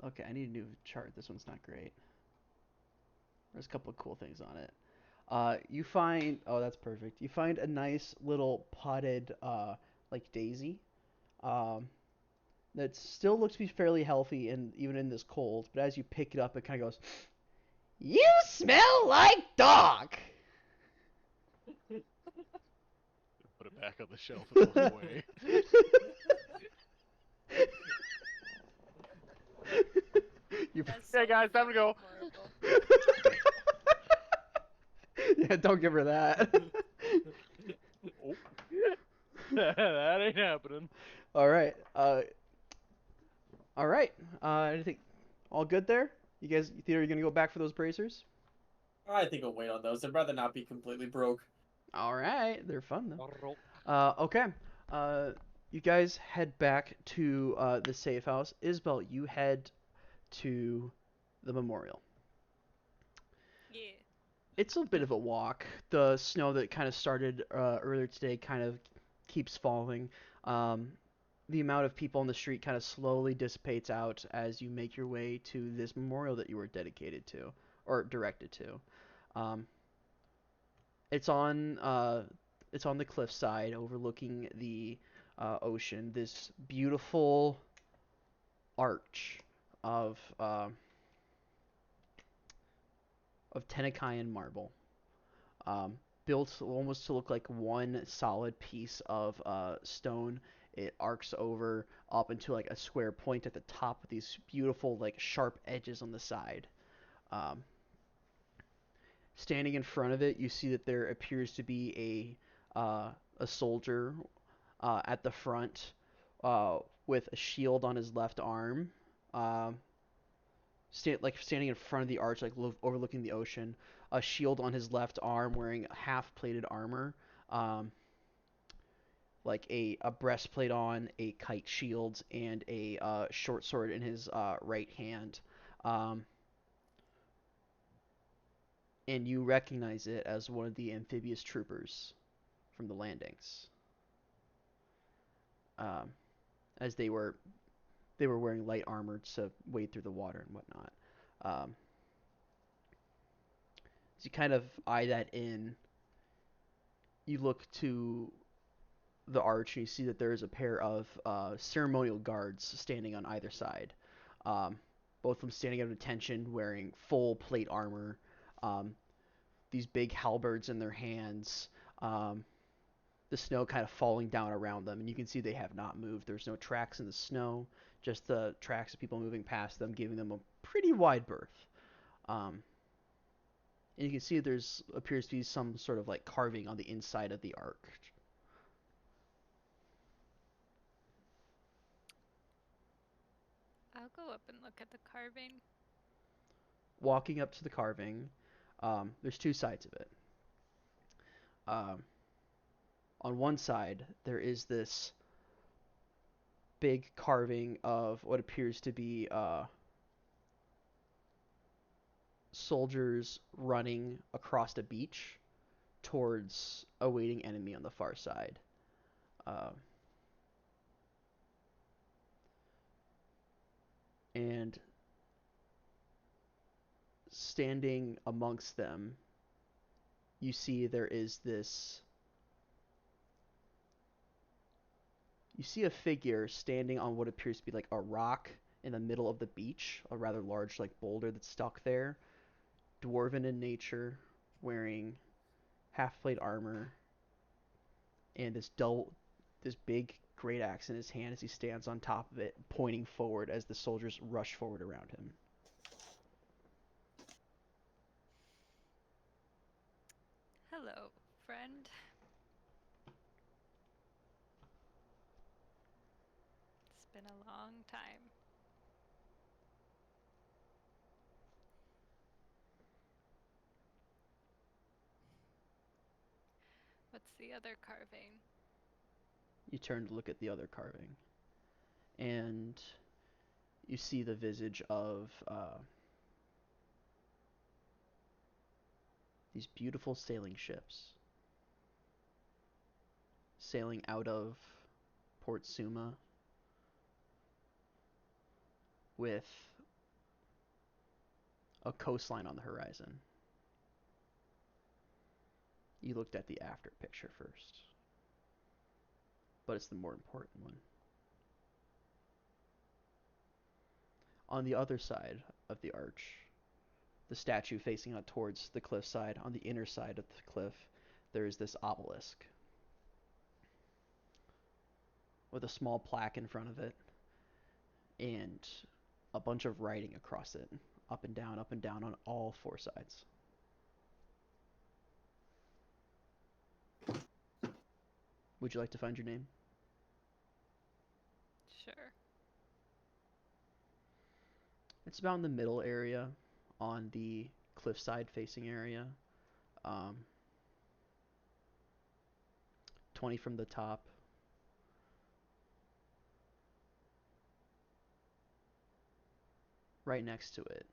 Okay, I need a new chart. This one's not great. There's a couple of cool things on it. You find. Oh, that's perfect. You find a nice little potted, like daisy. Um, that still looks to be fairly healthy, and even in this cold. But as you pick it up, it kind of goes. You smell like dog. Put it back on the shelf and walk away. Hey guys, time to go. Yeah, don't give her that. Oh. That ain't happening. All right. All right. Anything? All good there? You guys, you think you're gonna go back for those bracers? I think I'll wait on those. I'd rather not be completely broke. All right. They're fun though. Okay. You guys head back to the safe house. Isabel, you head to the memorial. Yeah. It's a bit of a walk. The snow that kind of started earlier today kind of keeps falling. The amount of people on the street kind of slowly dissipates out as you make your way to this memorial that you were dedicated to or directed to. It's on the cliffside overlooking the ocean. This beautiful arch of Tenakayan marble, built almost to look like one solid piece of stone. It arcs over up into like a square point at the top with these beautiful like sharp edges on the side. Standing in front of it, you see that there appears to be a soldier at the front with a shield on his left arm. Standing in front of the arch, like overlooking the ocean, a shield on his left arm, wearing half-plated armor, like a breastplate on, a kite shield, and a short sword in his right hand. And you recognize it as one of the amphibious troopers from the landings, as they were wearing light armor to wade through the water and whatnot. As you kind of eye that in, you look to the arch and you see that there is a pair of ceremonial guards standing on either side. Both of them standing at attention, wearing full plate armor, these big halberds in their hands, the snow kind of falling down around them, and you can see they have not moved. There's no tracks in the snow, just the tracks of people moving past them, giving them a pretty wide berth. And you can see there's appears to be some sort of like carving on the inside of the arch. I'll go up and look at the carving. Walking up to the carving, there's two sides of it. On one side, there is this big carving of what appears to be soldiers running across a beach towards a waiting enemy on the far side. And standing amongst them, you see there is this... You see a figure standing on what appears to be like a rock in the middle of the beach, a rather large like boulder that's stuck there. Dwarven in nature, wearing half-plate armor, and this big great axe in his hand as he stands on top of it, pointing forward as the soldiers rush forward around him. Hello, friend. It's been a long time. What's the other carving? You turn to look at the other carving, and you see the visage of these beautiful sailing ships sailing out of Port Suma with a coastline on the horizon. You looked at the after picture first, but it's the more important one. On the other side of the arch, the statue facing out towards the cliffside, on the inner side of the cliff, there is this obelisk with a small plaque in front of it and a bunch of writing across it, up and down on all four sides. Would you like to find your name? Sure. It's about in the middle area on the cliffside facing area. 20 from the top. Right next to it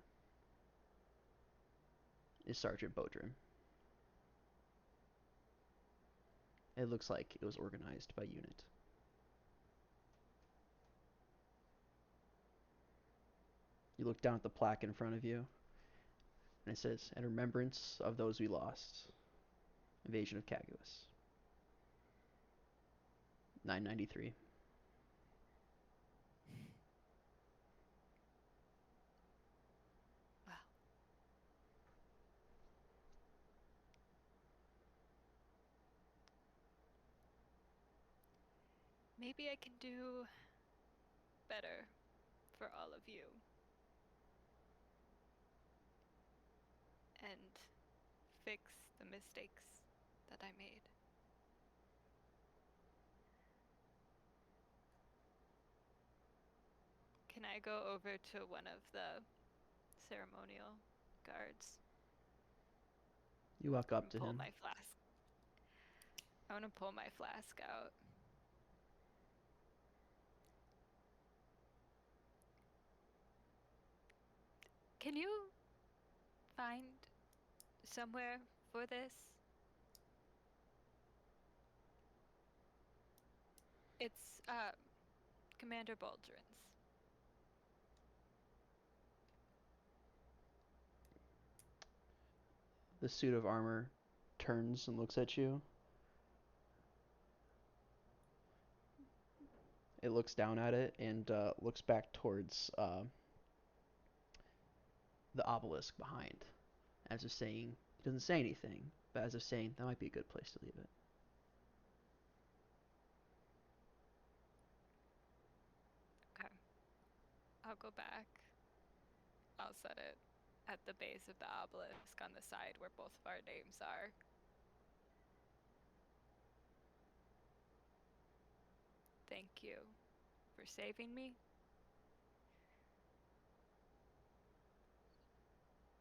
is Sergeant Bodrum. It looks like it was organized by unit. You look down at the plaque in front of you, and it says, "In remembrance of those we lost. Invasion of Caguas. 993. Wow. Maybe I can do better for all of you. And fix the mistakes that I made. Can I go over to one of the ceremonial guards? You walk up to pull him. my flask. I want to pull my flask out. Can you find somewhere for this? It's Commander Baldrin's. The suit of armor turns and looks at you. It looks down at it and looks back towards the obelisk behind, as if saying, he doesn't say anything, but as if saying that might be a good place to leave it. Okay. I'll go back. I'll set it at the base of the obelisk on the side where both of our names are. Thank you for saving me.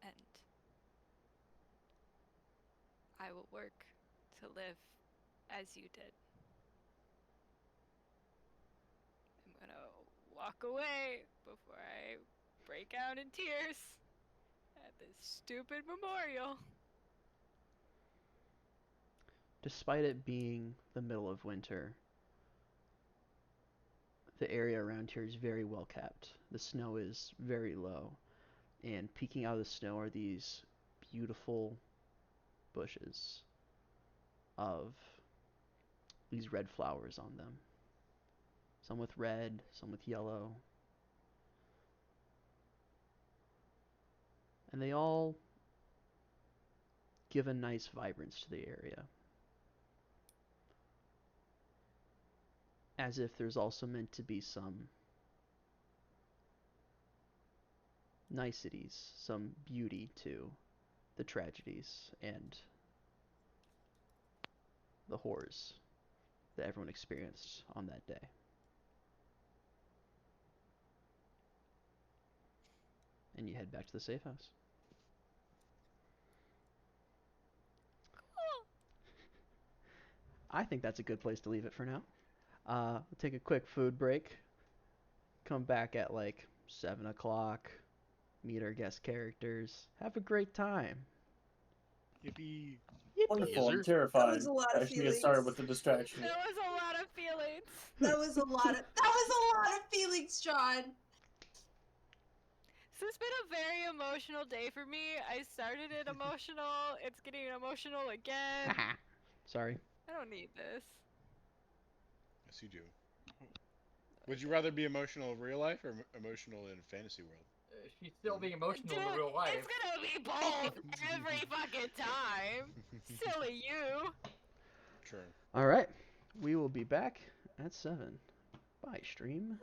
And I will work to live as you did. I'm gonna walk away before I break out in tears at this stupid memorial. Despite it being the middle of winter, the area around here is very well kept. The snow is very low, and peeking out of the snow are these beautiful bushes of these red flowers on them. Some with red, some with yellow. And they all give a nice vibrance to the area. As if there's also meant to be some niceties, some beauty to the tragedies and the horrors that everyone experienced on that day. And you head back to the safe house. I think that's a good place to leave it for now. We'll take a quick food break. Come back at like 7 o'clock. Meet our guest characters. Have a great time. Yippee. Wonderful. I'm Yes, terrified. That was a lot of I should get started feelings. with the distraction. That was a lot of feelings. That was a lot of feelings, John. So it's been a very emotional day for me. I started it emotional. It's getting emotional again. Sorry. I don't need this. Yes, you do. Would you rather be emotional in real life or emotional in fantasy world? She's still being emotional Dude, in real life. it's gonna be both every fucking time. Silly you. True. All right. We will be back at 7. Bye, stream.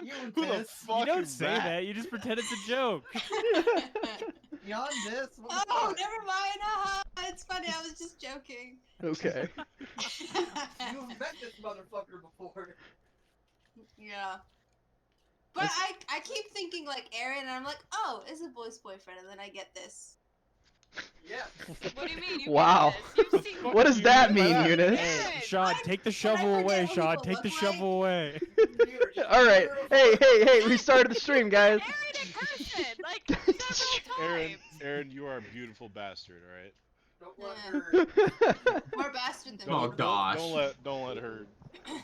You Who the this? fuck You don't is say that. You just pretend it's a joke. Beyond this? What the Oh, fuck? never mind. It's funny. I was just joking. Okay. You've met this motherfucker before. Yeah. But I keep thinking like Aaron, and I'm like, oh, it's a boy's boyfriend, and then I get this. Yeah. What do you mean? You Wow. get this? You've seen What does that mean, that? Eunice? Aaron, Sean, take the shovel forget away, what Sean. people Take the look shovel away. All right. Hey, we started the stream, guys. Aaron in person, like several times. Aaron, you are a beautiful bastard, all right? Don't let Yeah. her. More bastard than Oh, me. gosh. Don't let her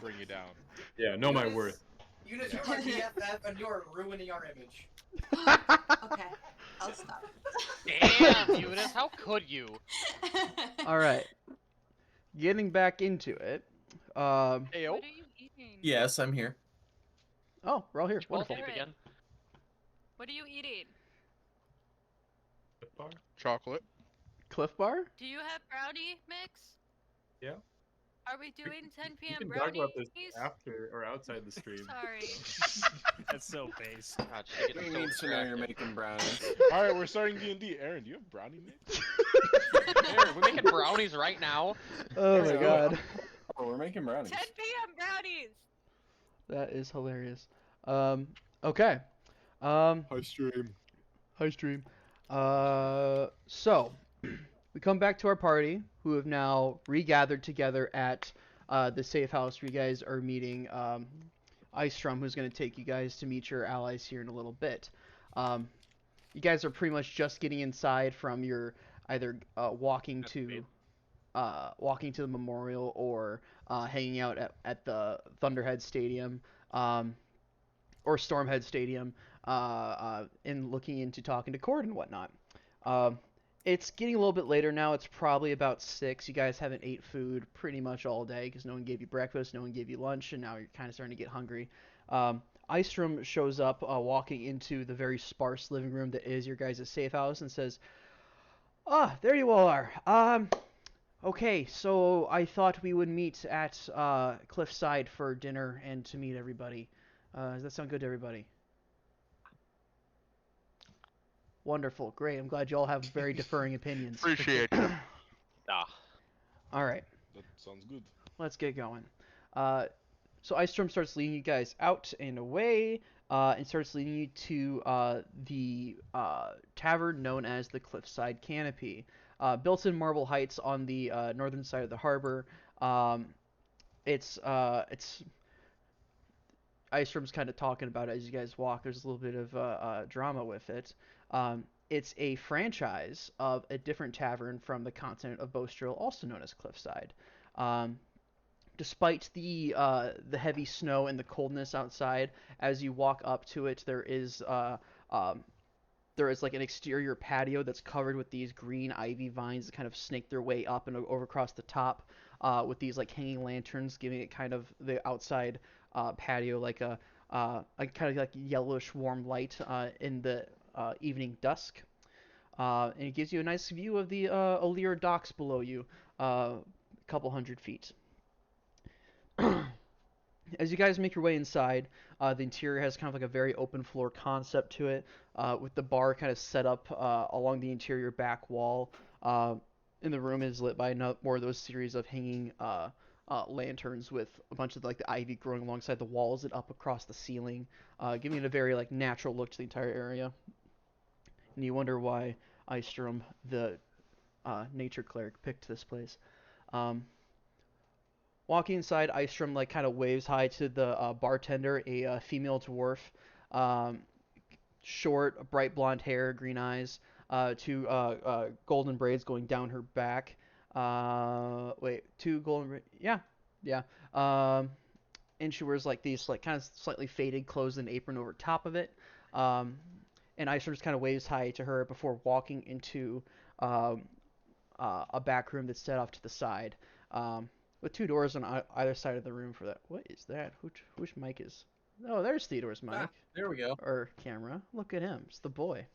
bring you down. Yeah, know my worth. Eunice, you're my BFF, and you're ruining our image. Okay, I'll stop. Damn, Eunice, how could you? All right. Getting back into it. Ayo. What are you eating? Yes, I'm here. Oh, we're all here. Well, Wonderful. Aaron. again. What are you eating? Chocolate. Cliff Bar? Do you have brownie mix? Yeah. Are we doing 10 We p.m. can talk brownies? about this after or outside the stream. Sorry. That's so base. God, she gets We so need to know you're distracted. making brownies. All right, we're starting D&D. Aaron, do you have brownie mix? Aaron, we're making brownies right now. Oh my god. Oh, we're making brownies. 10 p.m. brownies. That is hilarious. Okay. Hi, stream. Hi, stream. So, we come back to our party, who have now regathered together at the safe house where you guys are meeting Icestrom, who's going to take you guys to meet your allies here in a little bit. You guys are pretty much just getting inside from your either walking to the memorial or hanging out at the Thunderhead Stadium or Stormhead Stadium and looking into talking to Cord and whatnot. It's getting a little bit later now. It's probably about 6. You guys haven't ate food pretty much all day because no one gave you breakfast, no one gave you lunch, and now you're kind of starting to get hungry. Icestrom shows up walking into the very sparse living room that is your guys' safe house and says, "Ah, there you all are. Okay, so I thought we would meet at Cliffside for dinner and to meet everybody. Does that sound good to everybody?" Wonderful, great. I'm glad you all have very differing opinions. Appreciate you. Ah. All right, That sounds good. let's get going. So Icestrom starts leading you guys out and away, and starts leading you to the tavern known as the Cliffside Canopy. Built in Marble Heights on the northern side of the harbor. It's Icestrom's kind of talking about it as you guys walk. There's a little bit of drama with it. It's a franchise of a different tavern from the continent of Bostril, also known as Cliffside. Despite the heavy snow and the coldness outside, as you walk up to it, there is like an exterior patio that's covered with these green ivy vines that kind of snake their way up and over across the top, with these like hanging lanterns, giving it kind of the outside patio like a kind of like yellowish warm light in the evening dusk. And it gives you a nice view of the O'Lear docks below you, a couple hundred feet. As you guys make your way inside, the interior has kind of like a very open floor concept to it, with the bar kind of set up along the interior back wall. And the room is lit by more of those series of hanging lanterns with a bunch of like the ivy growing alongside the walls and up across the ceiling, giving it a very like natural look to the entire area. And you wonder why Icestrom, the nature cleric, picked this place. Walking inside, Icestrom like kind of waves hi to the bartender, a female dwarf, short, bright blonde hair, green eyes, two golden braids going down her back. Two golden yeah. And she wears like these like kind of slightly faded clothes and apron over top of it. And Icestrom just kind of waves hi to her before walking into a back room that's set off to the side. With 2 doors on either side of the room for that. What is that? Which mic is? Oh, there's Theodore's mic. There we go. Or camera. Look at him. It's the boy.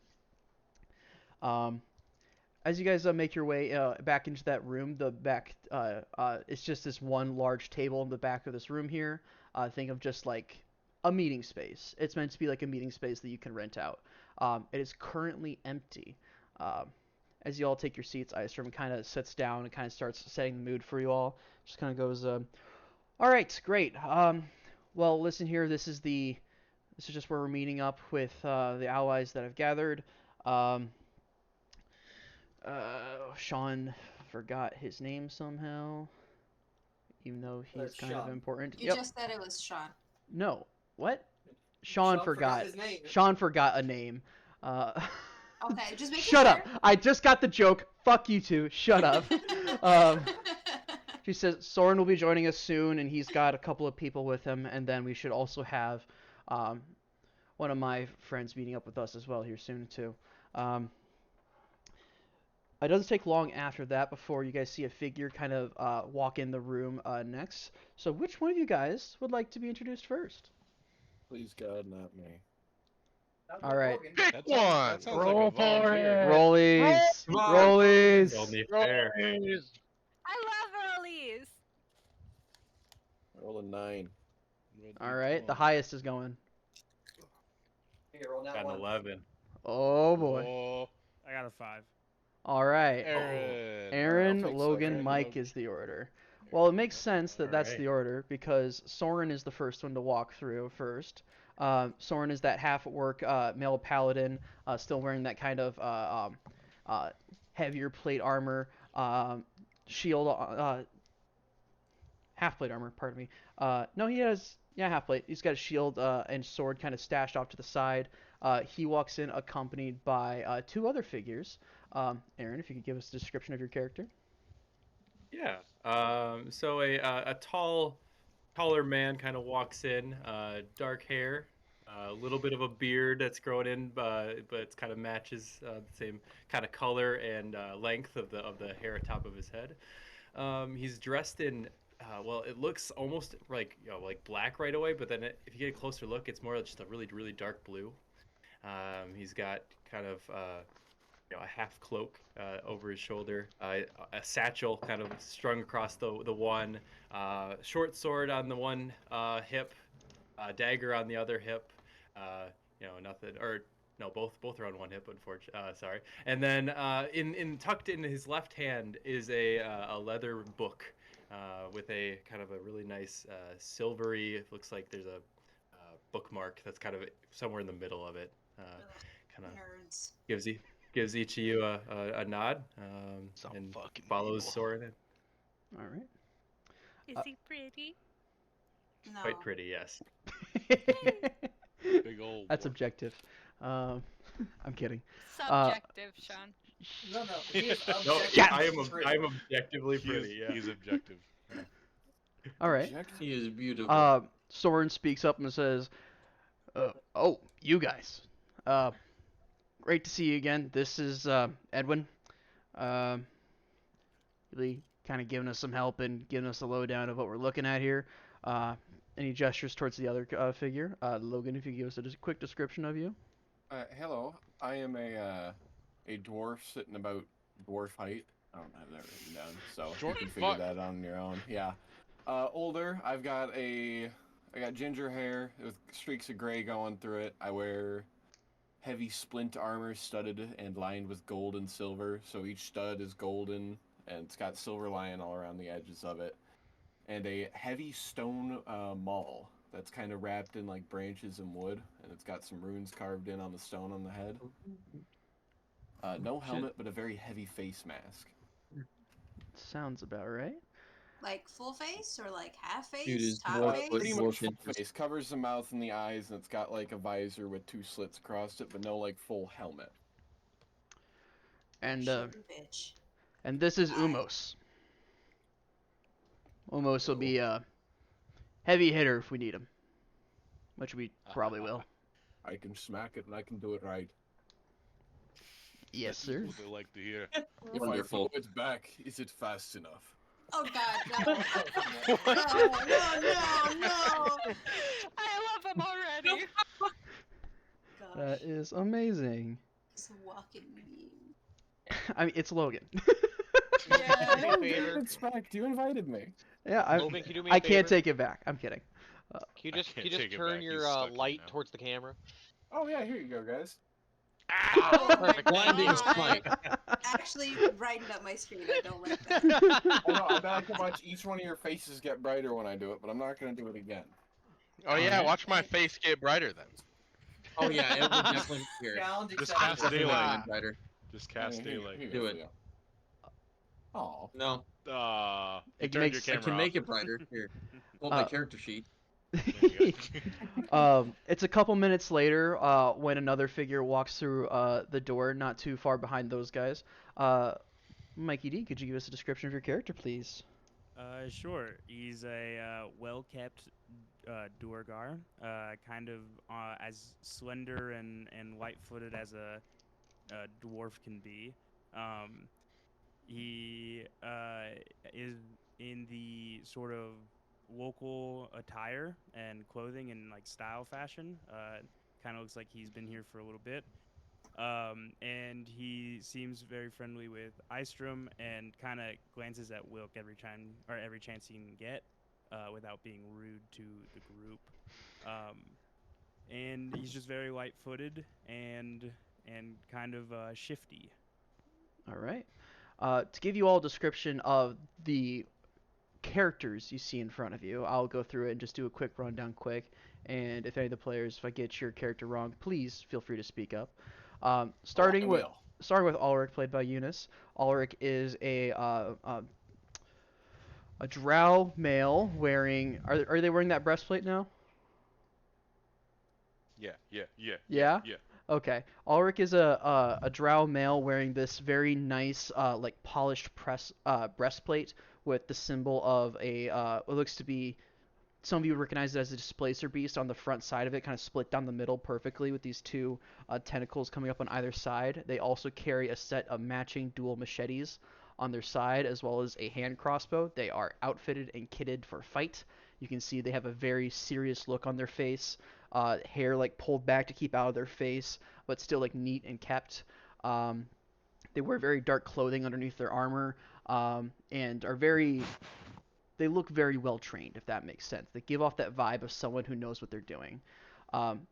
As you guys make your way back into that room, the back it's just this one large table in the back of this room here. Think of just like a meeting space. It's meant to be like a meeting space that you can rent out. It is currently empty. As you all take your seats, Icestrom kind of sits down and kind of starts setting the mood for you all. Just kind of goes, all right, great. Well, listen here. This is just where we're meeting up with the allies that have gathered. Sean forgot his name somehow, even though he's kind of Sean. important. You just said it was Sean. No. What? Sean forgot. his name. Sean forgot a name. Okay, just make Shut up. I just got the joke. Fuck you two. Shut up. She says Soren will be joining us soon, and he's got a couple of people with him, and then we should also have one of my friends meeting up with us as well here soon too. It doesn't take long after that before you guys see a figure kind of walk in the room next. So which one of you guys would like to be introduced first? Please God, not me. All right. Pick That one. sounds like a Roll for volunteer. it. Rollies. Come on. Rollies. Only fair. I love rollies. Roll a 9. All right. The highest is going. Here, roll that Got an one. 11. Oh boy. Oh, I got a 5. All right. Aaron. Aaron, I'll take Logan, Soren. Mike is the order. Well, it makes sense that that's Alright. the order because Soren is the first one to walk through first. Soren is that half-orc male paladin, still wearing that kind of heavier plate armor, shield, half-plate armor, pardon me. No, he has, half-plate. He's got a shield and sword kind of stashed off to the side. He walks in accompanied by 2 other figures. Aaron, if you could give us a description of your character. Yeah. So a taller man kind of walks in, dark hair, a little bit of a beard that's growing in, but it kind of matches the same kind of color and length of the hair atop of his head. He's dressed in, well, it looks almost like like black right away, but then if you get a closer look, it's more just a really really dark blue. He's got kind of a half cloak over his shoulder, a satchel kind of strung across the one, short sword on the one hip, dagger on the other hip. Nothing, or no, both are on one hip, unfortunately. Sorry. And then in tucked in his left hand is a leather book with a kind of a really nice silvery. It looks like there's a bookmark that's kind of somewhere in the middle of it. Kind of Nerds. gives each of you a nod and follows Soren in. All right. Is he pretty? No. Quite pretty, yes. big old. That's objective. I'm kidding. Subjective, Sean. No, he is No, objectively pretty. I am objectively pretty. Yeah. He's objective. All right. He is beautiful. Soren speaks up and says, "Oh, you guys. Great to see you again. This is Edwin. Really kind of giving us some help and giving us a lowdown of what we're looking at here." And he gestures towards the other figure. Logan, if you could give us a quick description of you. Hello, I am a dwarf sitting about dwarf height. I don't have that written down, so you Dwarf- can figure fuck. that on your own. Yeah. Older. I got ginger hair with streaks of gray going through it. I wear heavy splint armor studded and lined with gold and silver. So each stud is golden and it's got silver lion all around the edges of it. And a heavy stone maul that's kind of wrapped in like branches and wood, and it's got some runes carved in on the stone on the head. No helmet, but a very heavy face mask. Sounds about right. Like full face or like half face? Dude is top dwarf face? with Pretty dwarf much full interest. face, covers the mouth and the eyes, and it's got like a visor with 2 slits across it, but no like full helmet. And Bitch. and this is Umos. Umos will be a heavy hitter if we need him, which we probably will. I can smack it and I can do it right. Yes, That's sir. what they like to hear. If Wonderful. I throw it back, is it fast enough? Oh god, no. No. I love him already. Gosh, That is amazing. it's a walking meme. I mean, it's Logan. Yeah. Do me a favor. It's back. You invited me. Yeah, Logan, can you do me a I can't favor? take it back. I'm kidding. Can I you can't just take it turn back, your he's stuck in light now. towards the camera? Oh yeah, here you go, guys. Oh my Perfect. Blinding God. smite. Actually brightened up my screen. I don't like that. I know. I bet I can watch each one of your faces get brighter when I do it, but I'm not gonna do it again. Oh yeah, Alright. watch my face get brighter then. Oh yeah, it will definitely appear. Challenge Just accepted. cast Definitely daylight. even brighter. Just cast daylight. Here you Do go, it. Theo. Oh. No, You It turned makes- your I camera can make off. it brighter. Here, pull up my Uh, character sheet. There you go. It's a couple minutes later when another figure walks through the door, not too far behind those guys. Mikey D, could you give us a description of your character, please? Sure. He's a well-kept Duergar, kind of as slender and light-footed as a dwarf can be. He is in the sort of local attire and clothing and like style fashion. Kind of looks like he's been here for a little bit. And he seems very friendly with Istrom and kind of glances at Wilk every chance he can get, without being rude to the group. And he's just very light-footed and kind of shifty. All right. To give you all a description of the characters you see in front of you, I'll go through it and just do a quick rundown quick. And if any of the players, if I get your character wrong, please feel free to speak up. Starting with Ulrich, played by Eunice. Ulrich is a drow male wearing. Are they wearing that breastplate now? Yeah. Yeah? Okay. Ulrich is a drow male wearing this very nice, like polished breastplate with the symbol of a what looks to be, some of you would recognize it as a displacer beast on the front side of it, kind of split down the middle perfectly with these two tentacles coming up on either side. They also carry a set of matching dual machetes on their side, as well as a hand crossbow. They are outfitted and kitted for fight. You can see they have a very serious look on their face. Hair like pulled back to keep out of their face, but still like neat and kept. They wear very dark clothing underneath their armor, and are very. They look very well trained, if that makes sense. They give off that vibe of someone who knows what they're doing.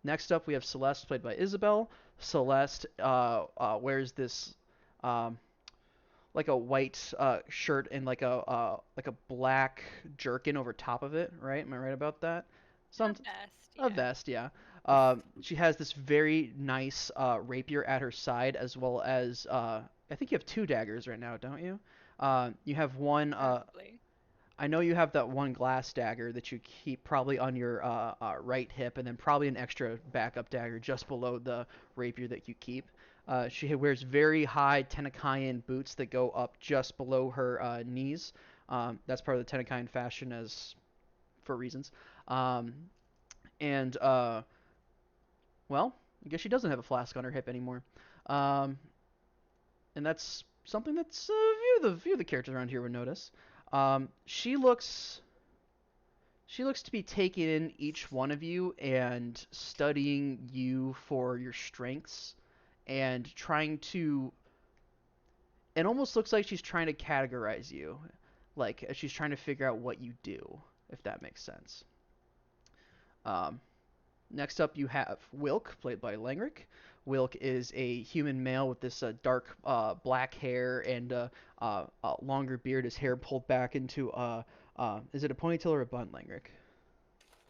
Next up, we have Celeste, played by Isabel. Celeste wears this like a white shirt and like a black jerkin over top of it, right? Am I right about that? A vest, yeah. She has this very nice rapier at her side, as well as I think you have two daggers right now, don't you? You have one. I know you have that one glass dagger that you keep probably on your right hip, and then probably an extra backup dagger just below the rapier that you keep. She wears very high Tenakayan boots that go up just below her knees. That's part of the Tenakayan fashion, as for reasons. Well, I guess she doesn't have a flask on her hip anymore. And that's something that's few of the characters around here would notice. She looks to be taking in each one of you and studying you for your strengths and trying to. It almost looks like she's trying to categorize you, like she's trying to figure out what you do, if that makes sense. Next up, you have Wilk, played by Langrick. Wilk is a human male with this dark black hair and a longer beard. His hair pulled back into is it a ponytail or a bun, Langrick?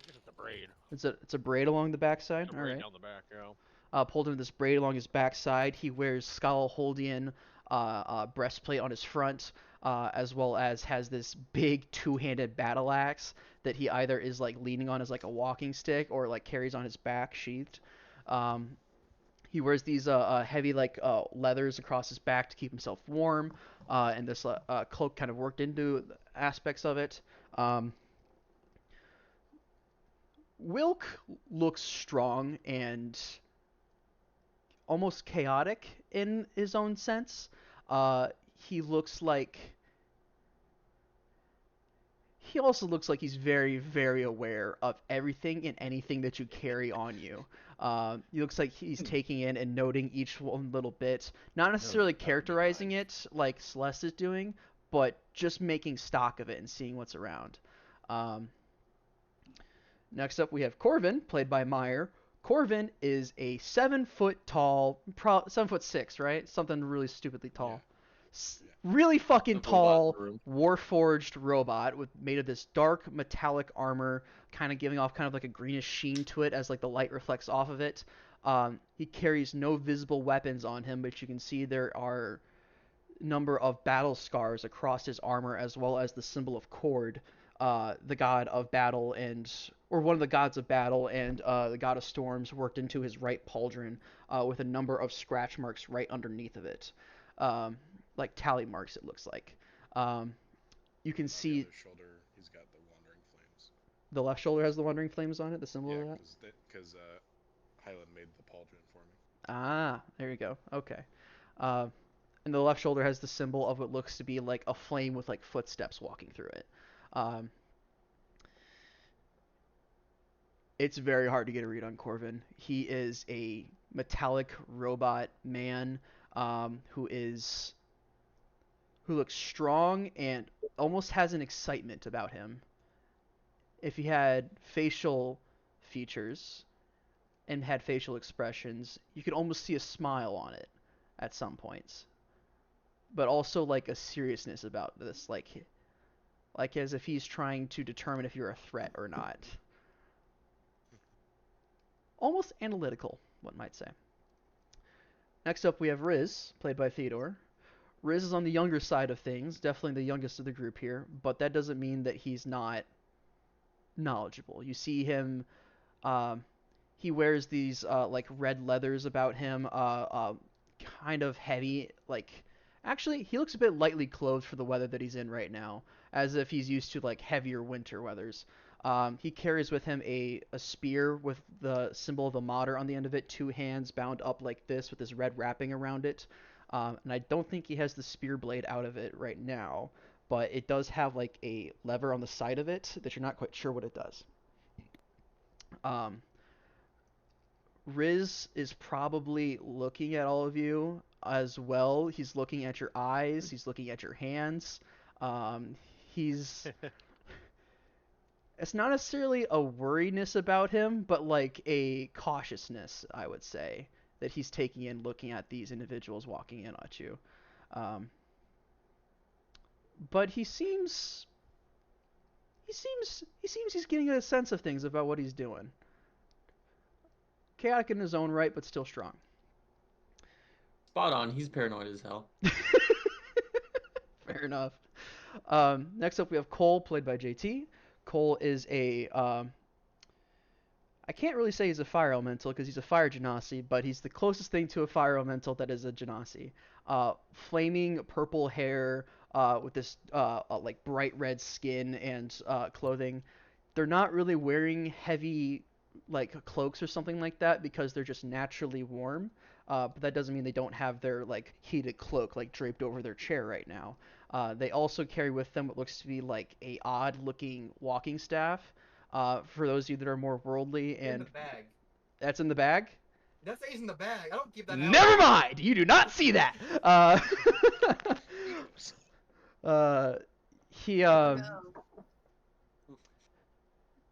It's a braid. It's a braid along the backside. A All braid right. down the back, yeah. Pulled into this braid along his backside. He wears Skullholdian breastplate on his front, as well as has this big two-handed battle axe that he either is like leaning on as like a walking stick or like carries on his back sheathed. He wears these heavy like leathers across his back to keep himself warm, and this cloak kind of worked into aspects of it. Wilk looks strong and almost chaotic in his own sense. He also looks like he's very, very aware of everything and anything that you carry on you. He looks like he's taking in and noting each one little bit, not necessarily characterizing it like Celeste is doing, but just making stock of it and seeing what's around. Next up, we have Corvin, played by Meyer. Corvin is a 7-foot tall, 7'6", right? Something really stupidly tall. Really fucking tall, warforged robot made of this dark metallic armor, kind of giving off kind of like a greenish sheen to it as like the light reflects off of it. He carries no visible weapons on him, but you can see there are number of battle scars across his armor, as well as the symbol of Kord, the god of battle or one of the gods of battle and the god of storms worked into his right pauldron, with a number of scratch marks right underneath of it, like tally marks. It looks like. You can see. The shoulder, he's got the wandering flames. The left shoulder has the wandering flames on it. The symbol of that. Because Highland made the pauldron for me. Ah, there you go. Okay. And the left shoulder has the symbol of what looks to be like a flame with like footsteps walking through it. It's very hard to get a read on Corvin. He is a metallic robot man, who looks strong and almost has an excitement about him. If he had facial features and had facial expressions, you could almost see a smile on it at some points. But also like a seriousness about this, like as if he's trying to determine if you're a threat or not. Almost analytical, one might say. Next up we have Riz, played by Theodore. Riz is on the younger side of things, definitely the youngest of the group here, but that doesn't mean that he's not knowledgeable. You see him, he wears these like red leathers about him, kind of heavy, like, actually he looks a bit lightly clothed for the weather that he's in right now, as if he's used to like heavier winter weathers. He carries with him a spear with the symbol of the Mater on the end of it, 2 hands bound up like this with this red wrapping around it. And I don't think he has the spear blade out of it right now, but it does have like a lever on the side of it that you're not quite sure what it does. Riz is probably looking at all of you as well. He's looking at your eyes. He's looking at your hands. It's not necessarily a worriness about him, but like a cautiousness, I would say, that he's taking in looking at these individuals walking in at you. But he seems he's getting a sense of things about what he's doing. Chaotic in his own right, but still strong. Spot on. He's paranoid as hell. Fair enough. Next up we have Cole, played by JT. Cole is a I can't really say he's a fire elemental because he's a fire genasi, but he's the closest thing to a fire elemental that is a genasi. Flaming purple hair, with this like bright red skin and clothing. They're not really wearing heavy like cloaks or something like that because they're just naturally warm. But that doesn't mean they don't have their like heated cloak like draped over their chair right now. They also carry with them what looks to be like a odd looking walking staff. For those of you that are more worldly, and in the bag. That's in the bag? That stays in the bag. I don't keep that. Never mind. You do not see that.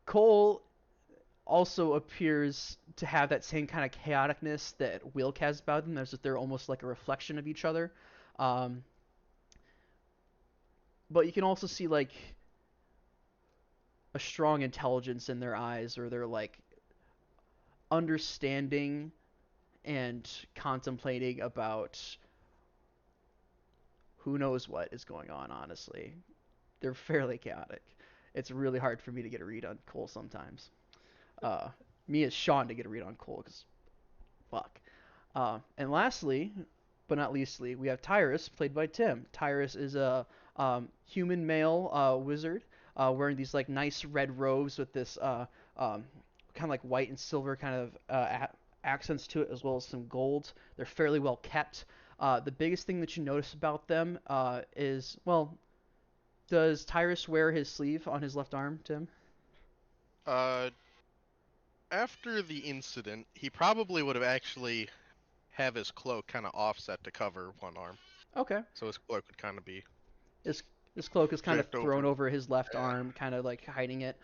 Cole also appears to have that same kind of chaoticness that Wilk has about them, as if they're almost like a reflection of each other. But you can also see like a strong intelligence in their eyes, or they're like understanding and contemplating about who knows what is going on, honestly. They're fairly chaotic. It's really hard for me to get a read on Cole sometimes. Me as Sean to get a read on Cole, because fuck. And lastly, but not leastly, we have Tyrus, played by Tim. Tyrus is a human male wizard, wearing these like nice red robes with this kind of like white and silver kind of accents to it, as well as some gold. They're fairly well kept. The biggest thing that you notice about them is, well, does Tyrus wear his sleeve on his left arm, Tim? After the incident, he probably would have actually have his cloak kind of offset to cover one arm. Okay. So his cloak would kind of be... His cloak is kind of draped thrown over his left arm, kind of like hiding it.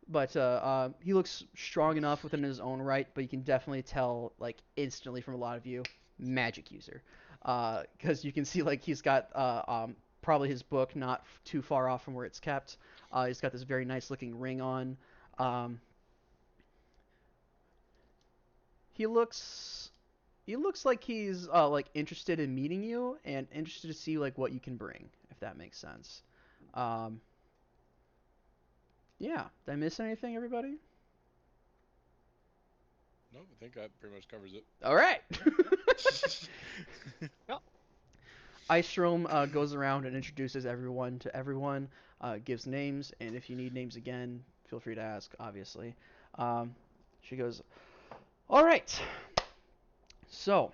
but he looks strong enough within his own right. But you can definitely tell like instantly from a lot of you, magic user, because you can see like he's got probably his book not too far off from where it's kept. He's got this very nice looking ring on. He looks like he's like interested in meeting you and interested to see like what you can bring, if that makes sense. Yeah, did I miss anything, everybody? No, I think that pretty much covers it. All right. Yep. Icestrom goes around and introduces everyone to everyone, gives names, and if you need names again, feel free to ask, obviously. She goes, all right. So,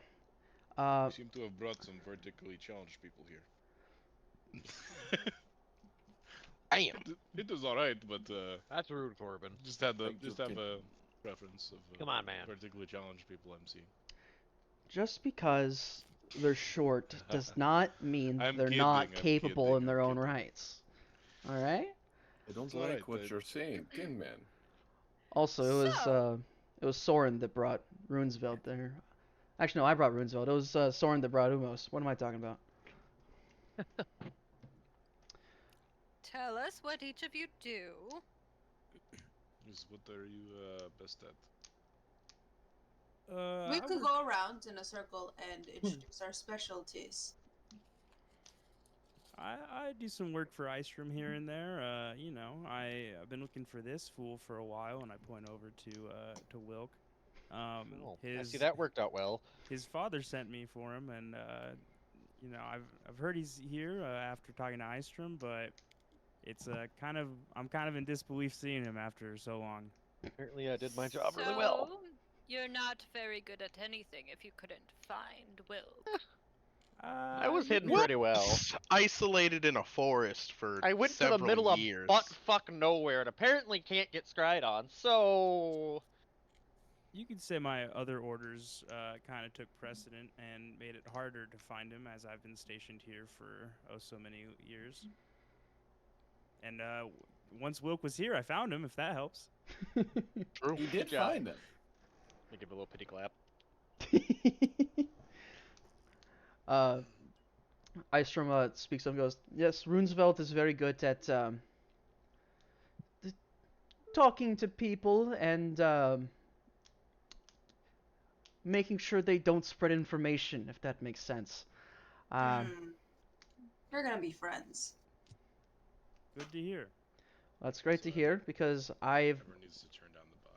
You seem to have brought some vertically challenged people here. Damn. It is all right, but That's rude, Corbin. just have a preference of Come on, man. vertically challenged people I'm seeing. just because they're short does not mean I'm they're kidding, not I'm capable kidding, in their I'm own kidding. rights. All right. I don't It's like alright, what but- you're saying, Kingman. Also, it was Soren that brought Runesveld there. Actually, no, I brought Runesveld. It was Soren that brought Umos. What am I talking about? Tell us what each of you do. What are you best at? We I could work- go around in a circle and introduce our specialties. I do some work for Icestrom here and there. You know, I've been looking for this fool for a while, and I point over to Wilk. Oh, I see that worked out well. His father sent me for him, and you know, I've heard he's here after talking to Icestrom, but it's I'm kind of in disbelief seeing him after so long. Apparently, I did my job really well. So, you're not very good at anything if you couldn't find Wilk. I was hidden What? pretty well. Isolated in a forest for I went to several the middle years. of butt fuck nowhere and apparently can't get scryed on. So You could say my other orders kind of took precedent and made it harder to find him, as I've been stationed here for so many years. And once Wilk was here, I found him. If that helps. True. You did job. find him. let me give a little pity clap. Icestrom speaks up and goes, yes, Runesveld is very good at talking to people and making sure they don't spread information, if that makes sense. We're gonna be friends. Good to hear. That's great to hear because I've Everyone needs to turn down the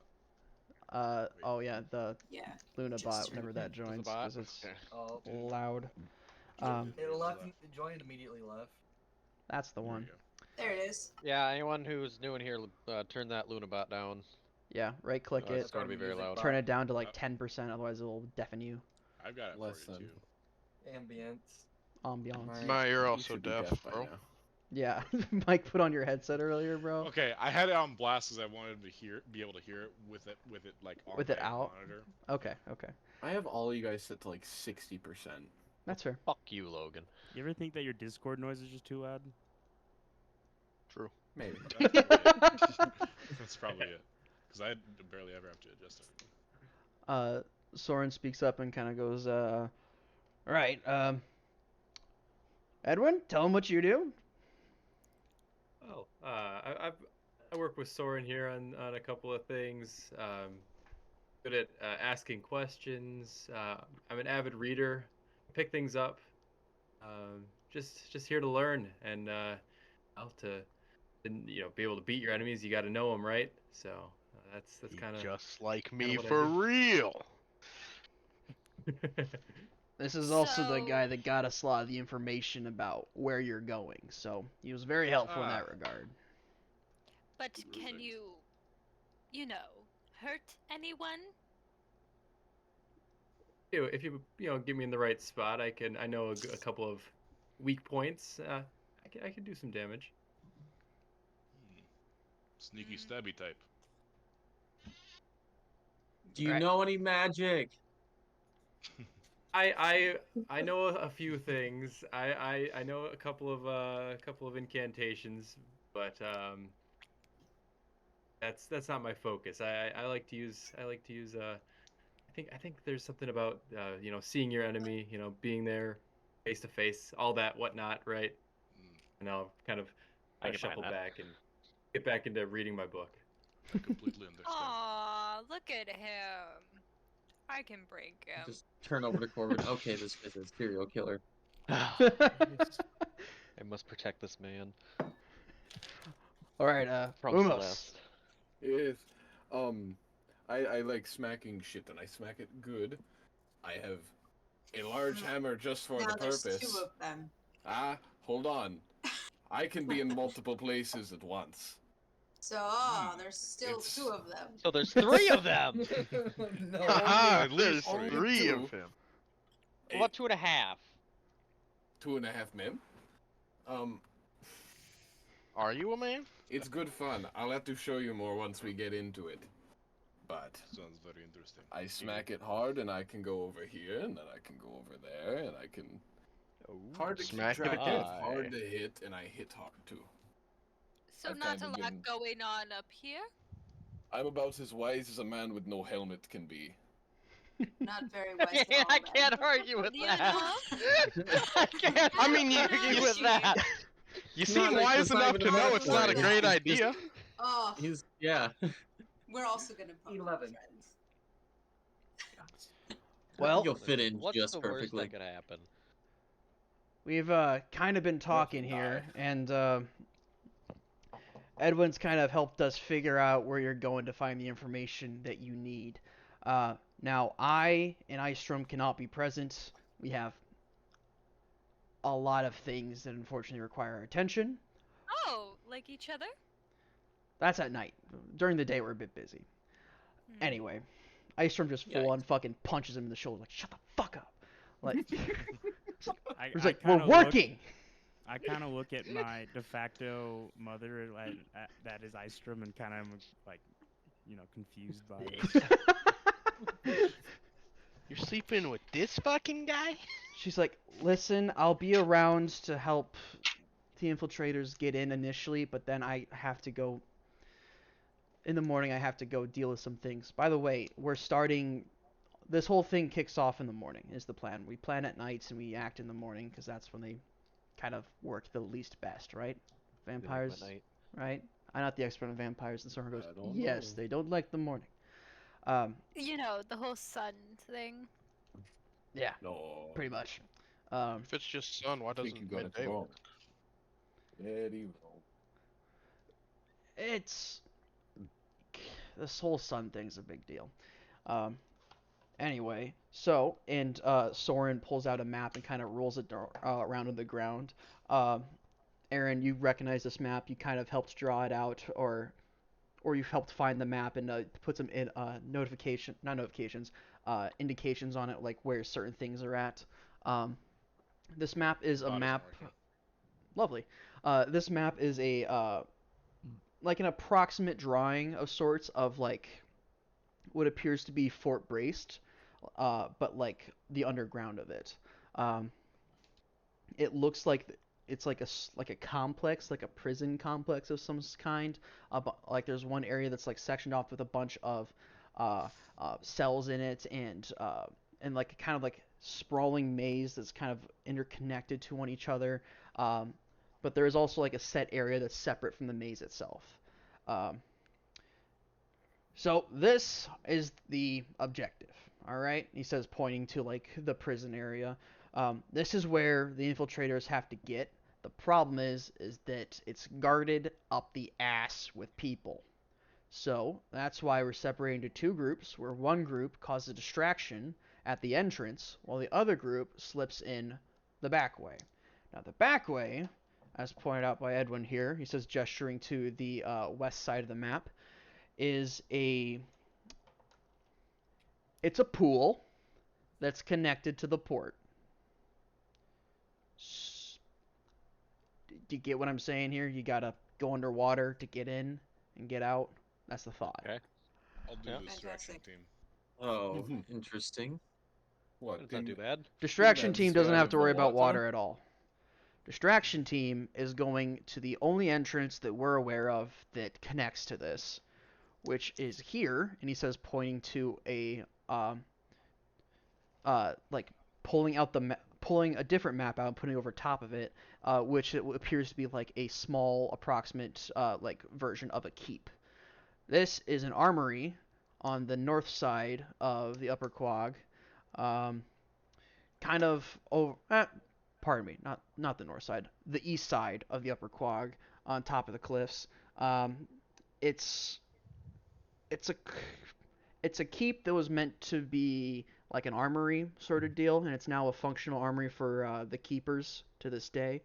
bot. oh yeah, the Yeah. Luna just bot turn whenever that joins bot? because it's Okay. Oh, loud. it left. It joined immediately left. That's the There we one. go. There it is. Yeah, anyone who's new in here, turn that Lunabot down. Yeah, right click It's it, going to be very loud. turn it down to like 10%, otherwise it will deafen you. I've got it Less for you than. too. Ambience. Ambiance. Ma, you're You also should be deaf, by bro. now. Yeah, Mike put on your headset earlier, bro. Okay, I had it on blast because I wanted to be able to hear it with it like on With it my out? monitor. Okay, okay. I have all you guys set to like 60%. That's fair. Fuck you, Logan. You ever think that your Discord noise is just too loud? True. Maybe. That's probably it. Because I barely ever have to adjust it. Soren speaks up and kind of goes, alright, Edwin, tell him what you do. Oh, I work with Soren here on a couple of things. Good at asking questions. I'm an avid reader. Pick things up. Just here to learn and to be able to beat your enemies. You got to know them, right? So that's kind of Just like me what I for do. real. This is also the So- guy that got us a lot of the information about where you're going, so he was very helpful in that regard. But can you know, hurt anyone? If you get me in the right spot, I know a couple of weak points. I can do some damage. Sneaky stabby type. Do you Alright. know any magic? I know a few things. I know a couple of incantations, but that's not my focus. I like to use I think there's something about seeing your enemy, being there face to face, all that whatnot, right? And I'll kind of I can shuffle find that. back and get back into reading my book. I completely understand. Aw, look at him. I can break him. Just turn over to Corbin. Okay, this is a serial killer. I must protect this man. All right, From Umos. Celeste. Yes. I like smacking shit, and I smack it good. I have a large hammer just for now the there's purpose. 2 of them. Ah, hold on. I can be in multiple places at once. So there's still It's- 2 of them. So there's 3 of them. No. Haha, there's only 3 2. of him. What about 2.5? 2.5 men. Are you a man? It's good fun. I'll have to show you more once we get into it. But Sounds very interesting. I smack it hard, and I can go over here, and then I can go over there, and I can. Hard to smack keep it track of. high. Hard to hit, and I hit hard too. So I've not a kinda lot been- going on up here. I'm about as wise as a man with no helmet can be. Not very wise at all. I then. can't argue with You that. know? I can't I mean, you argue with that. You It's not seem like- wise it's not enough even to know enough it's for not a you. great It's idea. Oh, Yeah. we're also gonna put 11. friends. Well, You'll fit in What's just the worst perfectly. that could happen? we've kind of been talking here, and Edwin's kind of helped us figure out where you're going to find the information that you need. Now, I and Istrom cannot be present. We have a lot of things that unfortunately require our attention. Oh, like each other? That's at night. During the day, we're a bit busy. Anyway, Istrom just full on fucking punches him in the shoulder, like, shut the fuck up. Like, he's like, we're working! I kind of look at my de facto mother that is Istrom and kind of like, confused by this. You're sleeping with this fucking guy? She's like, listen, I'll be around to help the infiltrators get in initially, but then I have to go. In the morning, I have to go deal with some things. By the way, we're starting. This whole thing kicks off in the morning, is the plan. We plan at nights and we act in the morning because that's when they kind of work the least best, right? Vampires, right? I'm not the expert on vampires. And Summer goes, yes, they don't like the morning. You know, the whole sun thing. Yeah, No. pretty much. If it's just sun, why think doesn't you got it midday wrong. work? Very wrong. It's this whole sun thing's a big deal. Anyway, so and Soren pulls out a map and kind of rolls it around on the ground. Aaron, you recognize this map. You kind of helped draw it out, or you've helped find the map and put some indications on it, like where certain things are at. This map is a map. Lovely. This map is a like an approximate drawing of sorts of like what appears to be Fort Braced, but like the underground of it. It looks like it's like a complex, like a prison complex of some kind. Like there's one area that's like sectioned off with a bunch of cells in it, and like a kind of like sprawling maze that's kind of interconnected to one each other. But there is also like a set area that's separate from the maze itself. So this is the objective, all right? He says, pointing to like the prison area. This is where the infiltrators have to get. The problem is that it's guarded up the ass with people. So that's why we're separating into 2 groups, where one group causes a distraction at the entrance, while the other group slips in the back way. Now the back way, as pointed out by Edwin here, he says, gesturing to the west side of the map, is it's a pool that's connected to the port. Do you get what I'm saying here? You gotta go underwater to get in and get out. That's the thought. Okay. I'll do the distraction team. Oh, interesting. What? That's not too bad. Distraction That's team doesn't out have of to the worry about water? water at all. Distraction team is going to the only entrance that we're aware of that connects to this, which is here, and he says pointing to a like pulling a different map out and putting it over top of it, which it appears to be like a small approximate like version of a keep. This is an armory on the north side of the Upper Quag, kind of over. Pardon me, not the north side, the east side of the Upper Quag, on top of the cliffs. It's a keep that was meant to be like an armory sort of deal, and it's now a functional armory for the keepers to this day.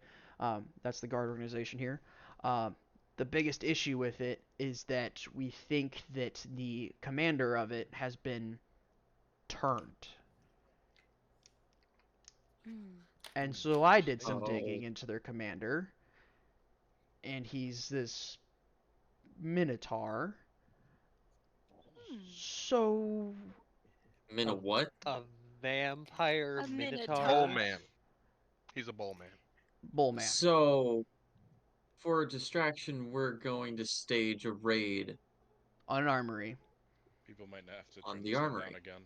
That's the guard organization here. The biggest issue with it is that we think that the commander of it has been turned. And so I did some digging into their commander, and he's this Minotaur. So... what? A vampire minotaur. Bull man. He's a bull man. Bull man. So, for a distraction, we're going to stage a raid on an armory. People might have to on turn the this one armory. down again.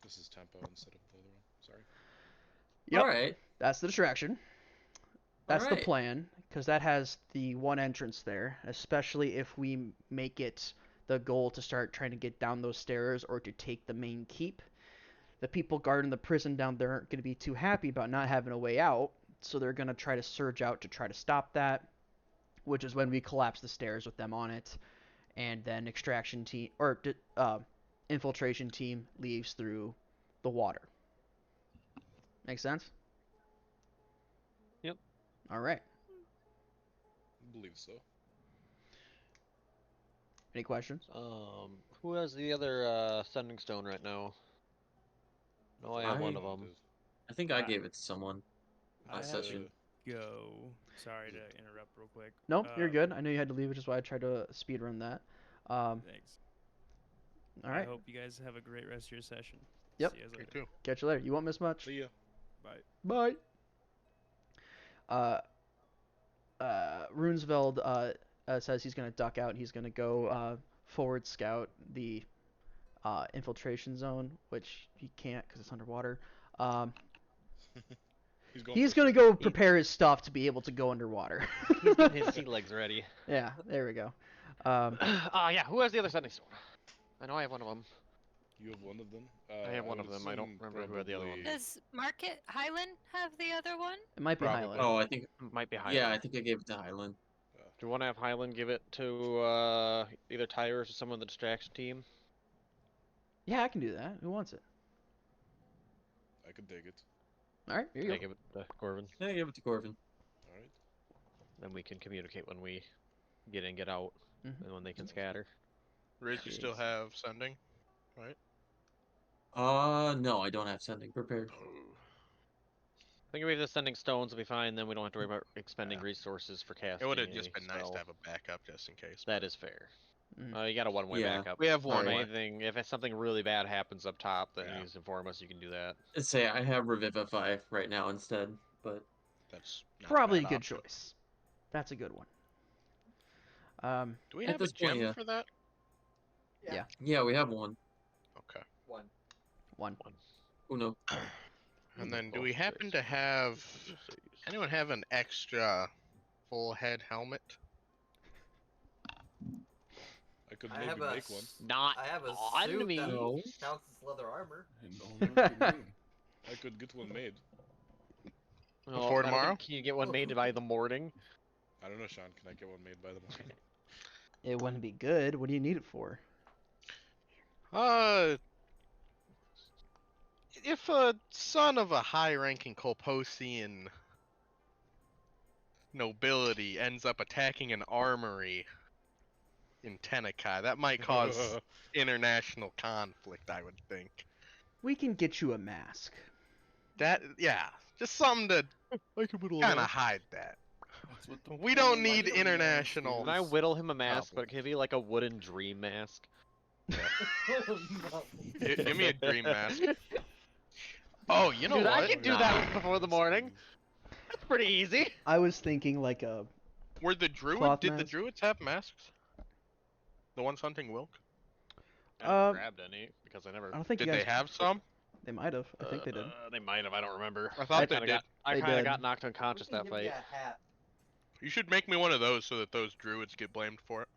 This is tempo instead of the other one. Sorry. Yep. All right. That's the distraction. That's the Alright. plan, because that has the one entrance there, especially if we make it the goal to start trying to get down those stairs or to take the main keep. The people guarding the prison down there aren't going to be too happy about not having a way out, so they're going to try to surge out to try to stop that, which is when we collapse the stairs with them on it, and then extraction team, or infiltration team leaves through the water. Make sense? Yep. All right. I believe so. Any questions? Who has the other sending stone right now? No, I have one of them. I think I gave it to someone. I Last have session. to go. Sorry to interrupt real quick. No, you're good. I know you had to leave, which is why I tried to speed run that. Thanks. All right. I hope you guys have a great rest of your session. Yep. See you guys You later. too. Catch you later. You won't miss much. See ya. Bye. Bye. Runesveld says he's going to duck out and he's going to go forward scout the infiltration zone, which he can't because it's underwater. He's going to go prepare his stuff to be able to go underwater. He's getting his sea legs ready. Yeah, there we go. Yeah, who has the other sending stone? I know I have one of them. You have one of them? I have one would of them. I don't assume remember who had the other one. probably- Does Market Highland have the other one? It might be Probably. Highland. Oh, I think. Might be Highland. Yeah, I think I gave it to Highland. Do you want to have Highland give it to either Tyrus or someone on the distraction team? Yeah, I can do that. Who wants it? I could dig it. All right, here you I go. give it to Corvin. Yeah, I gave it to Corvin. Alright. Then we can communicate when we get in, get out, Mhm. and when they can scatter. Riz, you still have sending, right? No, I don't have sending prepared. I think if we have the sending stones, will be fine. Then we don't have to worry about expending resources for casting. It would have any just been nice spell. to have a backup just in case. That is fair. Mhm. You got a one-way Yeah. backup. We have Or one way. anything. If something really bad happens up top, then Yeah. you just inform us. You can do that. Let's say I have Revivify right now instead, but That's not Probably a bad good option. choice. That's a good one. Do we At have a this point, gem yeah. for that? yeah, we have one. Okay. One. Uno. And then do we happen to have anyone have an extra full head helmet? I could I maybe have a make one. Not I have a on suit me. that counts as leather armor. I could get one made. Oh, Before I don't tomorrow? think- Can you get one made by the morning? I don't know, Sean. Can I get one made by the morning? It wouldn't be good. What do you need it for? If a son of a high-ranking Colposian nobility ends up attacking an armory in Tenekai, that might cause international conflict, I would think. We can get you a mask. Yeah, just something to kind of hide that. We don't need international. Can I whittle him a mask, but give you like a wooden dream mask? Give me a dream mask. Oh, you know Dude, what? I can do that before the morning. That's pretty easy. I was thinking like a Were the druid? Cloth Did the mask? druids have masks? The ones hunting Wilk? I never Uh, grabbed any because I never. I don't think Did you they guys. have some? They might have. I think they did. They might have. I don't remember. I thought they kinda did. got. I They kind of did. got knocked unconscious that Give fight. me a hat. You should make me one of those so that those druids get blamed for it.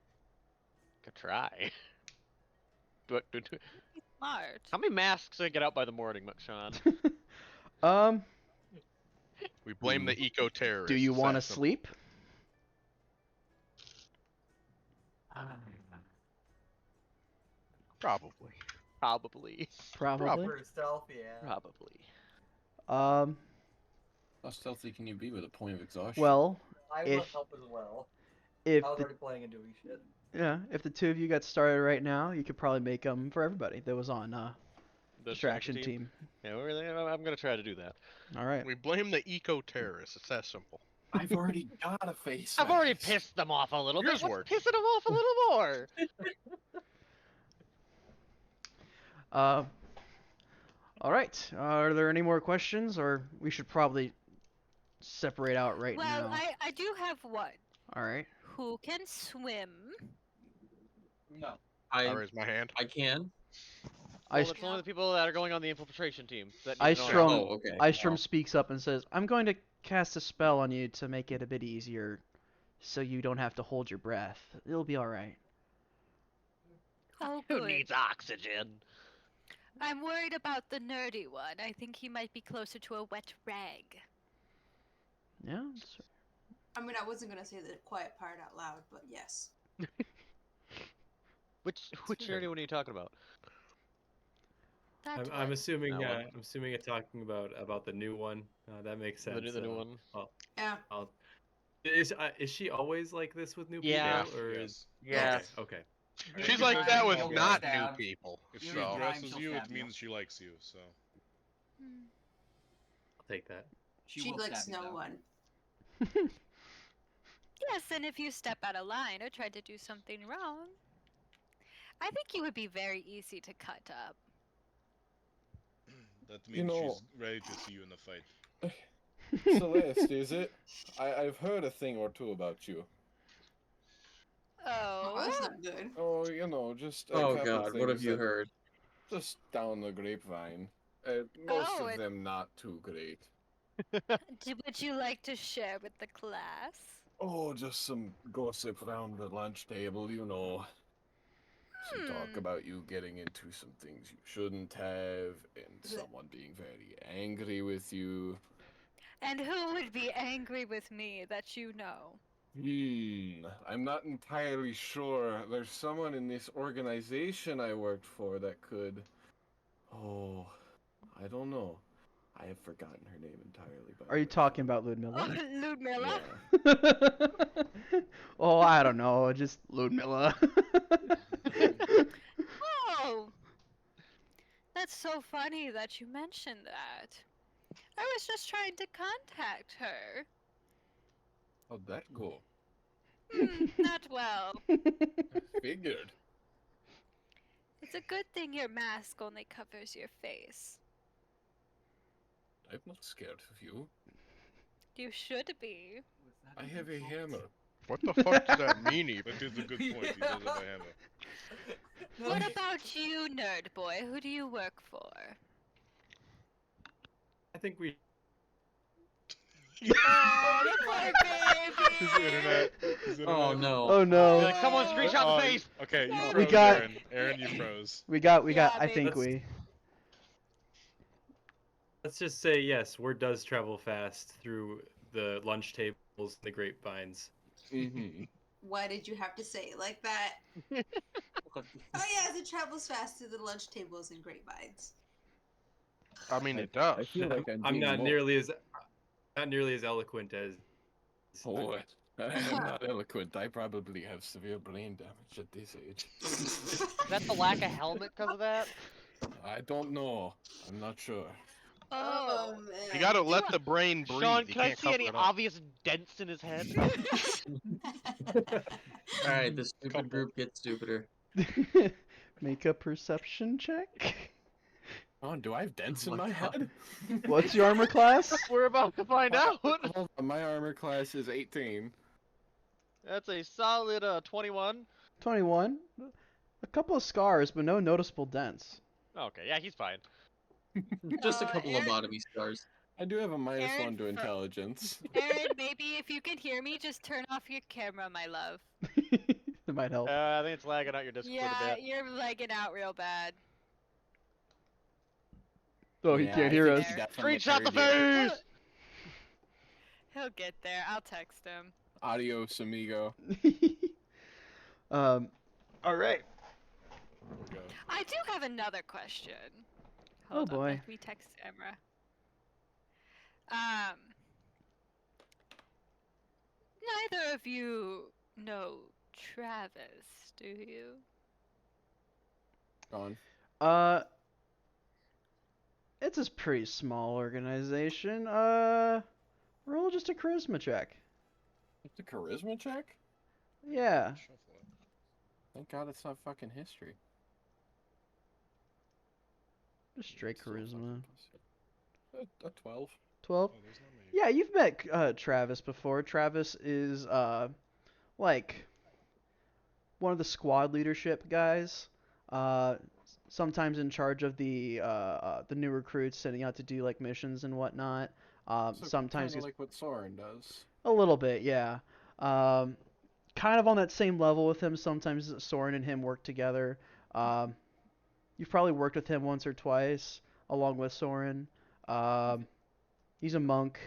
Could try. do. Smart. How many masks did I get out by the morning, Sean? We blame the eco-terrorists. Do you It's want to that simple. sleep? Probably. Probably. Probably. For stealth, yeah. Probably. Um. How stealthy can you be with a point of exhaustion? Well, I will if help as well. if I was the, already playing and doing shit. yeah, if the two of you got started right now, you could probably make them for everybody that was on The distraction team. Yeah, I'm gonna try to do that. All right. We blame the eco-terrorists. It's that simple. I've already got a face. I've already mask. pissed them off a little Yours bit. What's worked. pissing them off a little more? All right. Are there any more questions, or we should probably separate out right Well, now? I do have one. All right. Who can swim? No. I raise my hand. I can. Well, it's only the people that are going on the infiltration team. That need to know Istrom, how- Oh, okay. Istrom speaks up and says, "I'm going to cast a spell on you to make it a bit easier, so you don't have to hold your breath. It'll be all right." Oh, Who good. needs oxygen? I'm worried about the nerdy one. I think he might be closer to a wet rag. Yeah. I mean, I wasn't gonna say the quiet part out loud, but yes. Which nerdy one are you talking about? That I'm one. assuming. That one. I'm assuming you're talking about the new one. That makes sense. The new one. Yeah. Is she always like this with new Yeah. people? Or Yes. Yes. Okay. She's like that with If not stab. new people. If she You So. need addresses she'll you, stab it you. means she likes you. So Hmm. I'll take that. She will likes stab you, no though. one. Yes, and if you step out of line or try to do something wrong, I think you would be very easy to cut up. that You means know- she's ready to see you in a fight. Celeste, is it? I've heard a thing or two about you. Oh, Oh. that's not good. Oh, you know, just. A Oh couple god, what have things you that- heard? Just down the grapevine. Most Oh, of it- them not too great. Would you like to share with the class? Oh, just some gossip around the lunch table, you know. Some talk about you getting into some things you shouldn't have, and someone being very angry with you. And who would be angry with me that you know? I'm not entirely sure. There's someone in this organization I worked for that could. Oh, I don't know. I have forgotten her name entirely. Are you talking about Ludmilla? Ludmilla? Yeah. Oh, I don't know. Just Ludmilla. Oh! That's so funny that you mentioned that. I was just trying to contact her. How'd that go? Not well. Figured. It's a good thing your mask only covers your face. I'm not scared of you. You should be. I have a hammer. What the fuck does that mean even? That is a good point. He does have a hammer. What about you, nerd boy? Who do you work for? I think we. Oh, the poor baby! His internet. Oh no. Oh no. Like, someone screenshot the face. Okay, you froze, We got- Aaron. Aaron, you froze. We got. Yeah, I think baby. Let's just say yes. Word does travel fast through the lunch tables, the grapevines. Mm-hmm. Why did you have to say it like that? Oh yes, it travels fast to the lunch tables and grapevines. I mean, it I does. feel like I'm I'm being not more- nearly as eloquent as. Oh, I'm not eloquent. I probably have severe brain damage at this age. Is that the lack of helmet because of that? I don't know. I'm not sure. Oh, man. You gotta let the brain breathe. Sean, You can I can't see cover any it up. obvious dents in his head? Alright, the stupid group gets stupider. Make a perception check. Oh, do I have dents in my head? What's your armor class? We're about to find out. Hold on, my armor class is 18. That's a solid 21. 21. A couple of scars, but no noticeable dents. Okay, yeah, he's fine. Just a couple Aaron- lobotomy scars. I do have a minus Aaron, 1 to for- intelligence. Aaron, maybe if you can hear me, just turn off your camera, my love. That might help. I think it's lagging out your Discord a Yeah, bit. you're lagging out real bad. Oh, he Yeah, can't I hear think us. he definitely Screenshot the carried it. face! He'll get there. I'll text him. Adios, amigo. All right. I do have another question. Oh, Hold on, boy. let me text Emra. Neither of you know Travis, do you? Gone. It's a pretty small organization. Roll just a charisma check. It's a charisma check? Yeah. Thank God it's not fucking history. Just straight charisma. A 12. 12? Yeah, you've met Travis before. Travis is like one of the squad leadership guys. Sometimes in charge of the new recruits sending out to do like missions and whatnot. So Sometimes kinda he's like what Soren does. a little bit, yeah. Kind of on that same level with him. Sometimes Soren and him work together. You've probably worked with him once or twice, along with Soren. He's a monk,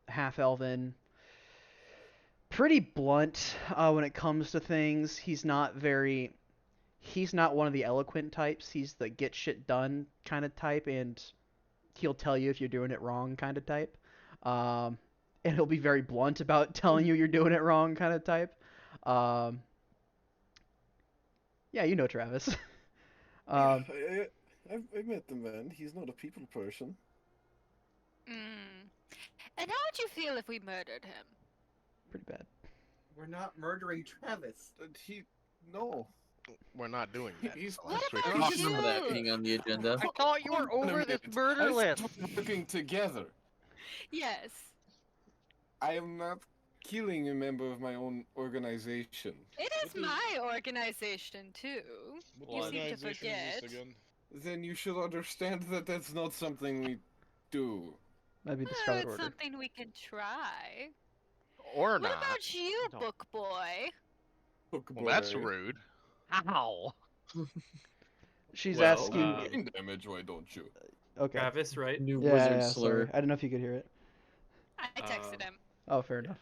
half-elven. Pretty blunt when it comes to things. He's not one of the eloquent types. He's the get shit done kind of type, and he'll tell you if you're doing it wrong kind of type. And he'll be very blunt about telling you you're doing it wrong kind of type. Yeah, you know Travis. I met the man. He's not a people person. And how would you feel if we murdered him? Pretty bad. We're not murdering Travis. No. We're not doing that. He's What I about don't you? remember that being on the agenda. I thought you were over this murder list. Working together. Yes. I am not killing a member of my own organization. It is my organization too. You seem to Organization is forget. this again? Then you should understand that that's not something we do. That'd be the Oh, Scarlet it's Order. something we can try. Or What not. about you, No. book boy? Well, that's rude. How? She's Well, asking. Brain damage, why don't you? Okay. Travis, right? New Yeah, wizard yeah, slur. sorry. I didn't know if you could hear it. I texted him. Oh, fair enough.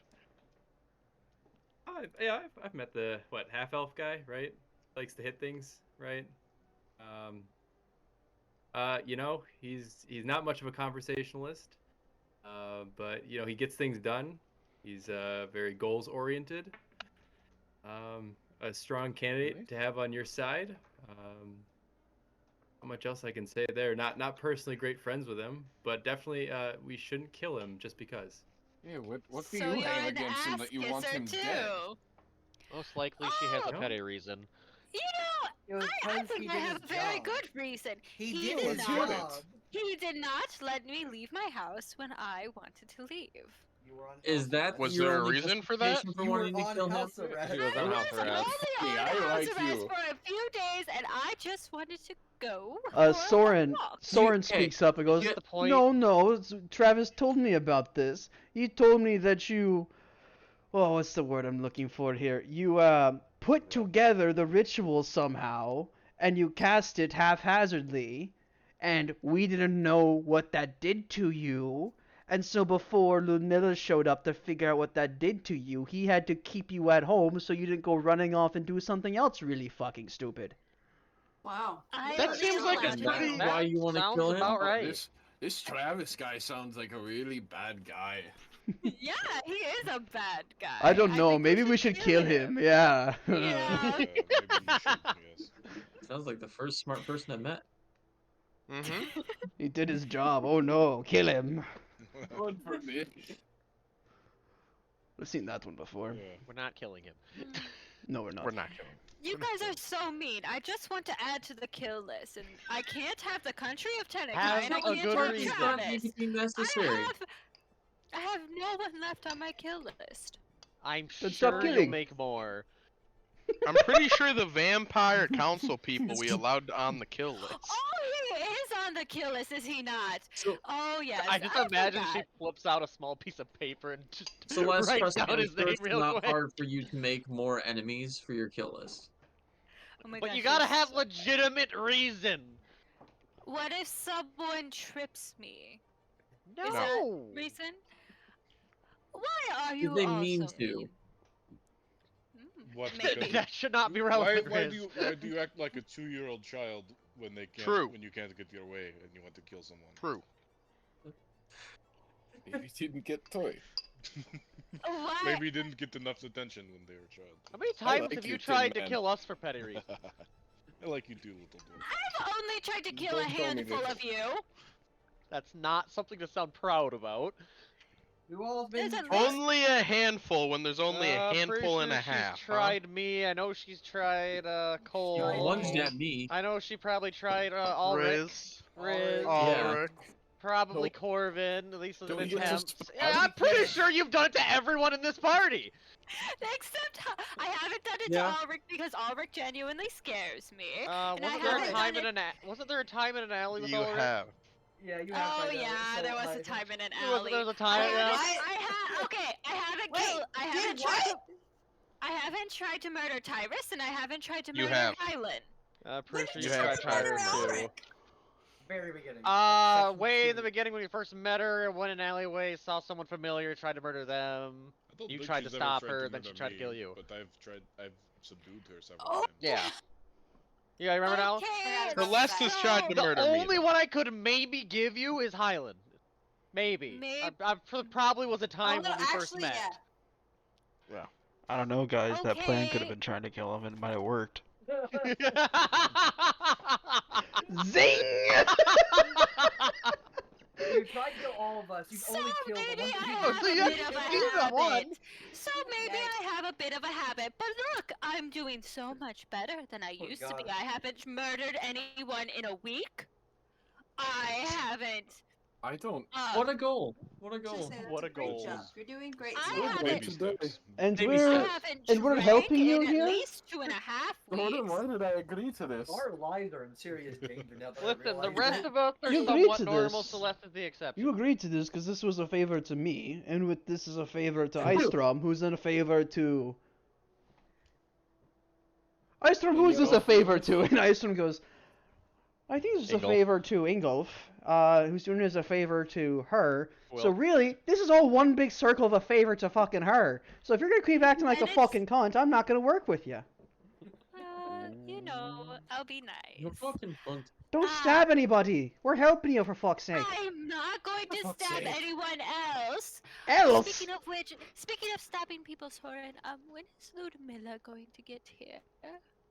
I've met the half elf guy, right? Likes to hit things, right? He's not much of a conversationalist, but he gets things done. He's very goals oriented. A strong candidate to have on your side. How much else I can say there? Not personally great friends with him, but definitely we shouldn't kill him just because. Yeah, what do So you you're have an against him ass that you want kisser him too. dead? Most likely she has a Oh. petty reason. You It was know, I because think he I did have his a very job. good reason. He He did did his not. job. He did not let me leave my house when I wanted to leave. You were on Is house that Was your there a only reason for that? justification for You were wanting to on kill him? house arrest. He was I on was house only arrest. on Hey, I house like arrest you. for a few days, and I just wanted to go. for a Soren walk. Soren hey, speaks up and goes, get the point? No, Travis told me about this. He told me that you, oh, what's the word I'm looking for here? You put together the ritual somehow, and you cast it haphazardly, and we didn't know what that did to you. And so before Ludmilla showed up to figure out what that did to you, he had to keep you at home so you didn't go running off and do something else really fucking stupid. Wow. That seems like a And pretty- that's why you want to Sounds kill him? about right. This Travis guy sounds like a really bad guy. Yeah, he is a bad guy. I don't know, think maybe we should kill him. Yeah. Yeah. Maybe you should, yes. Sounds like the first smart person I met. Mm-hmm. He did his job. Oh no, kill him. Good for me. I've seen that one before. Yeah. We're not killing him. No, we're not. We're not killing. You guys are so mean. I just want to add to the kill list, and I can't have the country of Tenekai, Have and I a can't good have reason. Travis. Anything I necessary. have no one left on my kill list. I'm Then stop sure you'll killing. make more. I'm pretty sure the vampire council people we allowed on the kill list. Oh, he is on the kill list, is he not? Oh yes. I just imagine she forgot. flips out a small piece of paper and just Celeste, writes trust me, down I'm his sure name it's real not quick. hard for you to make more enemies for your kill list. Oh my But gosh, you gotta this- have legitimate reason. What if someone trips me? No. Is that reason? Why are you Did they all mean so to? mean? What? That- Because that should not be why, relevant. why Riz. do you act like a 2-year-old child when they can't? True. When you can't get your way and you want to kill someone? True. Maybe you didn't get toy. Why? Maybe you didn't get enough attention when they were a child. How many I times like have you, you Tin tried to Man. kill us for petty reasons? I like you too, little boy. I've only tried to kill a Don't tell me handful this. of you. That's not something to sound proud about. You all have been. There's at least Only a handful when there's only a pretty handful and a sure half. She's tried me. I know she's tried Cole. tried Lunged Cole. at me. I know she probably tried huh? Ulrich. Riz. Yeah. Ulrich. Probably Corvin. At least as an Don't you attempt. just- Yeah, I'm pretty sure you've done it to everyone in this party. except I haven't done it Yeah. to Ulrich because Ulrich genuinely scares me. And I Wasn't there a haven't time done in wasn't there a time in an alley with You Ulrich? have. Yeah, you have Oh tried that, yeah, so there was I- a time in an There was- alley. there was a time, yeah. I haven't Wait, killed. I did haven't tried. what? I haven't tried to murder Tyrus, and I haven't tried to You murder have. Hylan. Pretty sure did you you tried have Tyler murder too. Ulrich? Very beginning. Way Section in the beginning when you first met her, went in an alleyway, saw someone familiar, tried to murder them. I don't You think tried to she's ever stop tried her, to then she murder tried to me, kill you. But I've subdued her several Oh. times. Yeah. You guys remember now? Okay, Celeste has tried to The murder me. only one I could maybe give you is Hyland. Maybe. Probably was a time Although when we first actually, met. yeah. I don't know, guys. That plan could have Okay. been trying to kill him, and it might have worked. Zing! You tried to kill all of us. You've So only killed maybe one I person. have so a you bit of a you got one. habit. So maybe I have a bit of a habit. But look, I'm doing so much better than I Oh, used to be. God. I haven't murdered anyone in a week. I haven't. I don't. What a goal! What a Just goal! say that's What a great goal. job. You're doing great. I Sam. haven't- Baby steps. And Baby we're I steps. haven't and we're drank helping you in here? at least 2.5 Gordon, weeks. why did I agree to this? Our lives are in serious danger now that I Listen, the realize rest it. of us are You agreed somewhat to normal. this. Celeste is the exception. You agreed to this because this was a favor to me, and with this is a favor to Icestrom, who's in a favor to. Icestrom, who's this a favor to? And Icestrom goes, I think this is a Ingolf. favor to Ingolf, who's doing this a favor to her. So Will. really, this is all one big circle of a favor to fucking her. So if you're gonna keep acting like a And it's- fucking cunt, I'm not gonna work with you. You know, I'll be You're nice. fucking bunt. Don't stab anybody. We're helping you for fuck's sake. I'm not going to fuck's stab sake. anyone else. Else. Speaking of which, speaking of stabbing people, Soren, when is Ludmilla going to get here?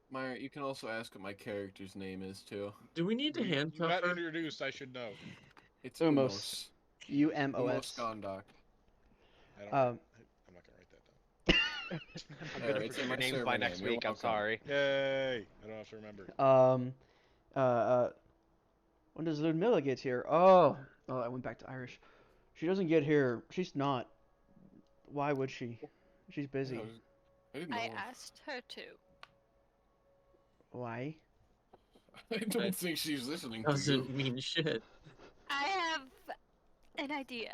Meyer, you can also ask what my character's name is too. Do we need to You handcuff got her? introduced. I should know. It's Umos. Umos UMOS. Gondok. I don't. Um, I'm not gonna write that down. I'm Alright, gonna it's forget in your my names server by name, next you're week. I'm welcome. sorry. Yay! I don't have to remember. When does Ludmilla get here? Oh, I went back to Irish. She doesn't get here. She's not. Why would she? She's busy. Yeah, I didn't know. I asked her to. Why? I don't think she's listening to you. Doesn't mean shit. I have an idea.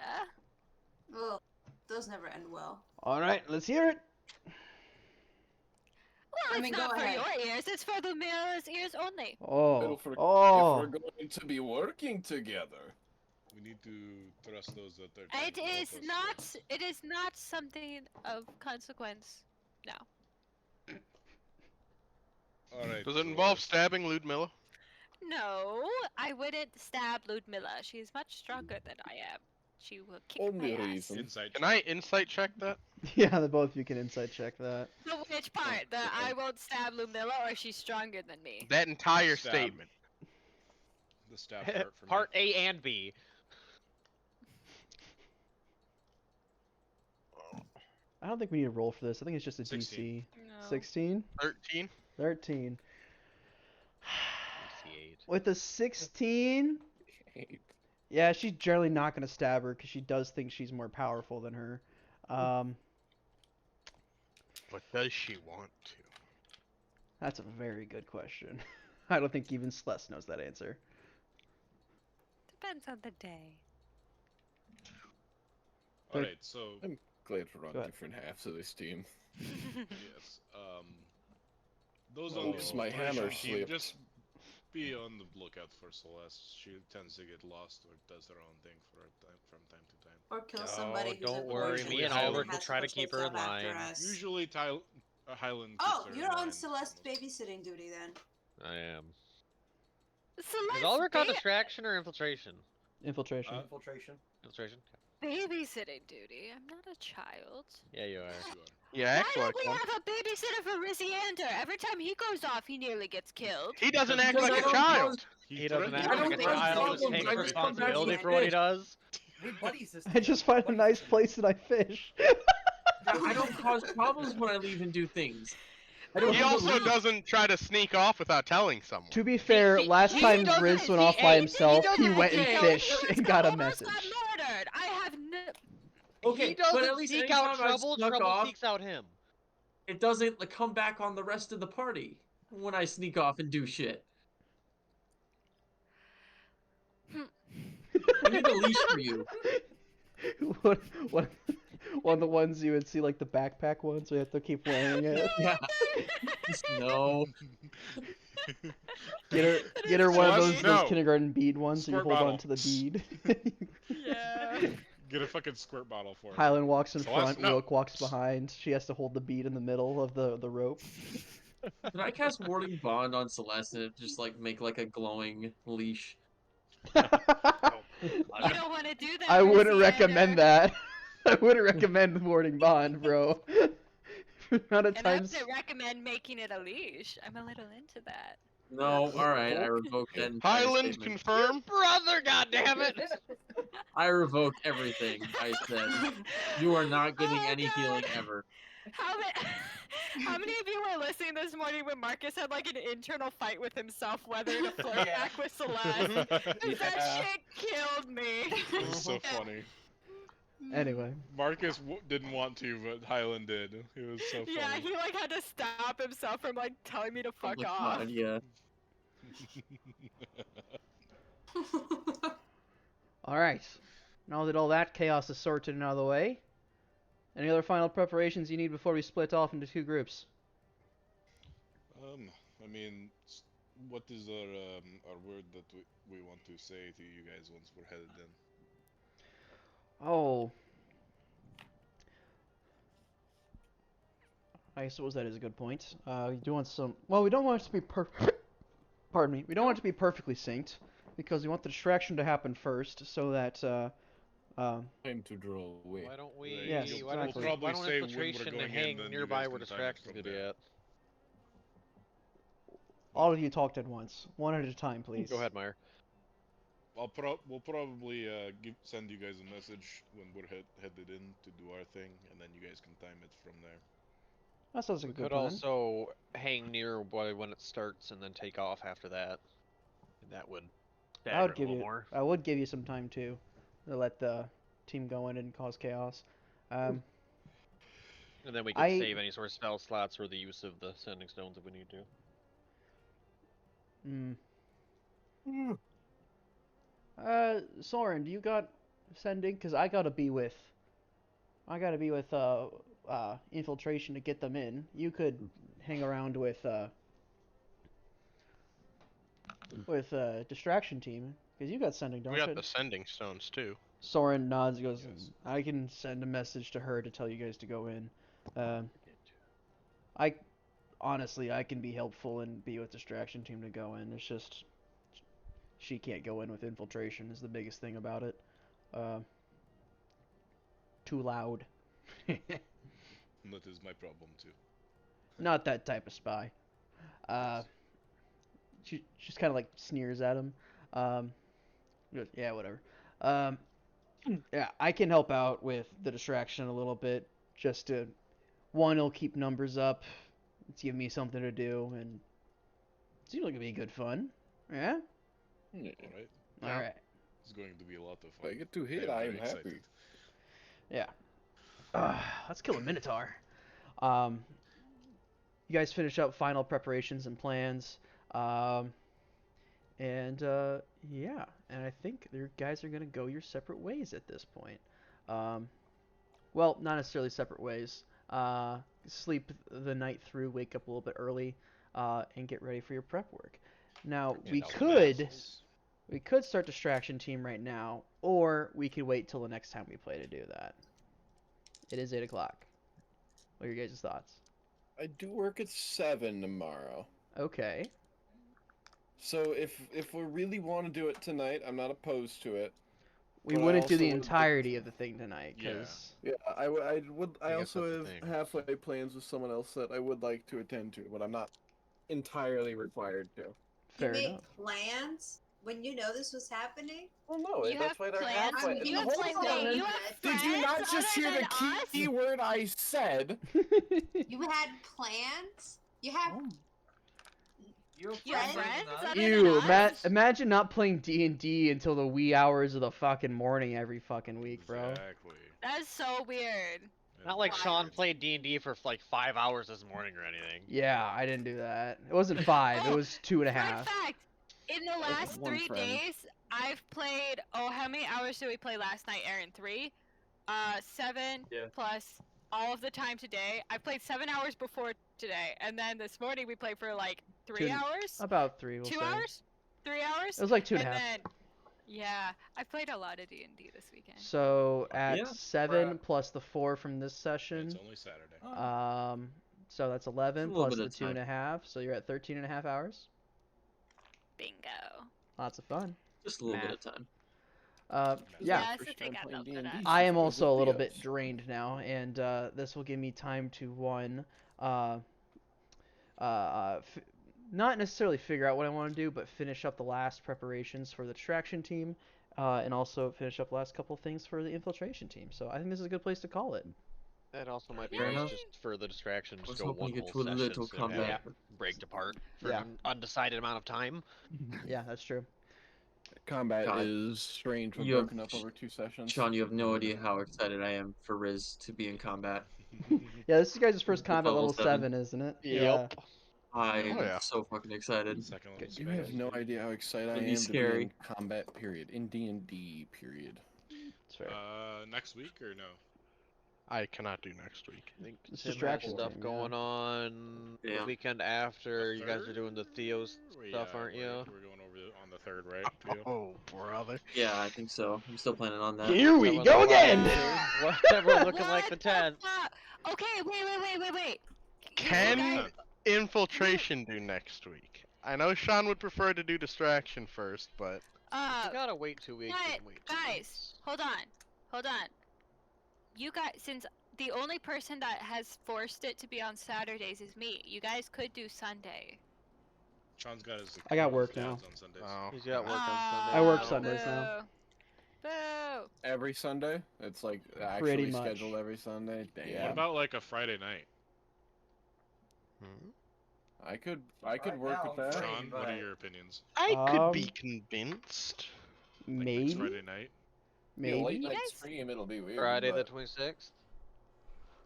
Well, those never end well. All right, let's hear it. Well, I it's mean, not go for ahead. your ears. It's for Lumilla's ears only. Oh, If we're oh. going to be working together. We need to trust those that are. It is not. It is not something of consequence. No. All right. Does it involve stabbing Ludmilla? No, I wouldn't stab Ludmilla. She's much stronger than I am. She will kick Only my ass. reason. Insight. Can I insight check that? Yeah, the both of you can insight check that. So which part? That I won't stab Ludmilla, or she's stronger than me? That entire Stab. statement. The stab part for Part A and B. I don't think we need to roll for this. I think it's just a 16. DC. No. 16? 13. 13. DC8. With a 16? Yeah, she's generally not going to stab her because she does think she's more powerful than her. But does she want to? That's a very good question. I don't think even Celeste knows that answer. Depends on the day. Alright, so I'm glad we're on Go ahead. different halves of this team. yes, those on Oops, the my hammer operation team, slipped. just be on the lookout for Celeste. She tends to get lost or does her own thing from time to time. Or kill somebody who's don't a worry, virgin me and and Albert will has try to to keep chase her in up after line. us. Usually, Highland. Oh, keeps her you're in on line Celeste almost. babysitting duty then. I am. Celeste, Is Ulrich on distraction or infiltration? Infiltration. Infiltration. Infiltration? babysitting duty. I'm not a child. Yeah, you are. Yeah, Why act like don't we one. have a babysitter for Riziander? Every time he goes off, he nearly gets killed. He doesn't act Because like I a don't child. He doesn't threatened act I like a don't cause child. He problems, takes I just come back responsibility with for what he fish. does. We buddy system. I just find a nice place and I fish. I don't cause problems when I leave and do things. I don't He need to also leave. doesn't try to sneak off without telling someone. To be fair, last time Riz went off by himself, he went and fished and got a message. Murdered. I have no. Okay, He but doesn't at least seek anytime out I trouble, snuck trouble off, seeks out him. it doesn't come back on the rest of the party when I sneak off and do shit. I need a leash for you. One of the ones you would see, like the backpack ones, so you have to keep wearing it. Yeah. Just no. Get her one of those No. kindergarten bead ones, so you Squirt hold bottle. on to the bead. Yeah. Get a fucking squirt bottle for him. Highland walks in Celeste, front, no. Wilk walks behind. She has to hold the bead in the middle of the rope. Did I cast Warding Bond on Celeste and just like make like a glowing leash? You don't want to do that. I wouldn't Riziander. recommend that. I wouldn't recommend Warding Bond, bro. Amount of And I times. would recommend making it a leash. I'm a little into that. No, alright, I revoke that entire Highland statement. confirm. Brother, goddammit! I revoke everything I said. You are not getting any healing ever. How many of you were listening this morning when Marcus had like an internal fight with himself whether to flirt back with Celeste? 'Cause that shit killed me. It was so funny. Anyway. Marcus didn't want to, but Highland did. It was so funny. Yeah, he like had to stop himself from like telling me to fuck Oh my off. God, yeah. Alright. Now that all that chaos is sorted and out of the way, any other final preparations you need before we split off into two groups? I mean, what is our word that we want to say to you guys once we're headed in? Oh. I suppose that is a good point. We do want some. Well, we don't want it to be Pardon me. We don't want it to be perfectly synced because we want the distraction to happen first, so that. Time to draw away. Why don't we? Yes, why don't, exactly. We'll probably why don't say when we're infiltration going in, hang then you nearby guys where can time it distraction's from gonna be there. at? All of you talked at once, one at a time, please. Go ahead, Meyer. We'll probably send you guys a message when we're headed in to do our thing, and then you guys can time it from there. That sounds like a We good could plan. also hang nearby when it starts and then take off after that. And that would stagger I would it a give little you. more. I would give you some time too, to let the team go in and cause chaos. And then we could save any sort of spell slots for the use of the sending stones if we need to. Soren, do you got sending? Cause I gotta be with infiltration to get them in. You could hang around with distraction team, cause you got sending, don't We you? got the sending stones too. Soren nods, goes, I can send a message to her to tell you guys to go in. Honestly, I can be helpful and be with distraction team to go in. It's just she can't go in with infiltration is the biggest thing about it. Too loud. That is my problem too. Not that type of spy. She just kind of like sneers at him. Goes, yeah, whatever. Yeah, I can help out with the distraction a little bit. Just to, one, it'll keep numbers up. It's give me something to do, and it seems like it'd be good fun. Yeah. Alright. All right. It's going to be a lot of fun. If I get to hit, I'm I am very happy. excited. Yeah. Let's kill a Minotaur. You you guys finish up final preparations and plans. Yeah, and I think you guys are gonna go your separate ways at this point. Well, not necessarily separate ways. Sleep the night through, wake up a little bit early, and get ready for your prep work. Now we could start distraction team right now, or we could wait till the next time we play to do that. It is 8 o'clock. What are your guys' thoughts? I do work at 7 tomorrow. Okay. So if we really want to do it tonight, I'm not opposed to it. We but I wouldn't do also the would- entirety of the thing tonight, because Yeah, I would. I guess also that's the have thing. halfway plans with someone else that I would like to attend to, but I'm not entirely required to. fair you made enough. plans when you know this was happening? Well, no, You that's have why they're plans? halfway. You have Hold plans, on. wait, you have Did you not friends just hear other the than us? key word I said? You had plans? You have You You have friends other than Ew, us? imagine not playing D&D until the wee hours of the fucking morning every fucking week, bro. Exactly. That is so weird. Not like Sean played D&D for like 5 hours this morning or anything. Yeah, I didn't do that. It wasn't 5, it Oh, was 2.5. Fun fact, in the last one 3 friend. days, I've played, how many hours did we play last night, Aaron? 3? 7 Yeah. plus all of the time today. I played 7 hours before today, and then this morning we played for like 3 Two- hours? About 3, we'll 2 say. hours? 3 hours? It was like 2.5. And then, yeah, I played a lot of D&D this weekend. So at Yeah, 7 plus the 4 from this session, It's only Saturday. so that's 11 It's a little plus bit the of time. 2.5, so you're at 13.5 hours. Bingo. Lots of fun. Just a little bit Math. of time. Yeah. Yeah, since I got the good at- I am also a little bit drained now, and this will give me time to not necessarily figure out what I want to do, but finish up the last preparations for the distraction team, and also finish up the last couple things for the infiltration team. So I think this is a good place to call it. That also might be Fair nice enough. just for the distraction. I was Just go hoping one to get whole to a session little so you don't combat. have to break apart for Yeah. an undecided amount of time. Yeah, that's true. Combat God. is strange when You have- broken up over 2 sessions. Sean, you have no idea how excited I am for Riz to be in combat. Yeah, this is you guys' first combat Level level 7, isn't it? Yep. I'm yeah. so fucking excited. Second level You have no idea how excited I It'll am be to be scary. in combat. Period. In D&D. Period. It's fair. Next week or no? I cannot do next week. I think It's Tim has distraction stuff team, yeah. going on Yeah. the weekend after. You guys are doing the Theos stuff, aren't you? We're going over on the 3rd, right? Theo? Oh, brother. Yeah, I think so. I'm still planning on that. Here we That go was again! Whatever, looking like the What 10th. fuck? Okay, wait. Can guys- infiltration do next week? I know Sean would prefer to do distraction first, but You gotta wait 2 weeks. But, and wait 2 guys, weeks. hold on. You guys, since the only person that has forced it to be on Saturdays is me, you guys could do Sunday. Sean's got his. I got his work dad's now. on Sundays. oh, He's got work on Ah, Sunday. I work now. Sundays now. Boo! Every Sunday? It's like Pretty actually much. scheduled every Sunday? Damn. What about like a Friday night? I could Right work now, with that. Friday. Sean, what are but- your opinions? I could be Um, convinced. Like Maybe? next Friday night. Be a late Maybe? night guys- stream, it'll be weird. Friday the but 26th.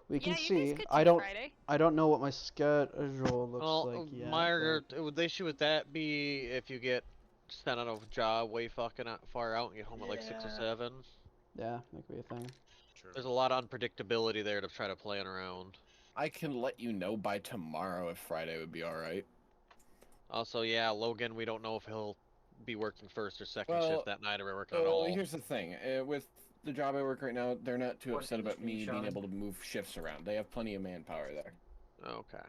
We can Yeah, you guys see. could I do don't. Friday. I don't know what my schedule looks Well, like yet. the issue with that be if you get sent on a job way fucking far out and get home at like 6 or Yeah. 7. Yeah, that could be a thing. Sure. There's a lot of unpredictability there to try to plan around. I can let you know by tomorrow if Friday would be alright. Also, yeah, Logan, we don't know if he'll be working first or second Well, shift that night or working at So all. here's the thing. With the job I work right now, they're not too What upset about me industry, being Sean? able to move shifts around. They have plenty of manpower there. Okay.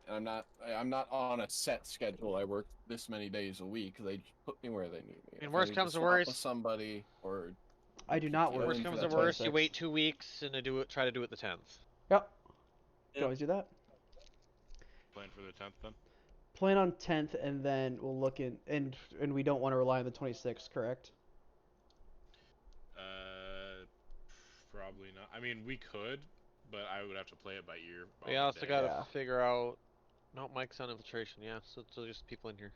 And I'm not on a set schedule. I work this many days a week. They just put me where they need me. And If I worst need comes to swap with worst- somebody or I do not Yeah, work. Worst in for comes that to worst, you 26th. wait 2 weeks and try to do it the 10th. Yep. Can Yeah. always do that. Plan for the 10th then. Plan on 10th, and then we'll look in, and we don't want to rely on the 26th, correct? Probably not. I mean, we could, but I would have to play it by ear. on We the also day. gotta Yeah. figure out. No, Mike's on infiltration, yeah, so just people in here.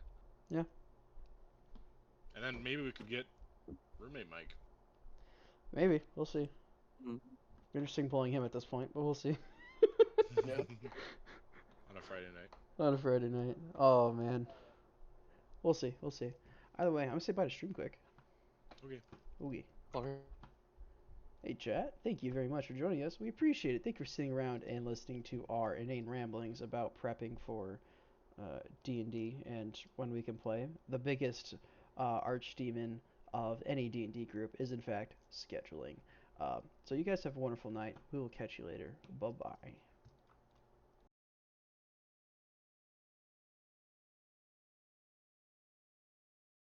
And then maybe we could get roommate Mike. Maybe. We'll see. Mm. Interesting pulling him at this point, but we'll see. Yeah. on a Friday night. On a Friday night. Oh man. We'll see. We'll see. Either way, I'm gonna say bye to stream quick. Okay. Okay. Okay. Hey chat, thank you very much for joining us. We appreciate it. Thank you for sitting around and listening to our inane ramblings about prepping for D&D and when we can play. The biggest archdemon of any D&D group is in fact scheduling. So you guys have a wonderful night. We will catch you later. Bye bye.